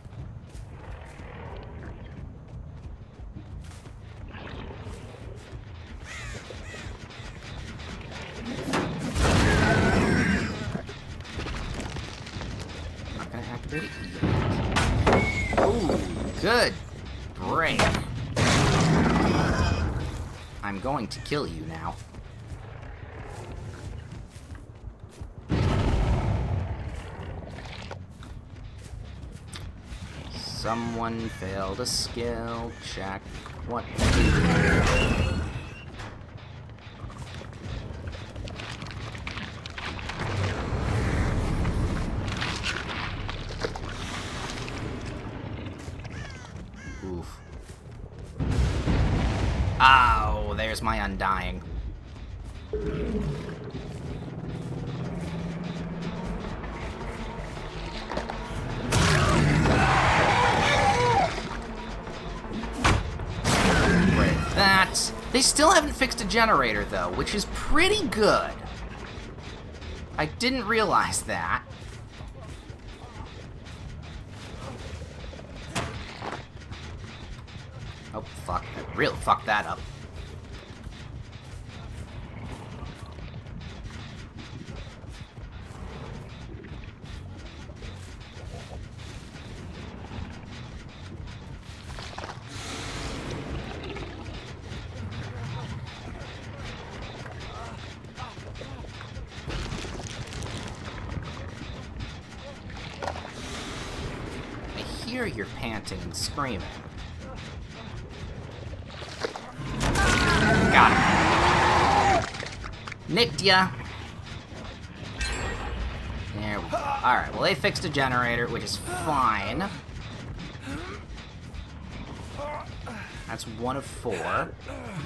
Ooh, good break. I'm going to kill you now. Someone failed a skill check. What? Oof. Oh, there's my undying. With that. They still haven't fixed a generator, though, which is pretty good. I didn't realize that. Oh, fuck. I really fucked that up. I hear you're panting and screaming. Got him. Nicked ya. There we go. Alright, well they fixed a generator, which is fine. That's 1 of 4.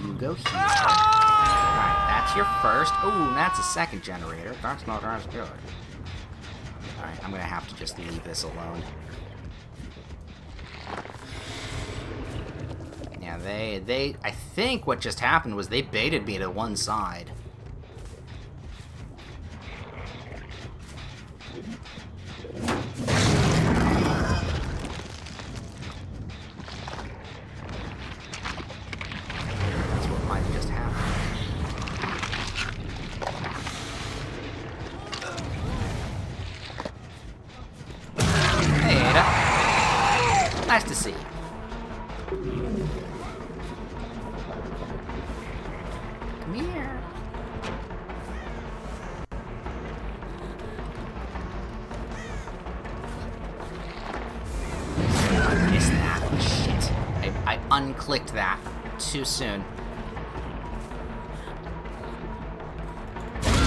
You go here. Alright, that's your first. Ooh, that's a second generator. That's not as good. Alright, I'm gonna have to just leave this alone. Yeah, I think what just happened was they baited me to one side. That's what might have just happened. Hey, Ada. Nice to see you. Come here. I missed that. Shit. I unclicked that too soon.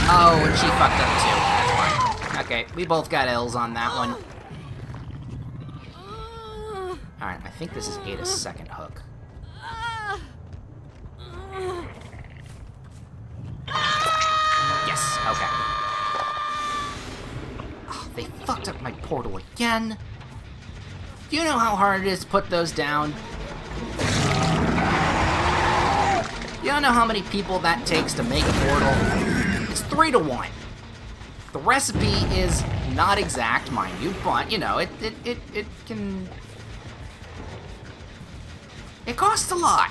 Oh, and she fucked up too. That's fine. Okay, we both got L's on that one. Alright, I think this is Ada's second hook. Yes, okay. Oh, they fucked up my portal again. Do you know how hard it is to put those down? You don't know how many people that takes to make a portal? It's 3 to 1. The recipe is not exact, mind you, but, you know, it can... It costs a lot.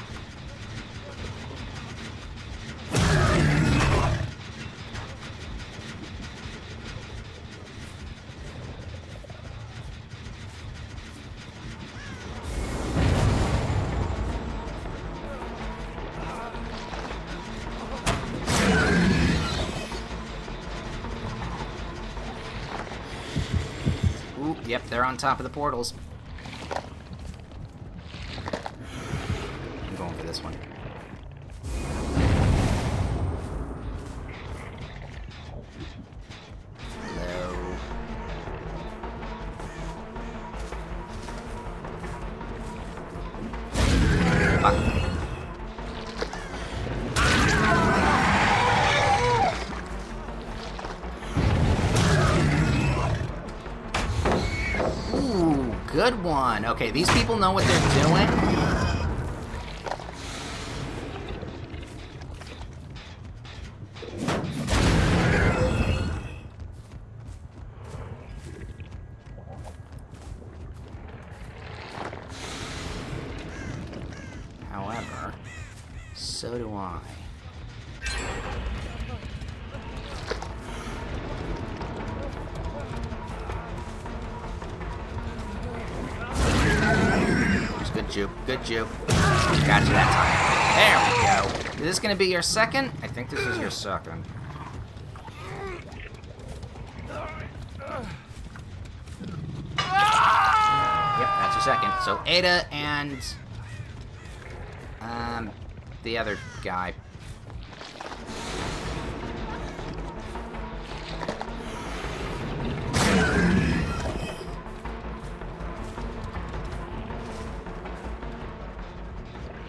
Ooh, yep, they're on top of the portals. I'm going for this one. Hello. Fuck. Ooh, good one. Okay, these people know what they're doing. However, so do I. Good juke, good juke. Got you that time. There we go. Is this gonna be your second? I think this is your second. Yep, that's your second. So Ada and the other guy.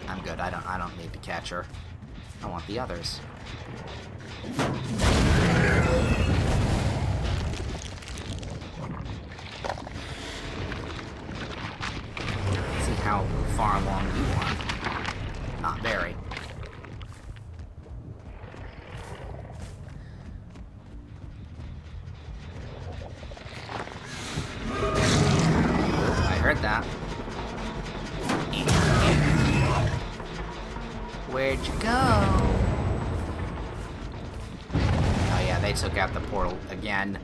I'm good. I don't need to catch her. I want the others. Let's see how far along you are. Not very. I heard that. Where'd you go? Oh yeah, they took out the portal again.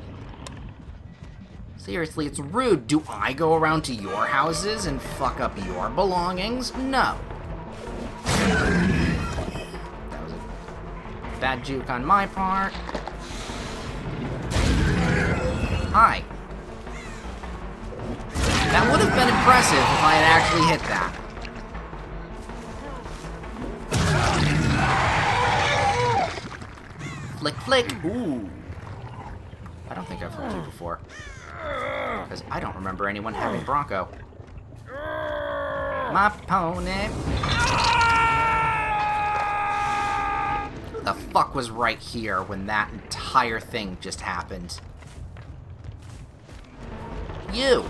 Seriously, it's rude. Do I go around to your houses and fuck up your belongings? No. That was a bad juke on my part. Hi. That would have been impressive if I had actually hit that. Flick, flick. Ooh. I don't think I've heard you before. Because I don't remember anyone having Bronco. My pony. Who the fuck was right here when that entire thing just happened? You.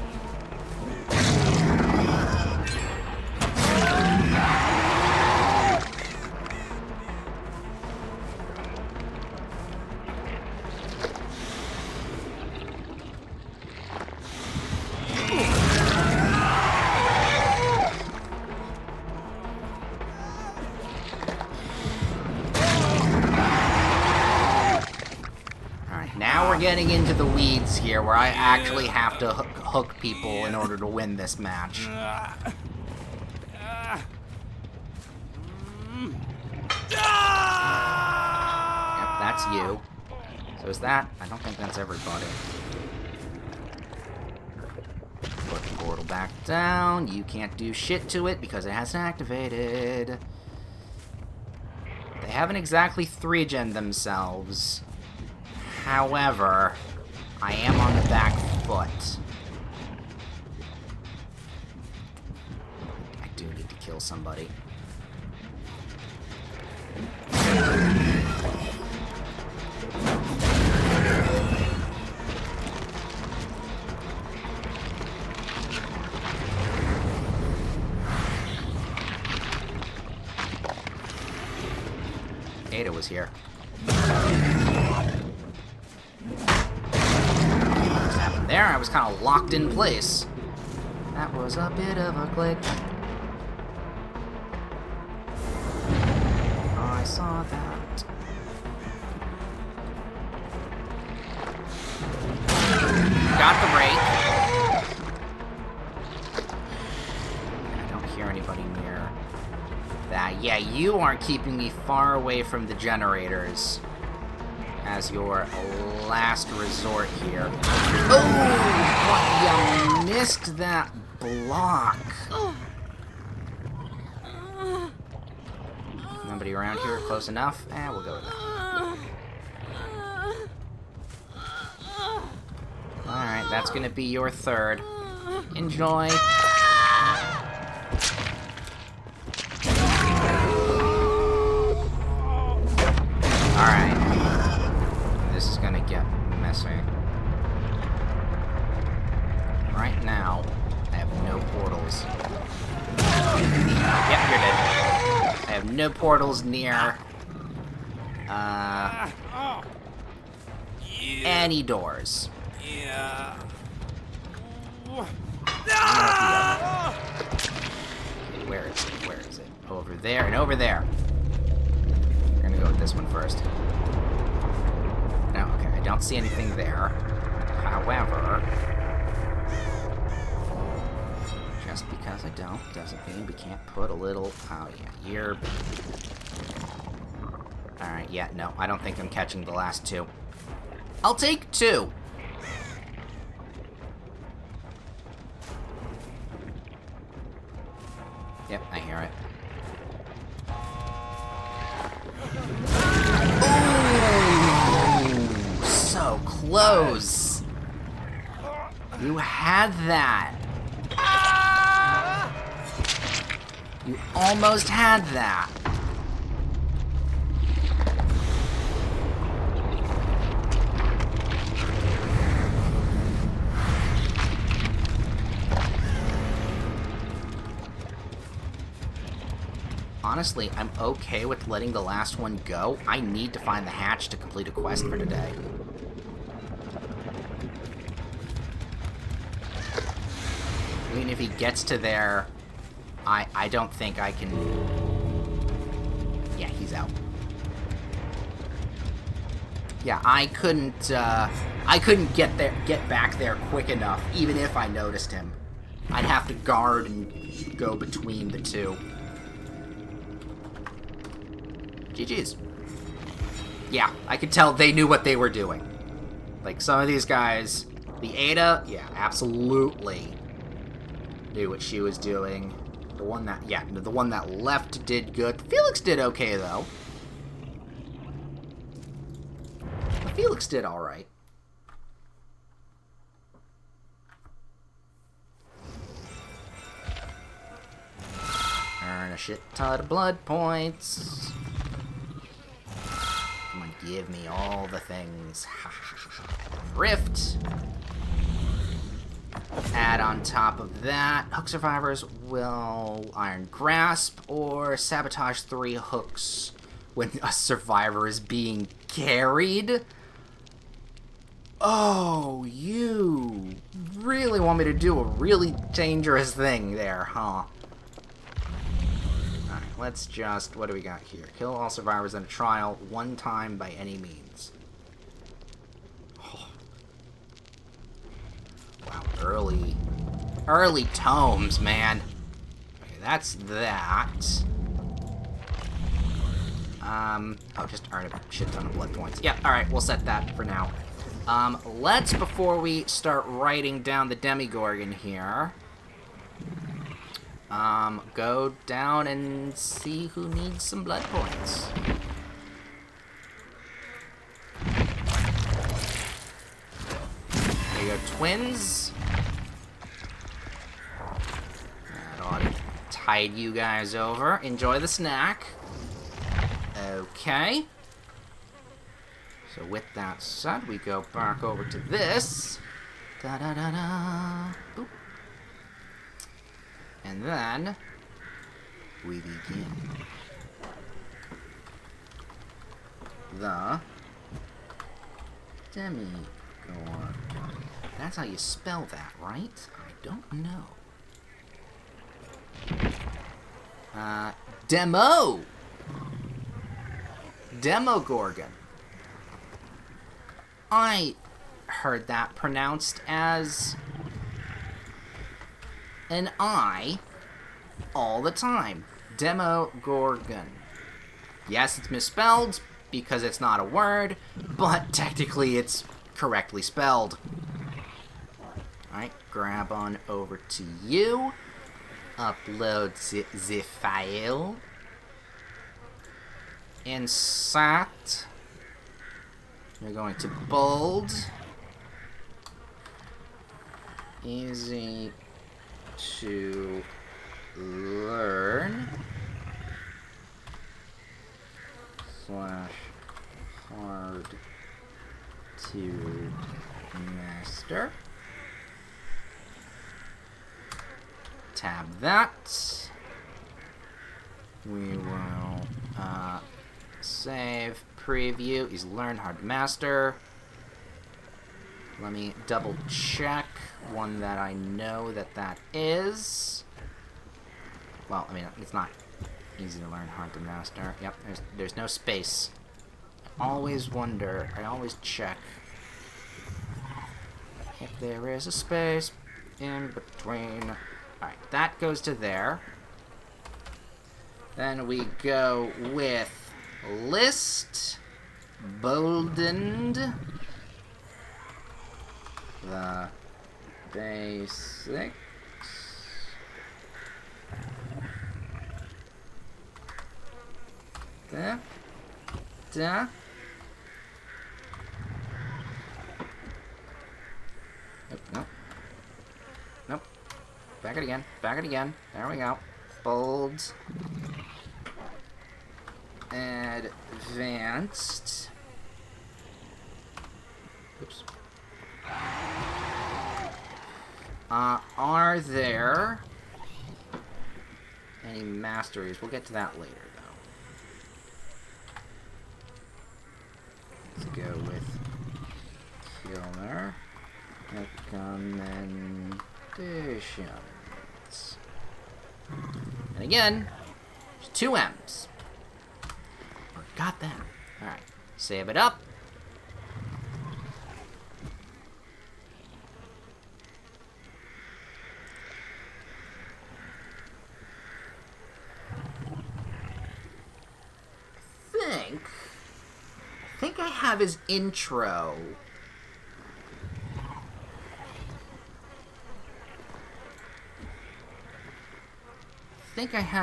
Now we're getting into the weeds here, where I actually have to hook people in order to win this match. Yep, that's you. So is that? I don't think that's everybody. Put the portal back down. You can't do shit to it because it hasn't activated. They haven't exactly 3-gen themselves. However, I am on the back foot. I do need to kill somebody. Ada was here. What's happened there? I was kind of locked in place. That was a bit of a glitch. I saw that. Got the rake. I don't hear anybody near that. Yeah, you aren't keeping me far away from the generators as your last resort here. Oh, but you missed that block. Nobody around here close enough? We'll go with that. Alright, that's gonna be your third. Enjoy. Alright. This is gonna get messy. Right now, I have no portals. Yep, you're dead. I have no portals near any doors. Yeah. Okay, where is it? Where is it? Over there and over there. We're gonna go with this one first. No, okay, I don't see anything there. However, just because I don't doesn't mean we can't put a little... Oh, yeah, you're... Alright, yeah, no, I don't think I'm catching the last two. I'll take 2. Yep, I hear it. Ooh, so close. You had that. You almost had that. Honestly, I'm okay with letting the last one go. I need to find the hatch to complete a quest for today. I mean, if he gets to there, I don't think I can... Yeah, he's out. Yeah, I couldn't get back there quick enough, even if I noticed him. I'd have to guard and go between the two. GG's. Yeah, I could tell they knew what they were doing. Like, some of these guys... The Ada, yeah, absolutely knew what she was doing. The one that... Yeah, the one that left did good. Felix did okay, though. Felix did alright. Earn a shit ton of blood points. Come on, give me all the things. Rift. Add on top of that, hook survivors will iron grasp or sabotage 3 hooks when a survivor is being carried. Oh, you really want me to do a really dangerous thing there, huh? Alright, let's just... What do we got here? Kill all survivors in a trial 1 time by any means. Oh. Wow, early tomes, man. Okay, that's that. Oh, just earn a shit ton of blood points. Yeah, alright, we'll set that for now. Let's, before we start writing down the Demogorgon here, go down and see who needs some blood points. There you go, twins. That ought to tide you guys over. Enjoy the snack. Okay. So with that said, we go back over to this. Da-da-da-da. Boop. And then we begin. the Demogorgon. That's how you spell that, right? I don't know. Demogorgon. I heard that pronounced as an I all the time. Demogorgon. Yes, it's misspelled because it's not a word, but technically it's correctly spelled. Alright, grab on over to you. Upload the file. Insert. You're going to bold. Easy to learn. / hard to master. Tab that. We will save. Preview is learn hard to master. Let me double check one that I know that is. Well, I mean, it's not easy to learn, hard to master. Yep, there's no space. I always wonder, I always check if there is a space in between. Alright, that goes to there. Then we go with list, boldened, the basics. Da. Nope. Nope. Back it again. Back it again. There we go. Bold. Advanced. Oops. Are there any masteries? We'll get to that later, though. Let's go with killer recommendations. And again, there's 2 M's. Got that. Alright. Save it up. I think I have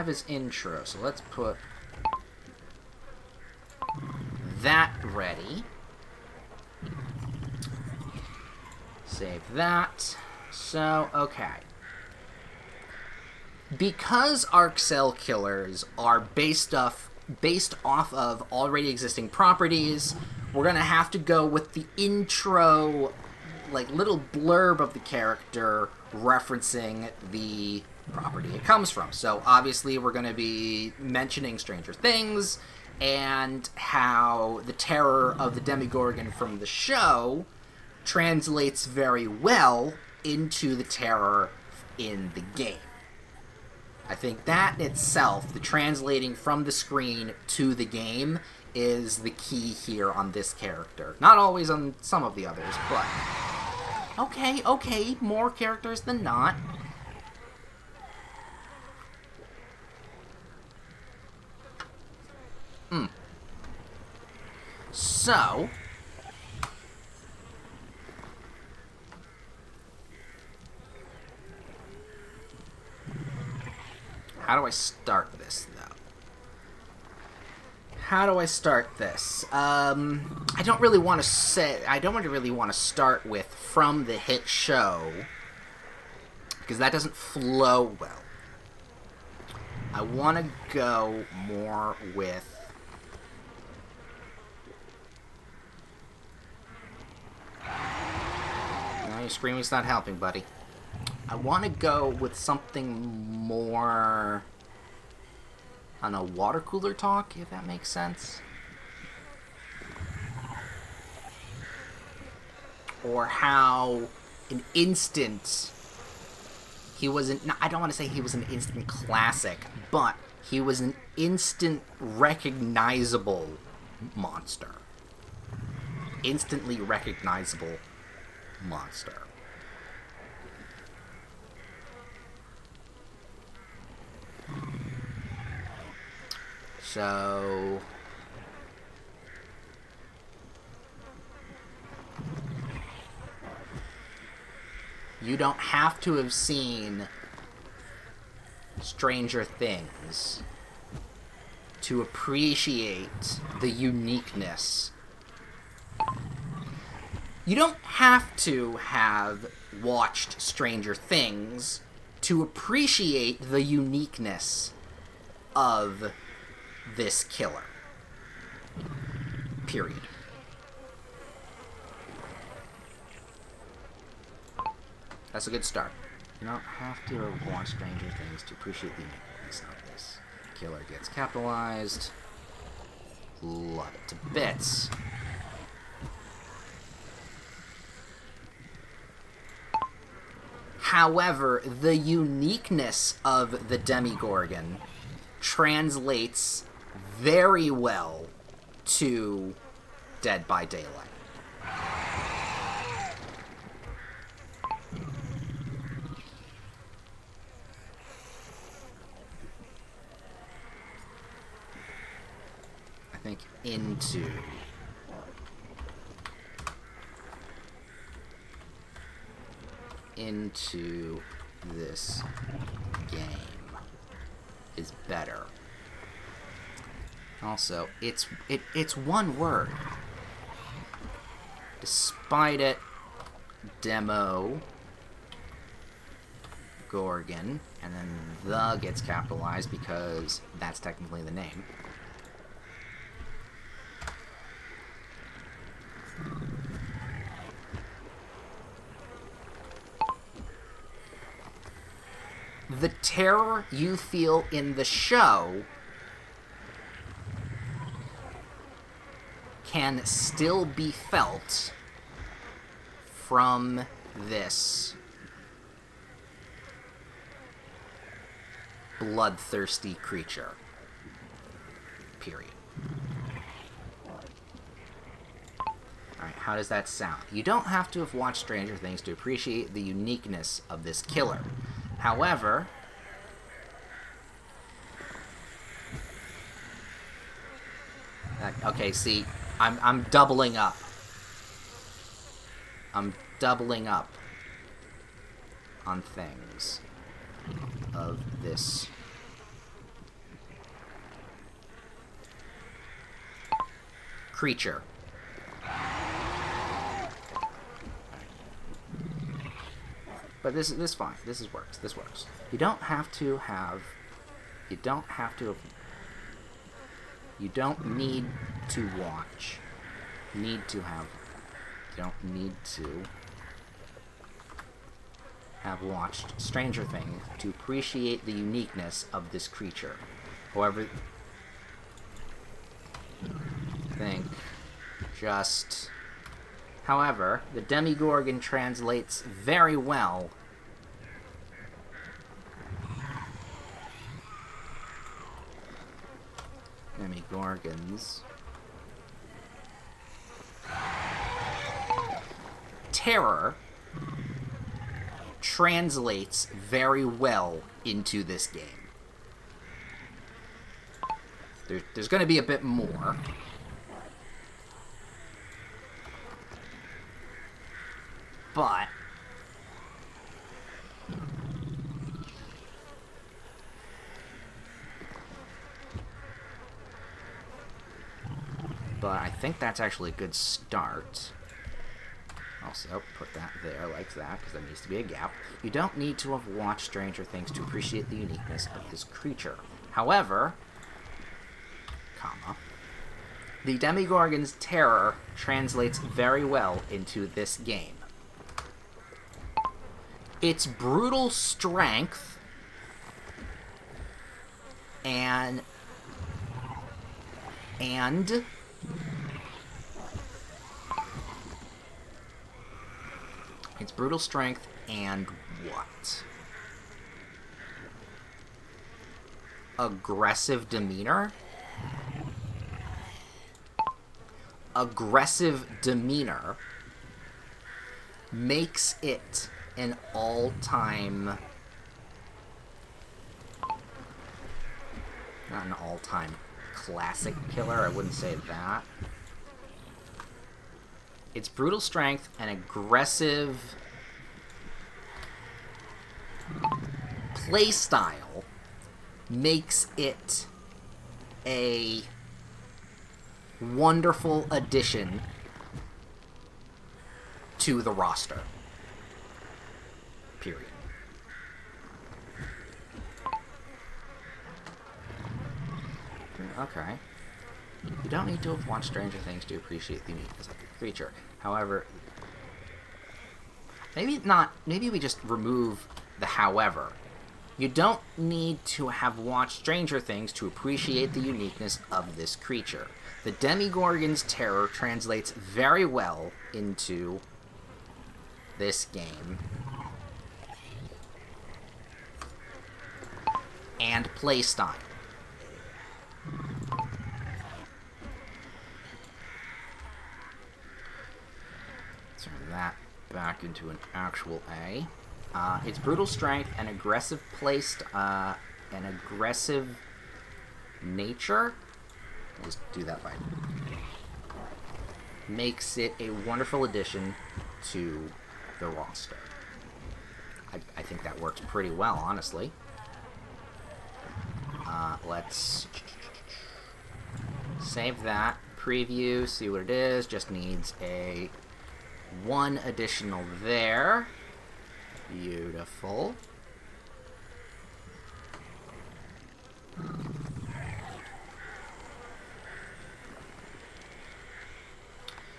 his intro. So let's put that ready. Save that. So, okay. Because Arc Cell Killers are based off of already existing properties, we're gonna have to go with the intro, like, little blurb of the character referencing the property it comes from. So obviously we're gonna be mentioning Stranger Things and how the terror of the Demogorgon from the show translates very well into the terror in the game. I think that itself, the translating from the screen to the game, is the key here on this character. Not always on some of the others, but... Okay, more characters than not. So... how do I start this, though? How do I start this? I don't really want to start with from the hit show, because that doesn't flow well. I want to go more with... no, your screaming's not helping, buddy. I want to go with something more, I don't know, water cooler talk, if that makes sense. or how an instant he wasn't. I don't want to say he was an instant classic, but he was an instant recognizable monster. Instantly recognizable monster. So you don't have to have seen Stranger Things to appreciate the uniqueness. You don't have to have watched Stranger Things to appreciate the uniqueness of this killer. Period. That's a good start. You don't have to have watched Stranger Things to appreciate the uniqueness of this. Killer gets capitalized. Love it to bits. However, the uniqueness of the Demogorgon translates very well to Dead by Daylight. I think into this game is better. Also, it's one word. Despite it, Demogorgon, and then the gets capitalized because that's technically the name. The terror you feel in the show can still be felt from this bloodthirsty creature. Period. Alright, how does that sound? You don't have to have watched Stranger Things to appreciate the uniqueness of this killer. However, okay, see, I'm doubling up. I'm doubling up on things of this creature. But this is fine. This works. This works. You don't have to have. You don't have to have. You don't need to watch. Need to have. You don't need to have watched Stranger Things to appreciate the uniqueness of this creature. However, However, the Demogorgon translates very well Demogorgons. Terror translates very well into this game. There's going to be a bit more. But I think that's actually a good start. Also, put that there like that, because there needs to be a gap. You don't need to have watched Stranger Things to appreciate the uniqueness of this creature. However, the Demogorgon's terror translates very well into this game. Its brutal strength and It's brutal strength and what? Aggressive demeanor? Aggressive demeanor makes it an all-time... not an all-time classic killer, I wouldn't say that. Its brutal strength and aggressive playstyle makes it a wonderful addition to the roster. Period. Okay. You don't need to have watched Stranger Things to appreciate the uniqueness of the creature. However, maybe we just remove the however. You don't need to have watched Stranger Things to appreciate the uniqueness of this creature. The Demogorgon's terror translates very well into this game. And playstyle. Turn that back into an actual A. Its brutal strength and aggressive aggressive nature. Let's do that right. Makes it a wonderful addition to the roster. I think that works pretty well, honestly. Let's save that. Preview, see what it is. Just needs a one additional there. Beautiful.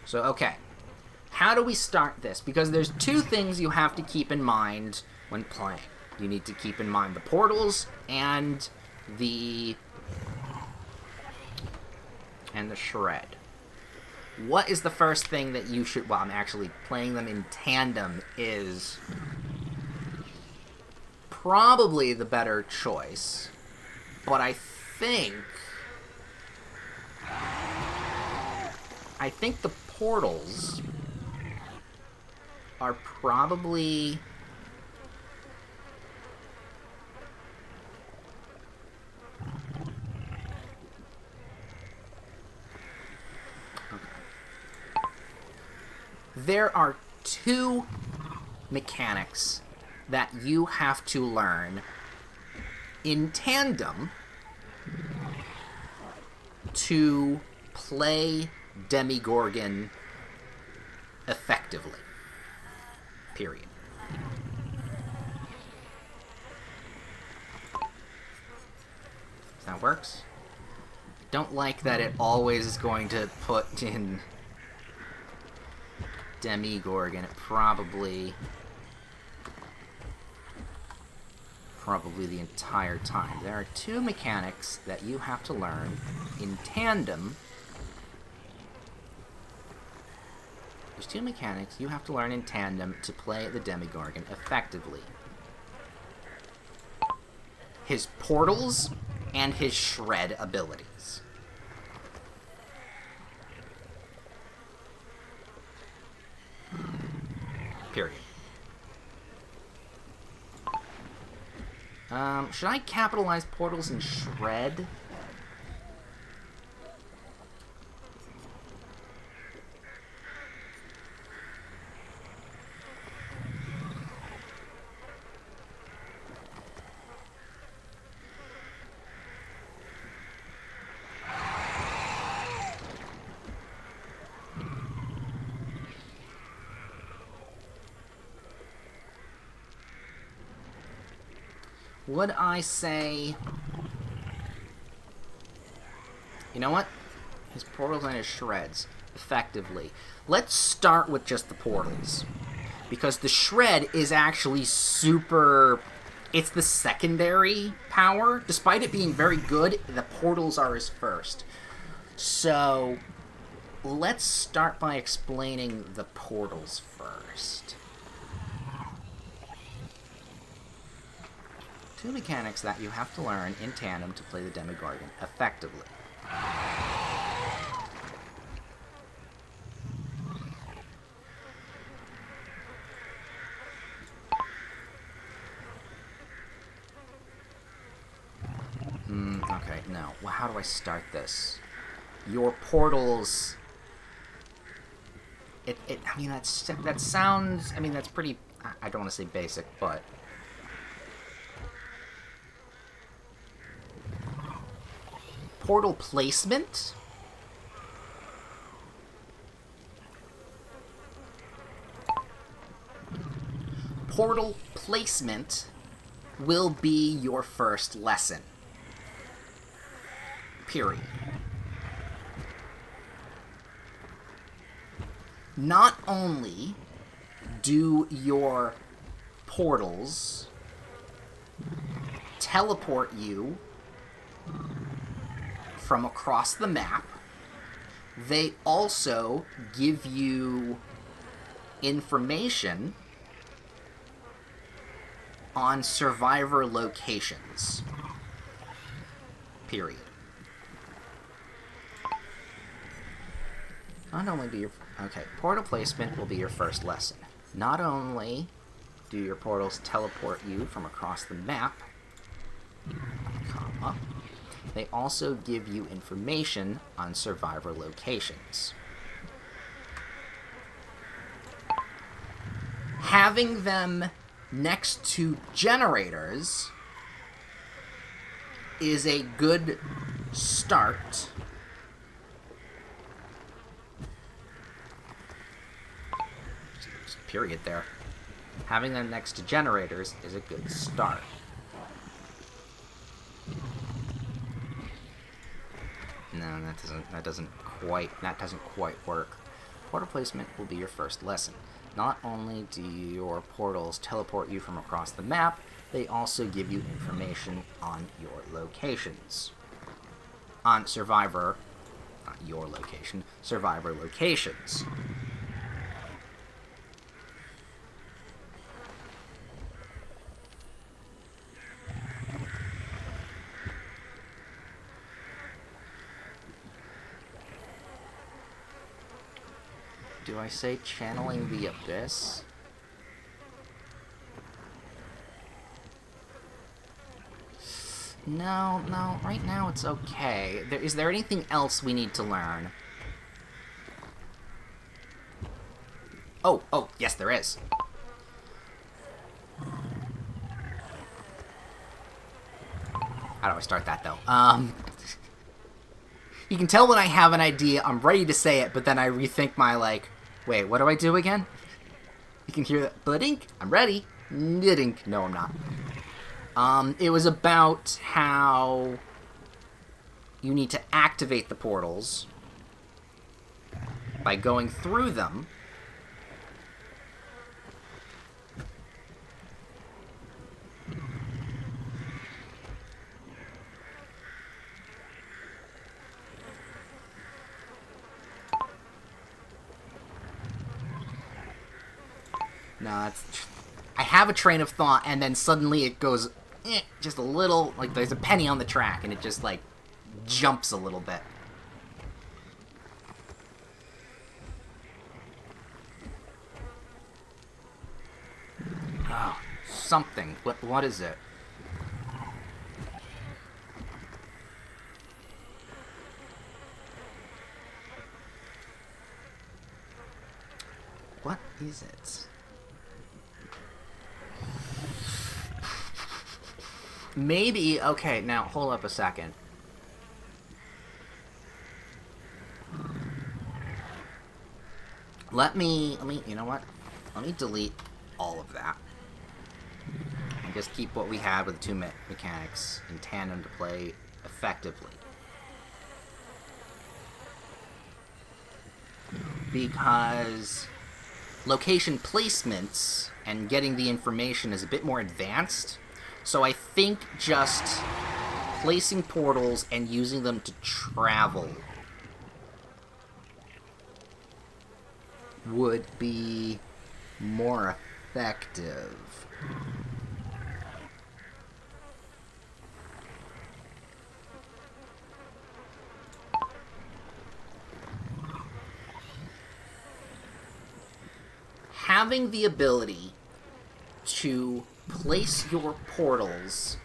So, okay. How do we start this? Because there's two things you have to keep in mind when playing. You need to keep in mind the portals and the shred. What is the first thing that you should... well, I'm actually playing them in tandem is probably the better choice. But I think the portals are probably... there are two mechanics that you have to learn in tandem to play Demogorgon effectively. Period. That works. Don't like that it always is going to put in Demogorgon. It probably the entire time. There are two mechanics that you have to learn in tandem. There's two mechanics you have to learn in tandem to play the Demogorgon effectively. His portals and his shred abilities. Period. Should I capitalize portals and shred? Would I say... you know what? His portals and his shreds. Effectively. Let's start with just the portals. Because the shred is actually super... it's the secondary power. Despite it being very good, the portals are his first. So, let's start by explaining the portals first. Two mechanics that you have to learn in tandem to play the Demogorgon effectively. Okay, no. Well, how do I start this? Your portals... I mean, that sounds... I mean, that's pretty... I don't want to say basic, but... Portal placement? Portal placement will be your first lesson. Period. Not only do your portals teleport you from across the map, they also give you information on survivor locations. Period. Not only do your... Okay, portal placement will be your first lesson. Not only do your portals teleport you from across the map, comma, they also give you information on survivor locations. Having them next to generators is a good start. Just period there. Having them next to generators is a good start. No, that doesn't quite work. Portal placement will be your first lesson. Not only do your portals teleport you from across the map, they also give you information on your locations. On survivor, not your location, survivor locations. Do I say channeling the abyss? No, right now it's okay. Is there anything else we need to learn? Oh, yes there is. How do I start that, though? You can tell when I have an idea, I'm ready to say it, but then I rethink my, like, wait, what do I do again? You can hear that. Blidink, I'm ready. Nidink, no, I'm not. It was about how you need to activate the portals by going through them. No, I have a train of thought, and then suddenly it goes just a little, like there's a penny on the track, and it just, like, jumps a little bit. Oh, something. What is it? What is it? Maybe, okay, now, hold up a second. Let me, you know what? Let me delete all of that. And just keep what we had with the two mechanics in tandem to play effectively. Because location placements and getting the information is a bit more advanced. So I think just placing portals and using them to travel would be more effective. having the ability to place your portals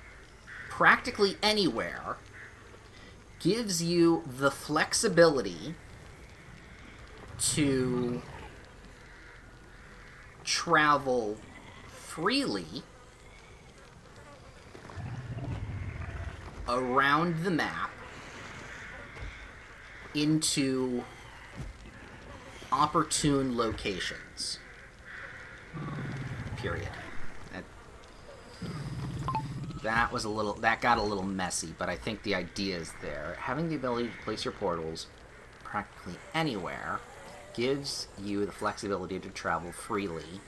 practically anywhere gives you the flexibility to travel freely around the map into opportune locations. Period. That got a little messy, but I think the idea is there. Having the ability to place your portals practically anywhere gives you the flexibility to travel freely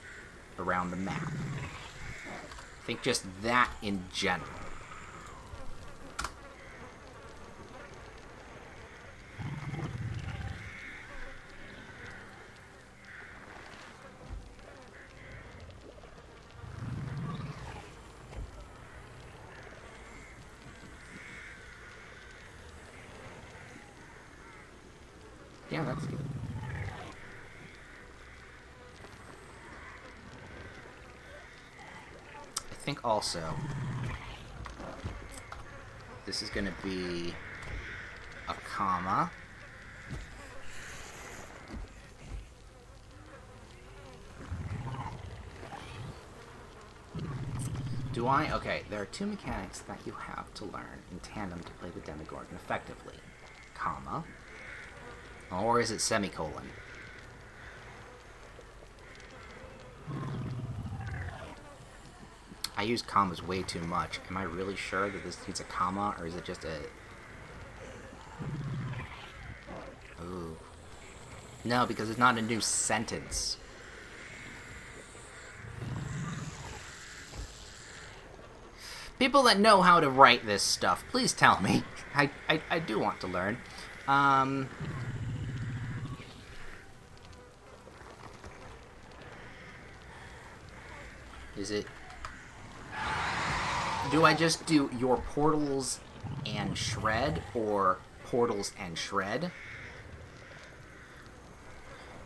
around the map. I think just that in general. Yeah, that's good. I think also this is going to be a comma. Do I? Okay, there are two mechanics that you have to learn in tandem to play the Demogorgon effectively. Comma. Or is it semicolon? I use commas way too much. Am I really sure that this needs a comma, or is it just a... Ooh. No, because it's not a new sentence. People that know how to write this stuff, please tell me. I do want to learn. Is it... Do I just do your portals and shred, or portals and shred?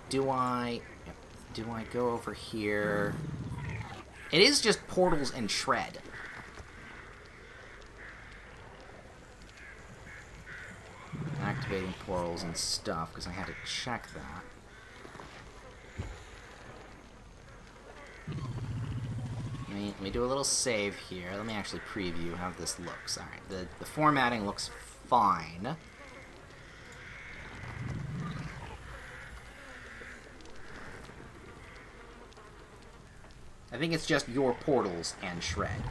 Do I go over here? It is just portals and shred. Activating portals and stuff, because I had to check that. Let me do a little save here. Let me actually preview how this looks. Alright, the formatting looks fine. I think it's just your portals and shred.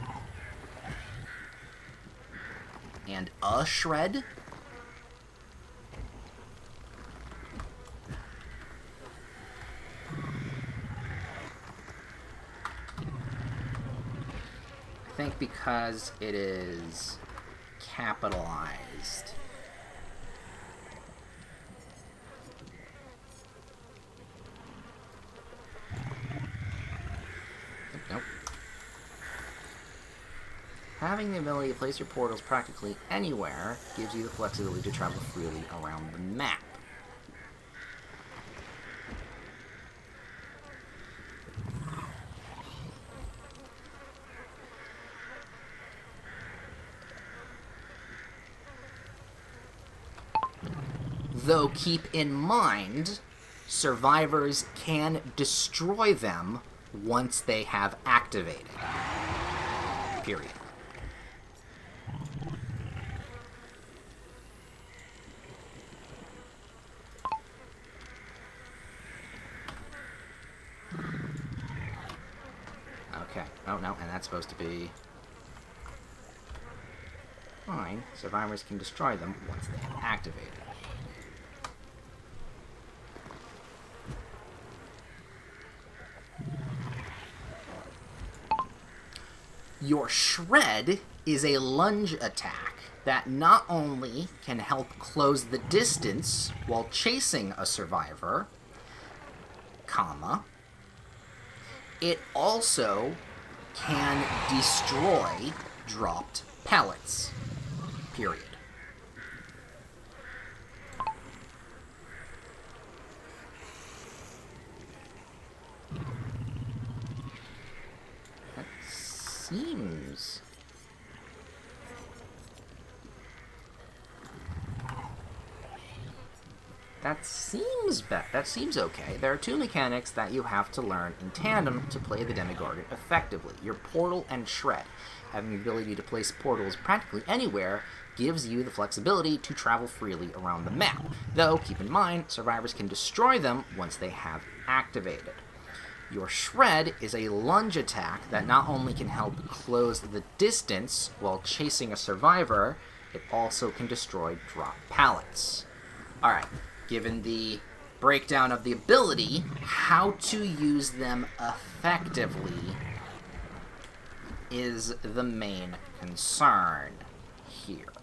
And a shred? I think because it is capitalized. Nope. Having the ability to place your portals practically anywhere gives you the flexibility to travel freely around the map. Though keep in mind, survivors can destroy them once they have activated. Period. Okay. Oh, no, and that's supposed to be... Fine. Survivors can destroy them once they have activated. Your shred is a lunge attack that not only can help close the distance while chasing a survivor, comma, it also can destroy dropped pellets. Period. seems... That seems okay. There are two mechanics that you have to learn in tandem to play the Demogorgon effectively. Your portal and shred. Having the ability to place portals practically anywhere gives you the flexibility to travel freely around the map. Though, keep in mind, survivors can destroy them once they have activated. Your shred is a lunge attack that not only can help close the distance while chasing a survivor, it also can destroy drop pallets. Alright, given the breakdown of the ability, how to use them effectively is the main concern here.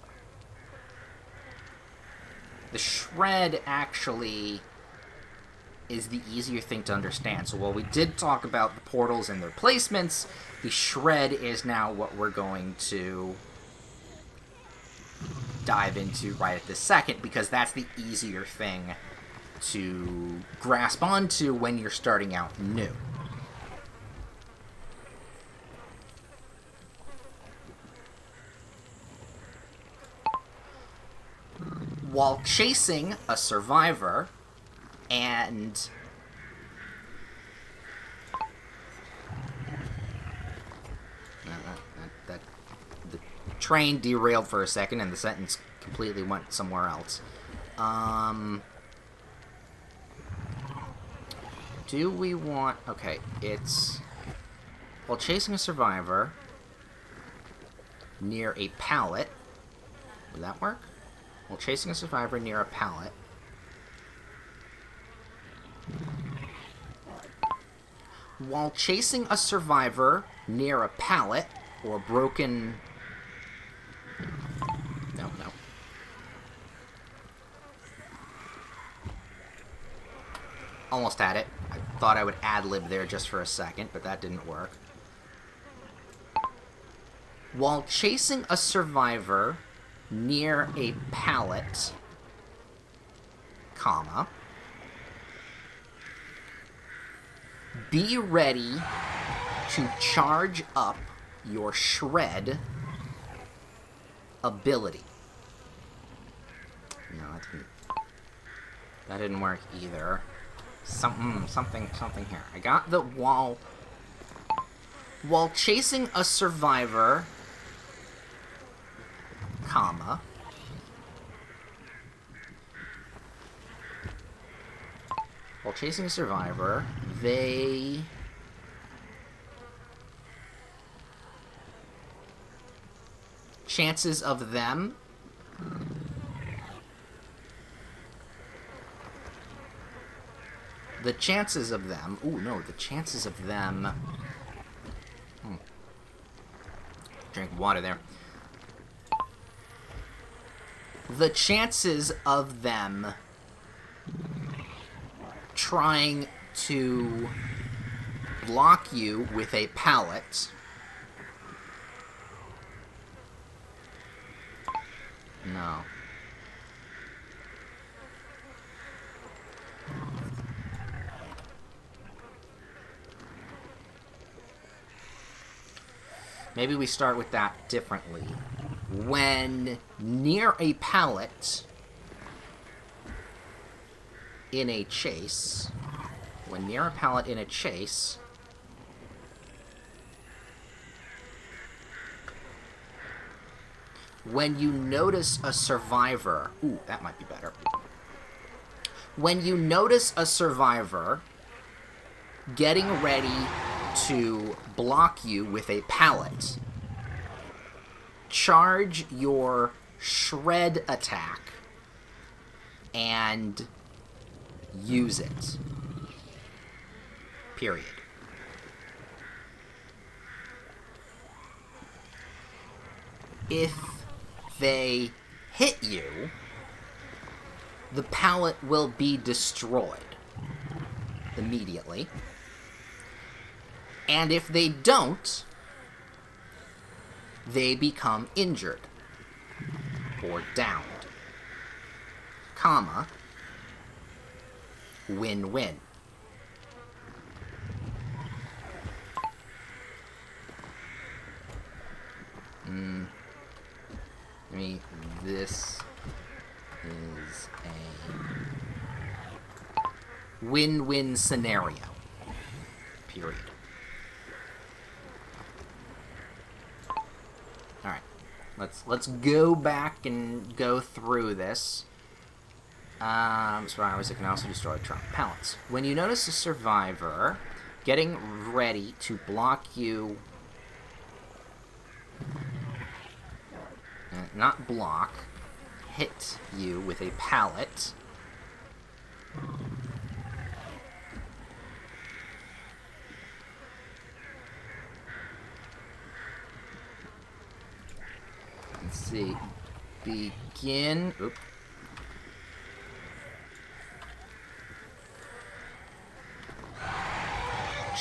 The shred actually is the easier thing to understand. So while we did talk about the portals and their placements, the shred is now what we're going to dive into right at this second, because that's the easier thing to grasp onto when you're starting out new. While chasing a survivor, and the train derailed for a second and the sentence completely went somewhere else. Do we want... Okay, it's... While chasing a survivor near a pallet... Would that work? While chasing a survivor near a pallet... While chasing a survivor near a pallet or broken... No. Almost had it. I thought I would ad-lib there just for a second, but that didn't work. While chasing a survivor near a pallet, comma... Be ready to charge up your shred ability. No, that didn't work either. Something here. I got the while chasing a survivor, comma, while chasing a survivor, they... Chances of them... The chances of them... Ooh, no, the chances of them... Drink water there. The chances of them trying to block you with a pallet... No. Maybe we start with that differently. When near a pallet in a chase, when you notice a survivor... Ooh, that might be better. When you notice a survivor getting ready to block you with a pallet, charge your shred attack and use it. Period. If they hit you, the pallet will be destroyed immediately. And if they don't, they become injured or downed. Comma, win-win. I mean, this is a win-win scenario. Period. Alright. Let's go back and go through this. Survivors that can also destroy truck pallets. When you notice a survivor getting ready to block you, not block, hit you with a pallet, let's see, begin, oops.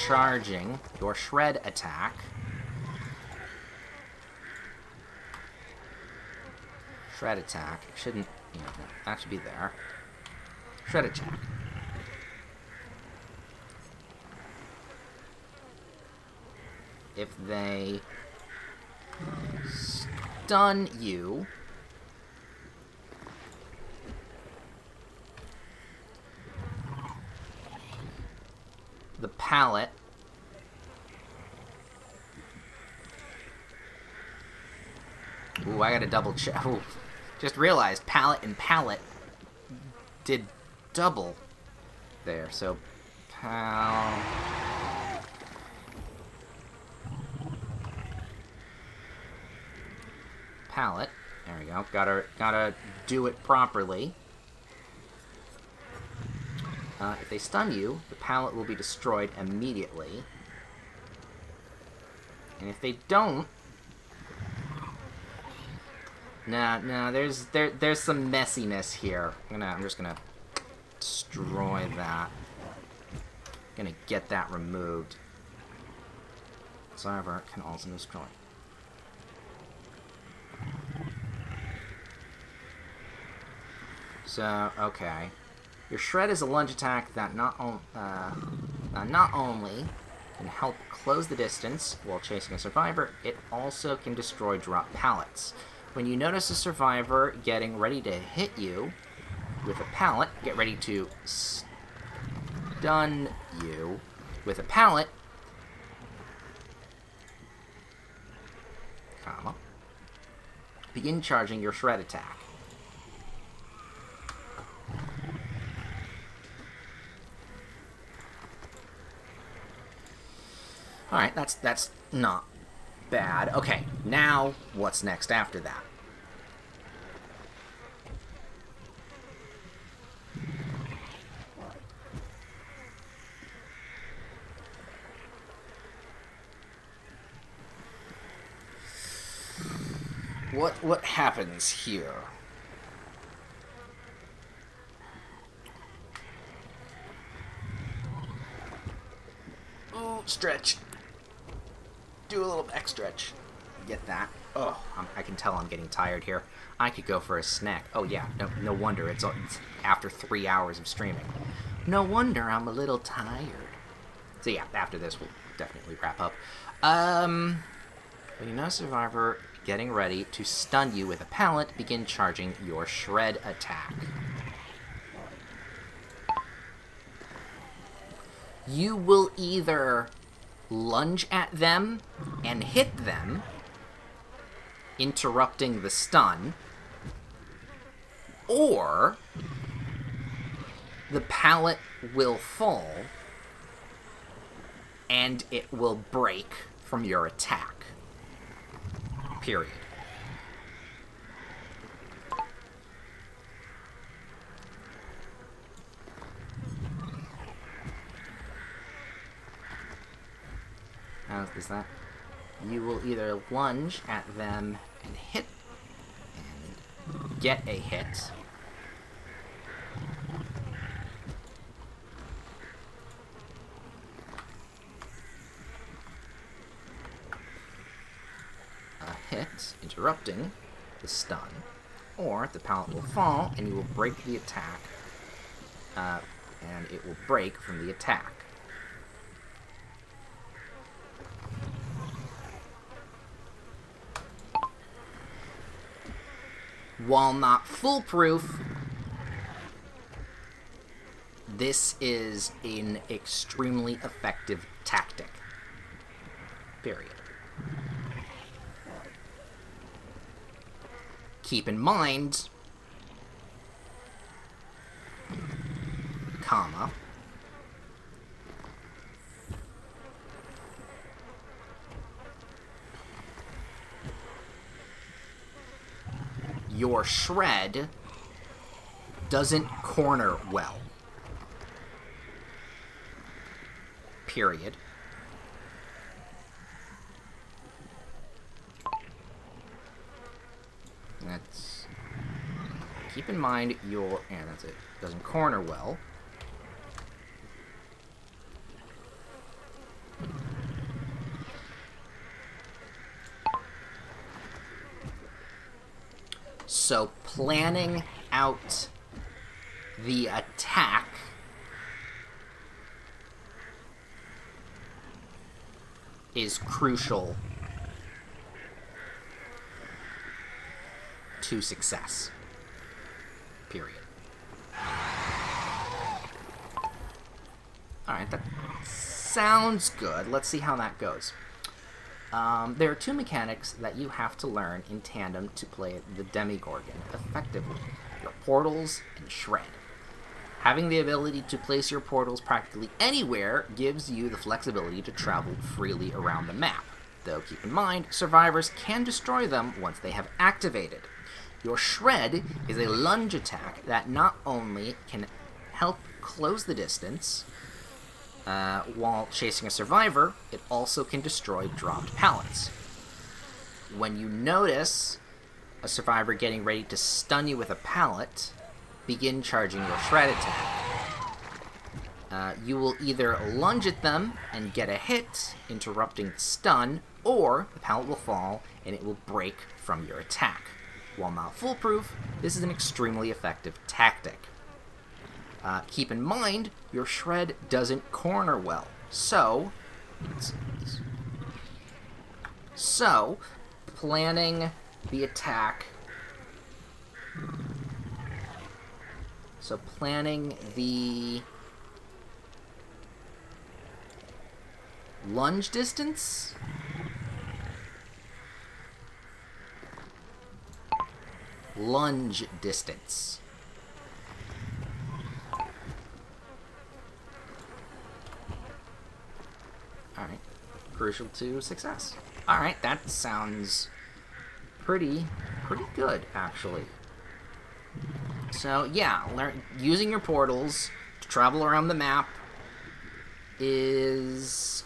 Charging your shred attack. Shred attack. Shouldn't, you know, that should be there. Shred attack. If they stun you, the pallet ooh, I gotta double check. Ooh, just realized pallet and pallet did double there. So pallet. There we go. Gotta do it properly. If they stun you, the pallet will be destroyed immediately. And if they don't, no, there's some messiness here. I'm just gonna destroy that. Gonna get that removed. Survivor can also destroy. So, okay. Your shred is a lunge attack that not only can help close the distance while chasing a survivor, it also can destroy drop pallets. When you notice a survivor getting ready to hit you with a pallet, get ready to stun you with a pallet, comma, begin charging your shred attack. Alright, that's not bad. Okay, now what's next after that? What happens here? Ooh, stretch. Do a little back stretch. Get that. Oh, I can tell I'm getting tired here. I could go for a snack. Oh yeah, no wonder. It's after 3 hours of streaming. No wonder I'm a little tired. So yeah, after this we'll definitely wrap up. When you know survivor getting ready to stun you with a pallet, begin charging your shred attack. You will either lunge at them and hit them, interrupting the stun, or the pallet will fall and it will break from your attack. Period. How is that? You will either lunge at them and hit and get a hit, interrupting the stun, or the pallet will fall and you will break the attack, and it will break from the attack. While not foolproof, this is an extremely effective tactic. Period. Keep in mind, comma, your shred doesn't corner well. Period. That's... Keep in mind your... Yeah, that's it. Doesn't corner well. So planning out the attack is crucial to success. Period. Alright, that sounds good. Let's see how that goes. There are two mechanics that you have to learn in tandem to play the Demogorgon effectively. Your portals and shred. Having the ability to place your portals practically anywhere gives you the flexibility to travel freely around the map. Though keep in mind, survivors can destroy them once they have activated. Your shred is a lunge attack that not only can help close the distance while chasing a survivor, it also can destroy dropped pallets. When you notice a survivor getting ready to stun you with a pallet, begin charging your shred attack. You will either lunge at them and get a hit, interrupting the stun, or the pallet will fall and it will break from your attack. While not foolproof, this is an extremely effective tactic. Keep in mind, your shred doesn't corner well. So, planning the attack... So planning the lunge distance? Lunge distance. Alright. Crucial to success. Alright, that sounds pretty good, actually. So, yeah, using your portals to travel around the map is...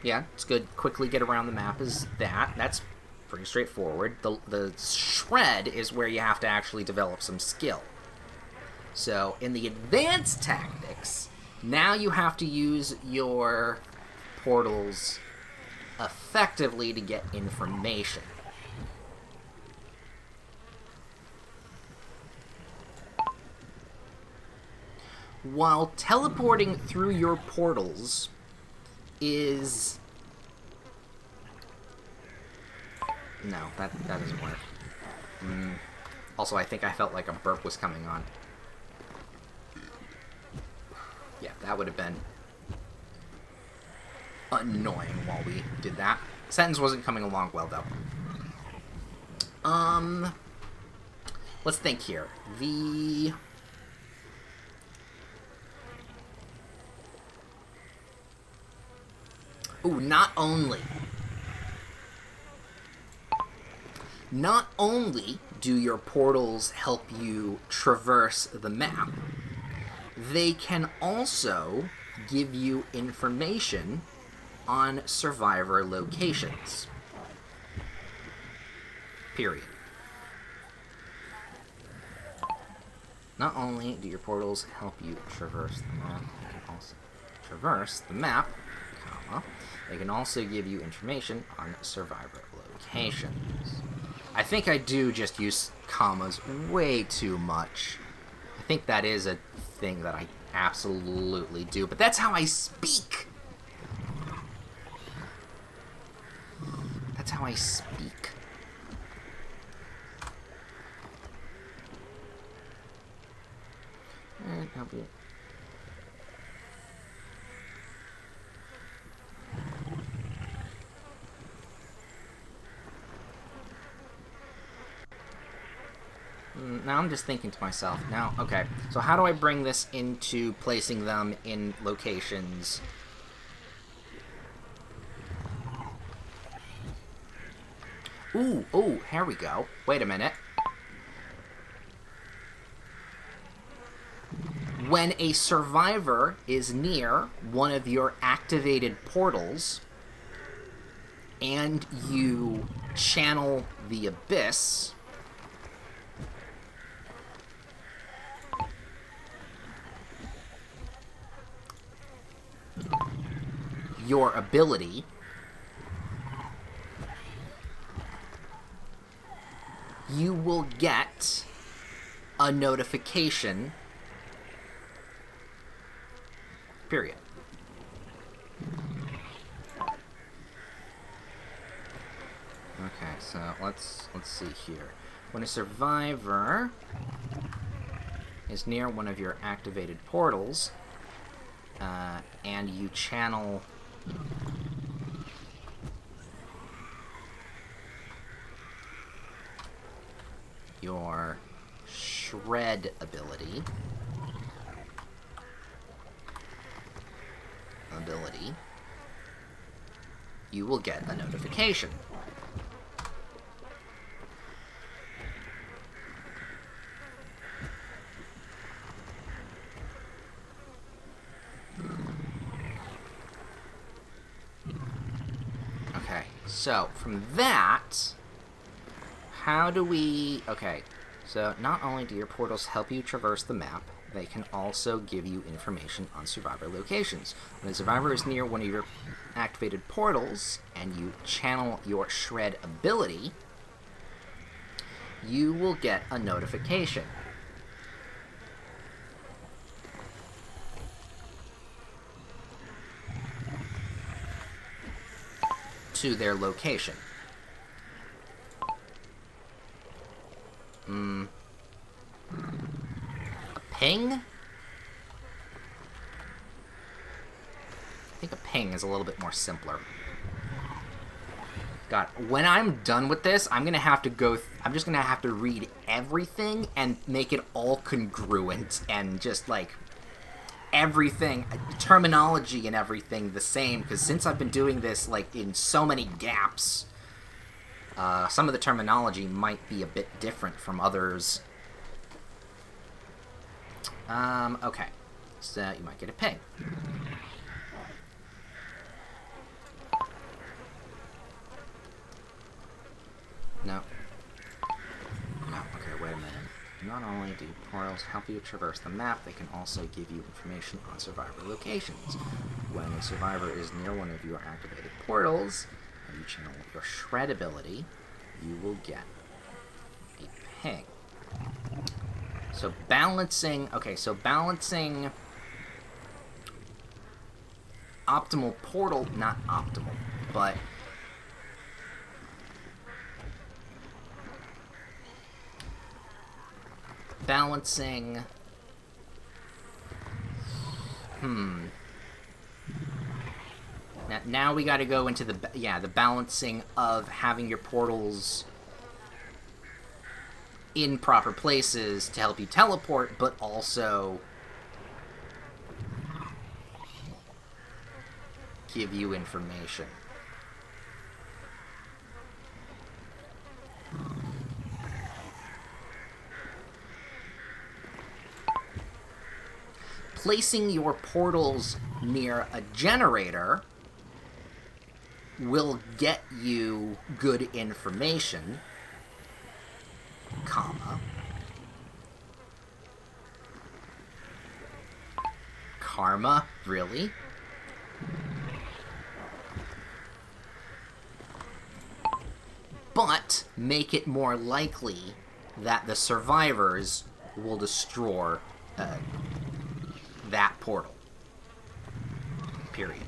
Yeah, it's good. Quickly get around the map is that. That's pretty straightforward. The shred is where you have to actually develop some skill. So, in the advanced tactics, now you have to use your portals effectively to get information. While teleporting through your portals is... No, that doesn't work. Also, I think I felt like a burp was coming on. Yeah, that would have been annoying while we did that. Sentence wasn't coming along well, though. Let's think here. Ooh, not only do your portals help you traverse the map, they can also give you information on survivor locations. Period. Not only do your portals help you traverse the map, they can also traverse the map, comma, they can also give you information on survivor locations. I think I do just use commas way too much. I think that is a thing that I absolutely do, but that's how I speak. how I speak. Now I'm just thinking to myself, now, okay, so how do I bring this into placing them in locations? Ooh, here we go. Wait a minute. When a survivor is near one of your activated portals, and you channel the abyss, your ability, you will get a notification, period. Okay, so let's see here. When a survivor is near one of your activated portals, and you channel your shred ability, you will get a notification. Okay, so from that, how do we... Okay, so not only do your portals help you traverse the map, they can also give you information on survivor locations. When a survivor is near one of your activated portals, and you channel your shred ability, you will get a notification. To their location. A ping? I think a ping is a little bit more simpler. God, when I'm done with this, I'm gonna have to go... I'm just gonna have to read everything and make it all congruent and just, like, everything, terminology and everything the same, because since I've been doing this, like, in so many gaps, some of the terminology might be a bit different from others. Okay. So, you might get a ping. No. No, okay, wait a minute. Not only do portals help you traverse the map, they can also give you information on survivor locations. When a survivor is near one of your activated portals, and you channel your shred ability, you will get a ping. So balancing... Okay, so balancing optimal portal... Not optimal, but... balancing... Now we gotta go into the balancing of having your portals in proper places to help you teleport, but also give you information. Placing your portals near a generator will get you good information, comma, karma, really? But make it more likely that the survivors will destroy that portal. Period.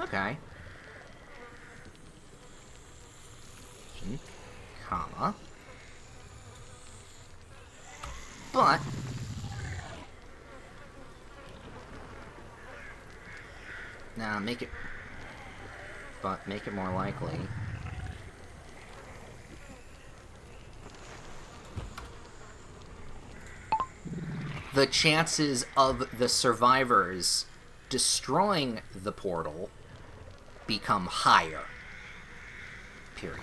Okay. location, comma, but now make it more likely. The chances of the survivors destroying the portal become higher. Period.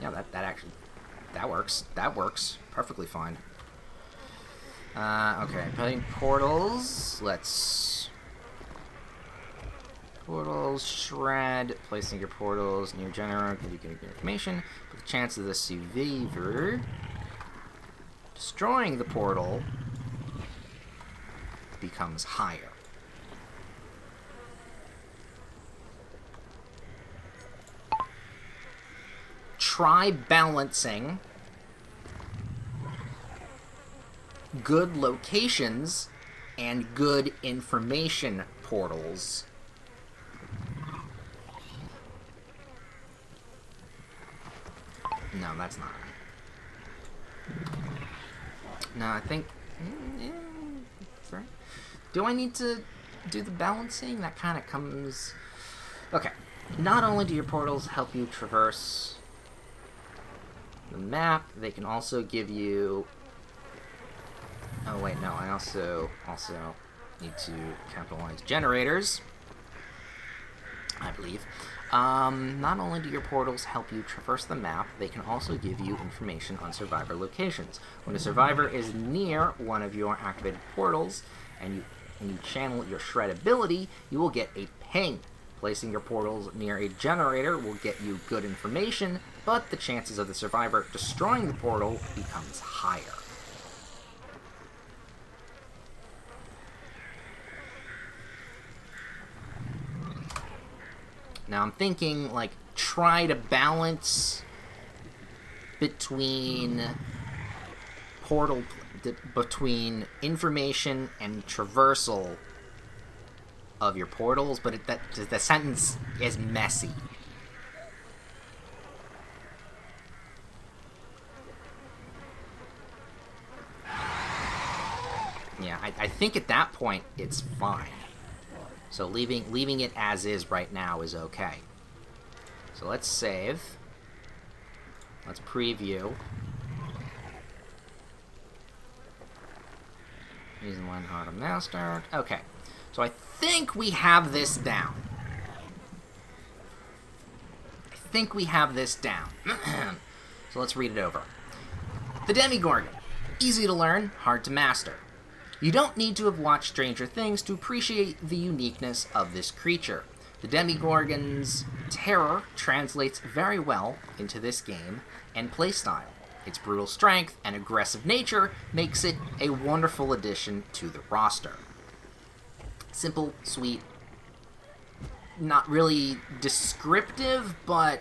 Yeah, that works. That works perfectly fine. Okay, putting portals. Let's portals shred. Placing your portals near generator. Can you get information? But the chance of the survivor destroying the portal becomes higher. Try balancing good locations and good information portals. No, that's not right. No, I think... yeah, that's right. Do I need to do the balancing? That kind of comes... Okay. Not only do your portals help you traverse the map, they can also give you... Oh, wait, no. I also need to capitalize generators, I believe. Not only do your portals help you traverse the map, they can also give you information on survivor locations. When a survivor is near one of your activated portals, and you channel your shred ability, you will get a ping. Placing your portals near a generator will get you good information, but the chances of the survivor destroying the portal becomes higher. Now I'm thinking, like, try to balance between between information and traversal of your portals, but the sentence is messy. Yeah, I think at that point it's fine. So leaving it as is right now is okay. So let's save. Let's preview. Using one auto mastered. Okay. So I think we have this down. So let's read it over. The Demogorgon. Easy to learn, hard to master. You don't need to have watched Stranger Things to appreciate the uniqueness of this creature. The Demogorgon's terror translates very well into this game and playstyle. Its brutal strength and aggressive nature makes it a wonderful addition to the roster. Simple, sweet, not really descriptive, but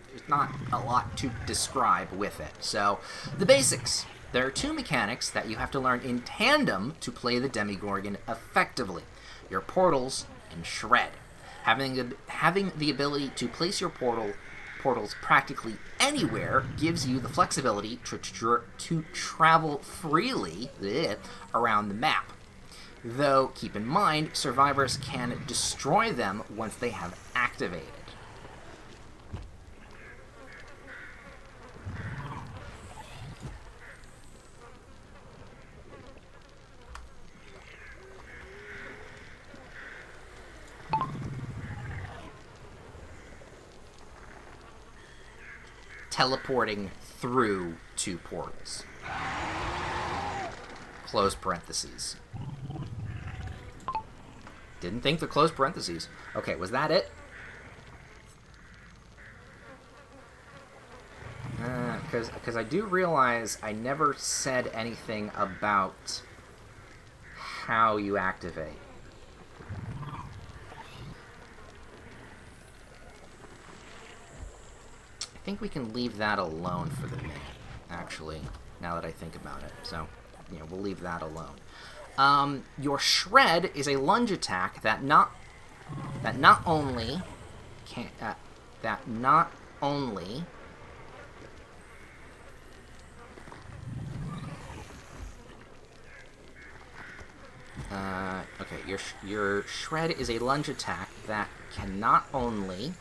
there's not a lot to describe with it. So, the basics. There are two mechanics that you have to learn in tandem to play the Demogorgon effectively. Your portals and shred. Having the ability to place your portals practically anywhere gives you the flexibility to travel freely around the map. Though, keep in mind, survivors can destroy them once they have activated. Teleporting through two portals. Close parentheses. Didn't think to close parentheses. Okay, was that it? Because I do realize I never said anything about how you activate. I think we can leave that alone for the minute, actually, now that I think about it. So, we'll leave that alone. Your shred is a lunge attack that not only that not only okay, your shred is a lunge attack that can not only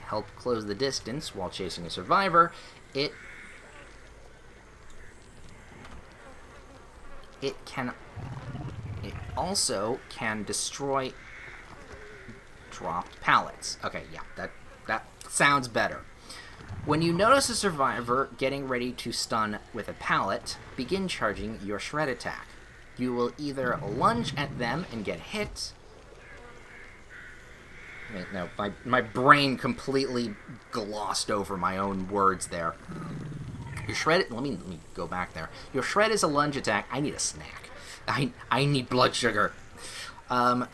help close the distance while chasing a survivor, it also can destroy dropped pallets. Okay, yeah, that sounds better. When you notice a survivor getting ready to stun with a pallet, begin charging your shred attack. You will either lunge at them and get hit. Wait, no, my brain completely glossed over my own words there. Your shred... Let me go back there. Your shred is a lunge attack. I need a snack. I need blood sugar.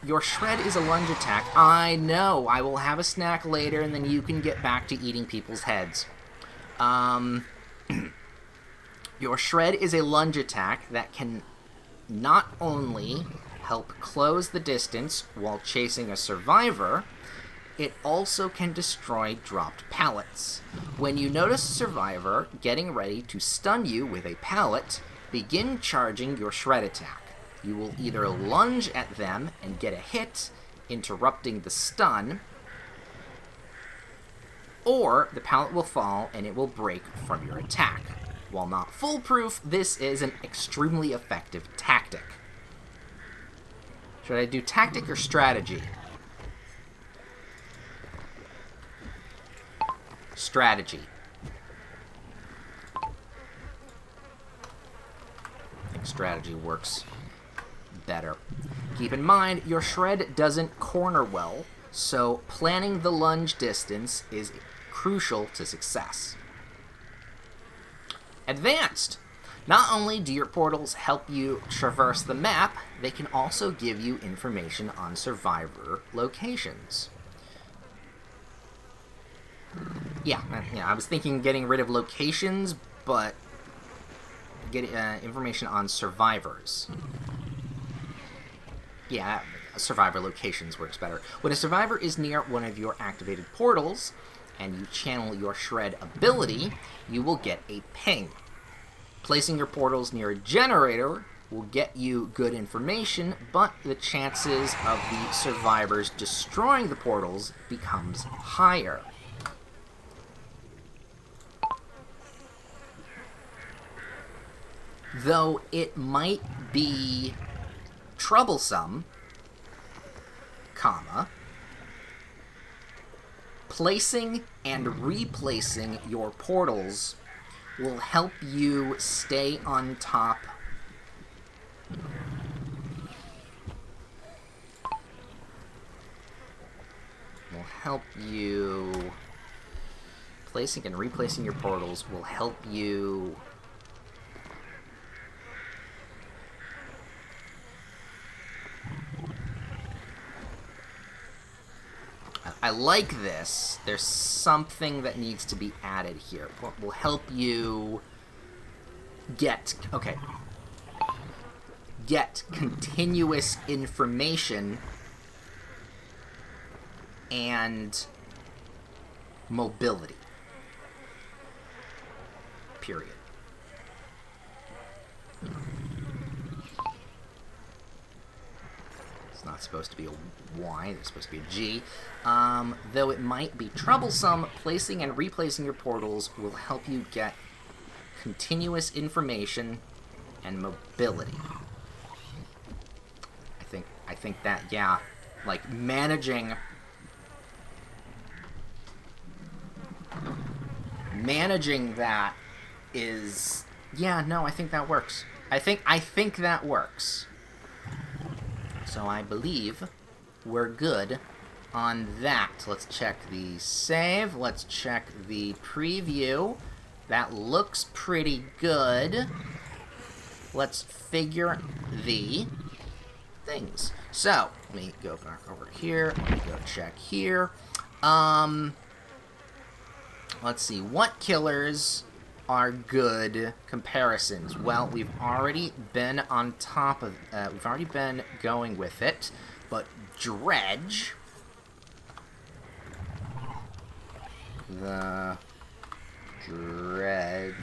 Your shred is a lunge attack. I know. I will have a snack later, and then you can get back to eating people's heads. Your shred is a lunge attack that can not only help close the distance while chasing a survivor, it also can destroy dropped pallets. When you notice a survivor getting ready to stun you with a pallet, begin charging your shred attack. You will either lunge at them and get a hit, interrupting the stun, or the pallet will fall and it will break from your attack. While not foolproof, this is an extremely effective tactic. Should I do tactic or strategy? Strategy. I think strategy works better. Keep in mind, your shred doesn't corner well, so planning the lunge distance is crucial to success. Advanced. Not only do your portals help you traverse the map, they can also give you information on survivor locations. Yeah, I was thinking getting rid of locations, but get information on survivors. Yeah, survivor locations works better. When a survivor is near one of your activated portals, and you channel your shred ability, you will get a ping. Placing your portals near a generator will get you good information, but the chances of the survivors destroying the portals becomes higher. Though it might be troublesome, placing and replacing your portals will help you stay on top placing and replacing your portals will help you I like this. There's something that needs to be added here. What will help you get continuous information and mobility. Period. It's not supposed to be a Y, it's supposed to be a G. Though it might be troublesome, placing and replacing your portals will help you get continuous information and mobility. I think that, yeah, like managing that is, yeah, no, I think that works. I think that works. So I believe we're good on that. Let's check the save. Let's check the preview. That looks pretty good. Let's figure the things. So, let me go back over here. Let me go check here. Let's see. What killers are good comparisons? Well, we've already been on top of... we've already been going with it, but Dredge... The Dredge...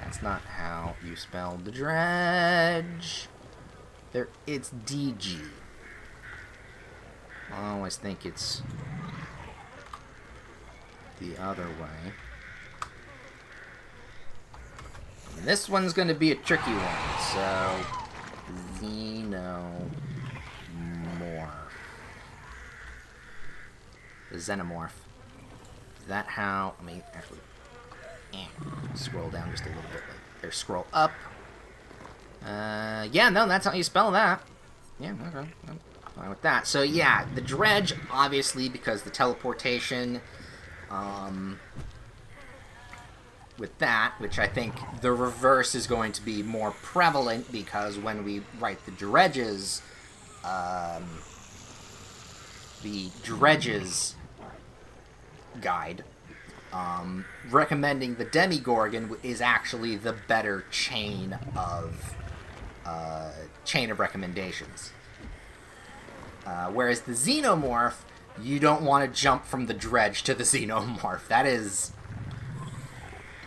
That's not how you spell the Dredge. It's DG. I always think it's the other way. And this one's going to be a tricky one, so... Xenomorph. The Xenomorph. Is that how... I mean, actually... scroll down just a little bit. There, scroll up. Yeah, no, that's how you spell that. Yeah, okay. I'm fine with that. So, yeah, the Dredge, obviously, because the teleportation... with that, which I think the reverse is going to be more prevalent, because when we write the Dredges guide, recommending the Demogorgon is actually the better chain of recommendations. Whereas the Xenomorph, you don't want to jump from the Dredge to the Xenomorph. That is...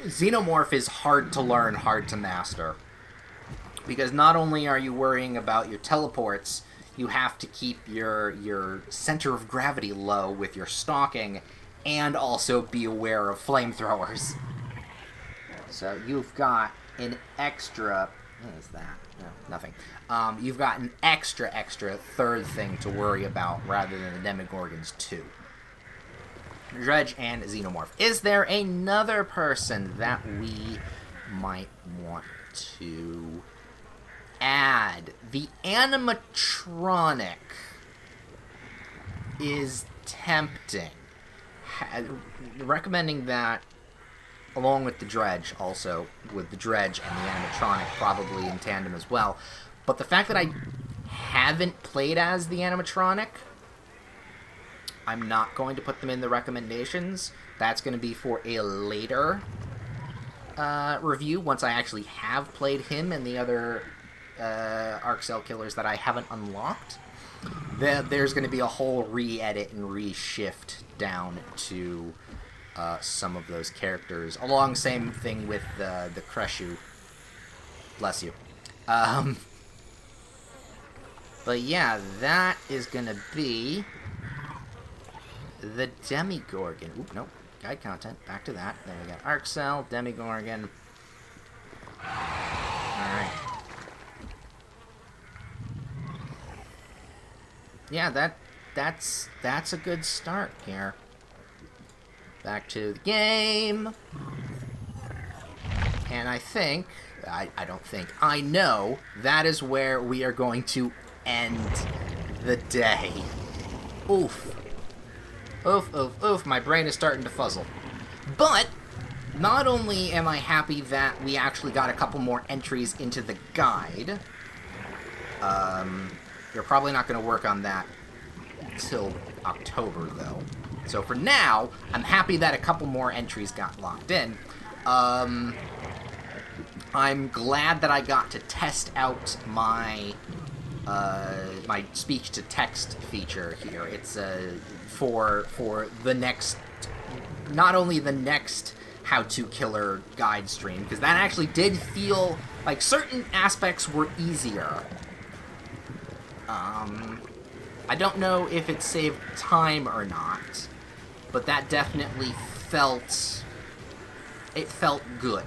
Xenomorph is hard to learn, hard to master. Because not only are you worrying about your teleports, you have to keep your center of gravity low with your stalking, and also be aware of flamethrowers. So you've got an extra... What is that? No, nothing. You've got an extra third thing to worry about rather than the Demogorgons 2. Dredge and Xenomorph. Is there another person that we might want to add? The animatronic is tempting. Recommending that along with the Dredge, also with the Dredge and the animatronic probably in tandem as well. But the fact that I haven't played as the animatronic, I'm not going to put them in the recommendations. That's going to be for a later review, once I actually have played him and the other Arc Cell killers that I haven't unlocked. There's going to be a whole re-edit and re-shift down to some of those characters. Along same thing with the Creshu. Bless you. But yeah, that is going to be the Demogorgon. Oop, nope. Guide content. Back to that. Then we got Arc Cell, Demogorgon. Alright. Yeah, that's a good start here. Back to the game. And I think, I don't think, I know that is where we are going to end the day. Oof. Oof, oof, oof. My brain is starting to fuzzle. But, not only am I happy that we actually got a couple more entries into the guide, you're probably not going to work on that till October, though. So for now, I'm happy that a couple more entries got locked in. I'm glad that I got to test out my my speech-to-text feature here. It's for the next, not only the next How to Killer guide stream, because that actually did feel like certain aspects were easier. I don't know if it saved time or not, but that definitely felt good.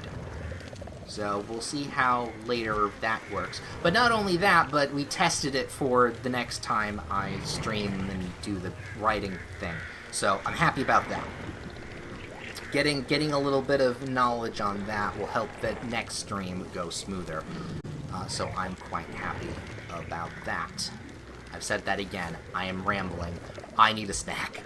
So we'll see how later that works. But not only that, but we tested it for the next time I stream and do the writing thing. So I'm happy about that. Getting a little bit of knowledge on that will help the next stream go smoother. So I'm quite happy about that. I've said that again. I am rambling. I need a snack.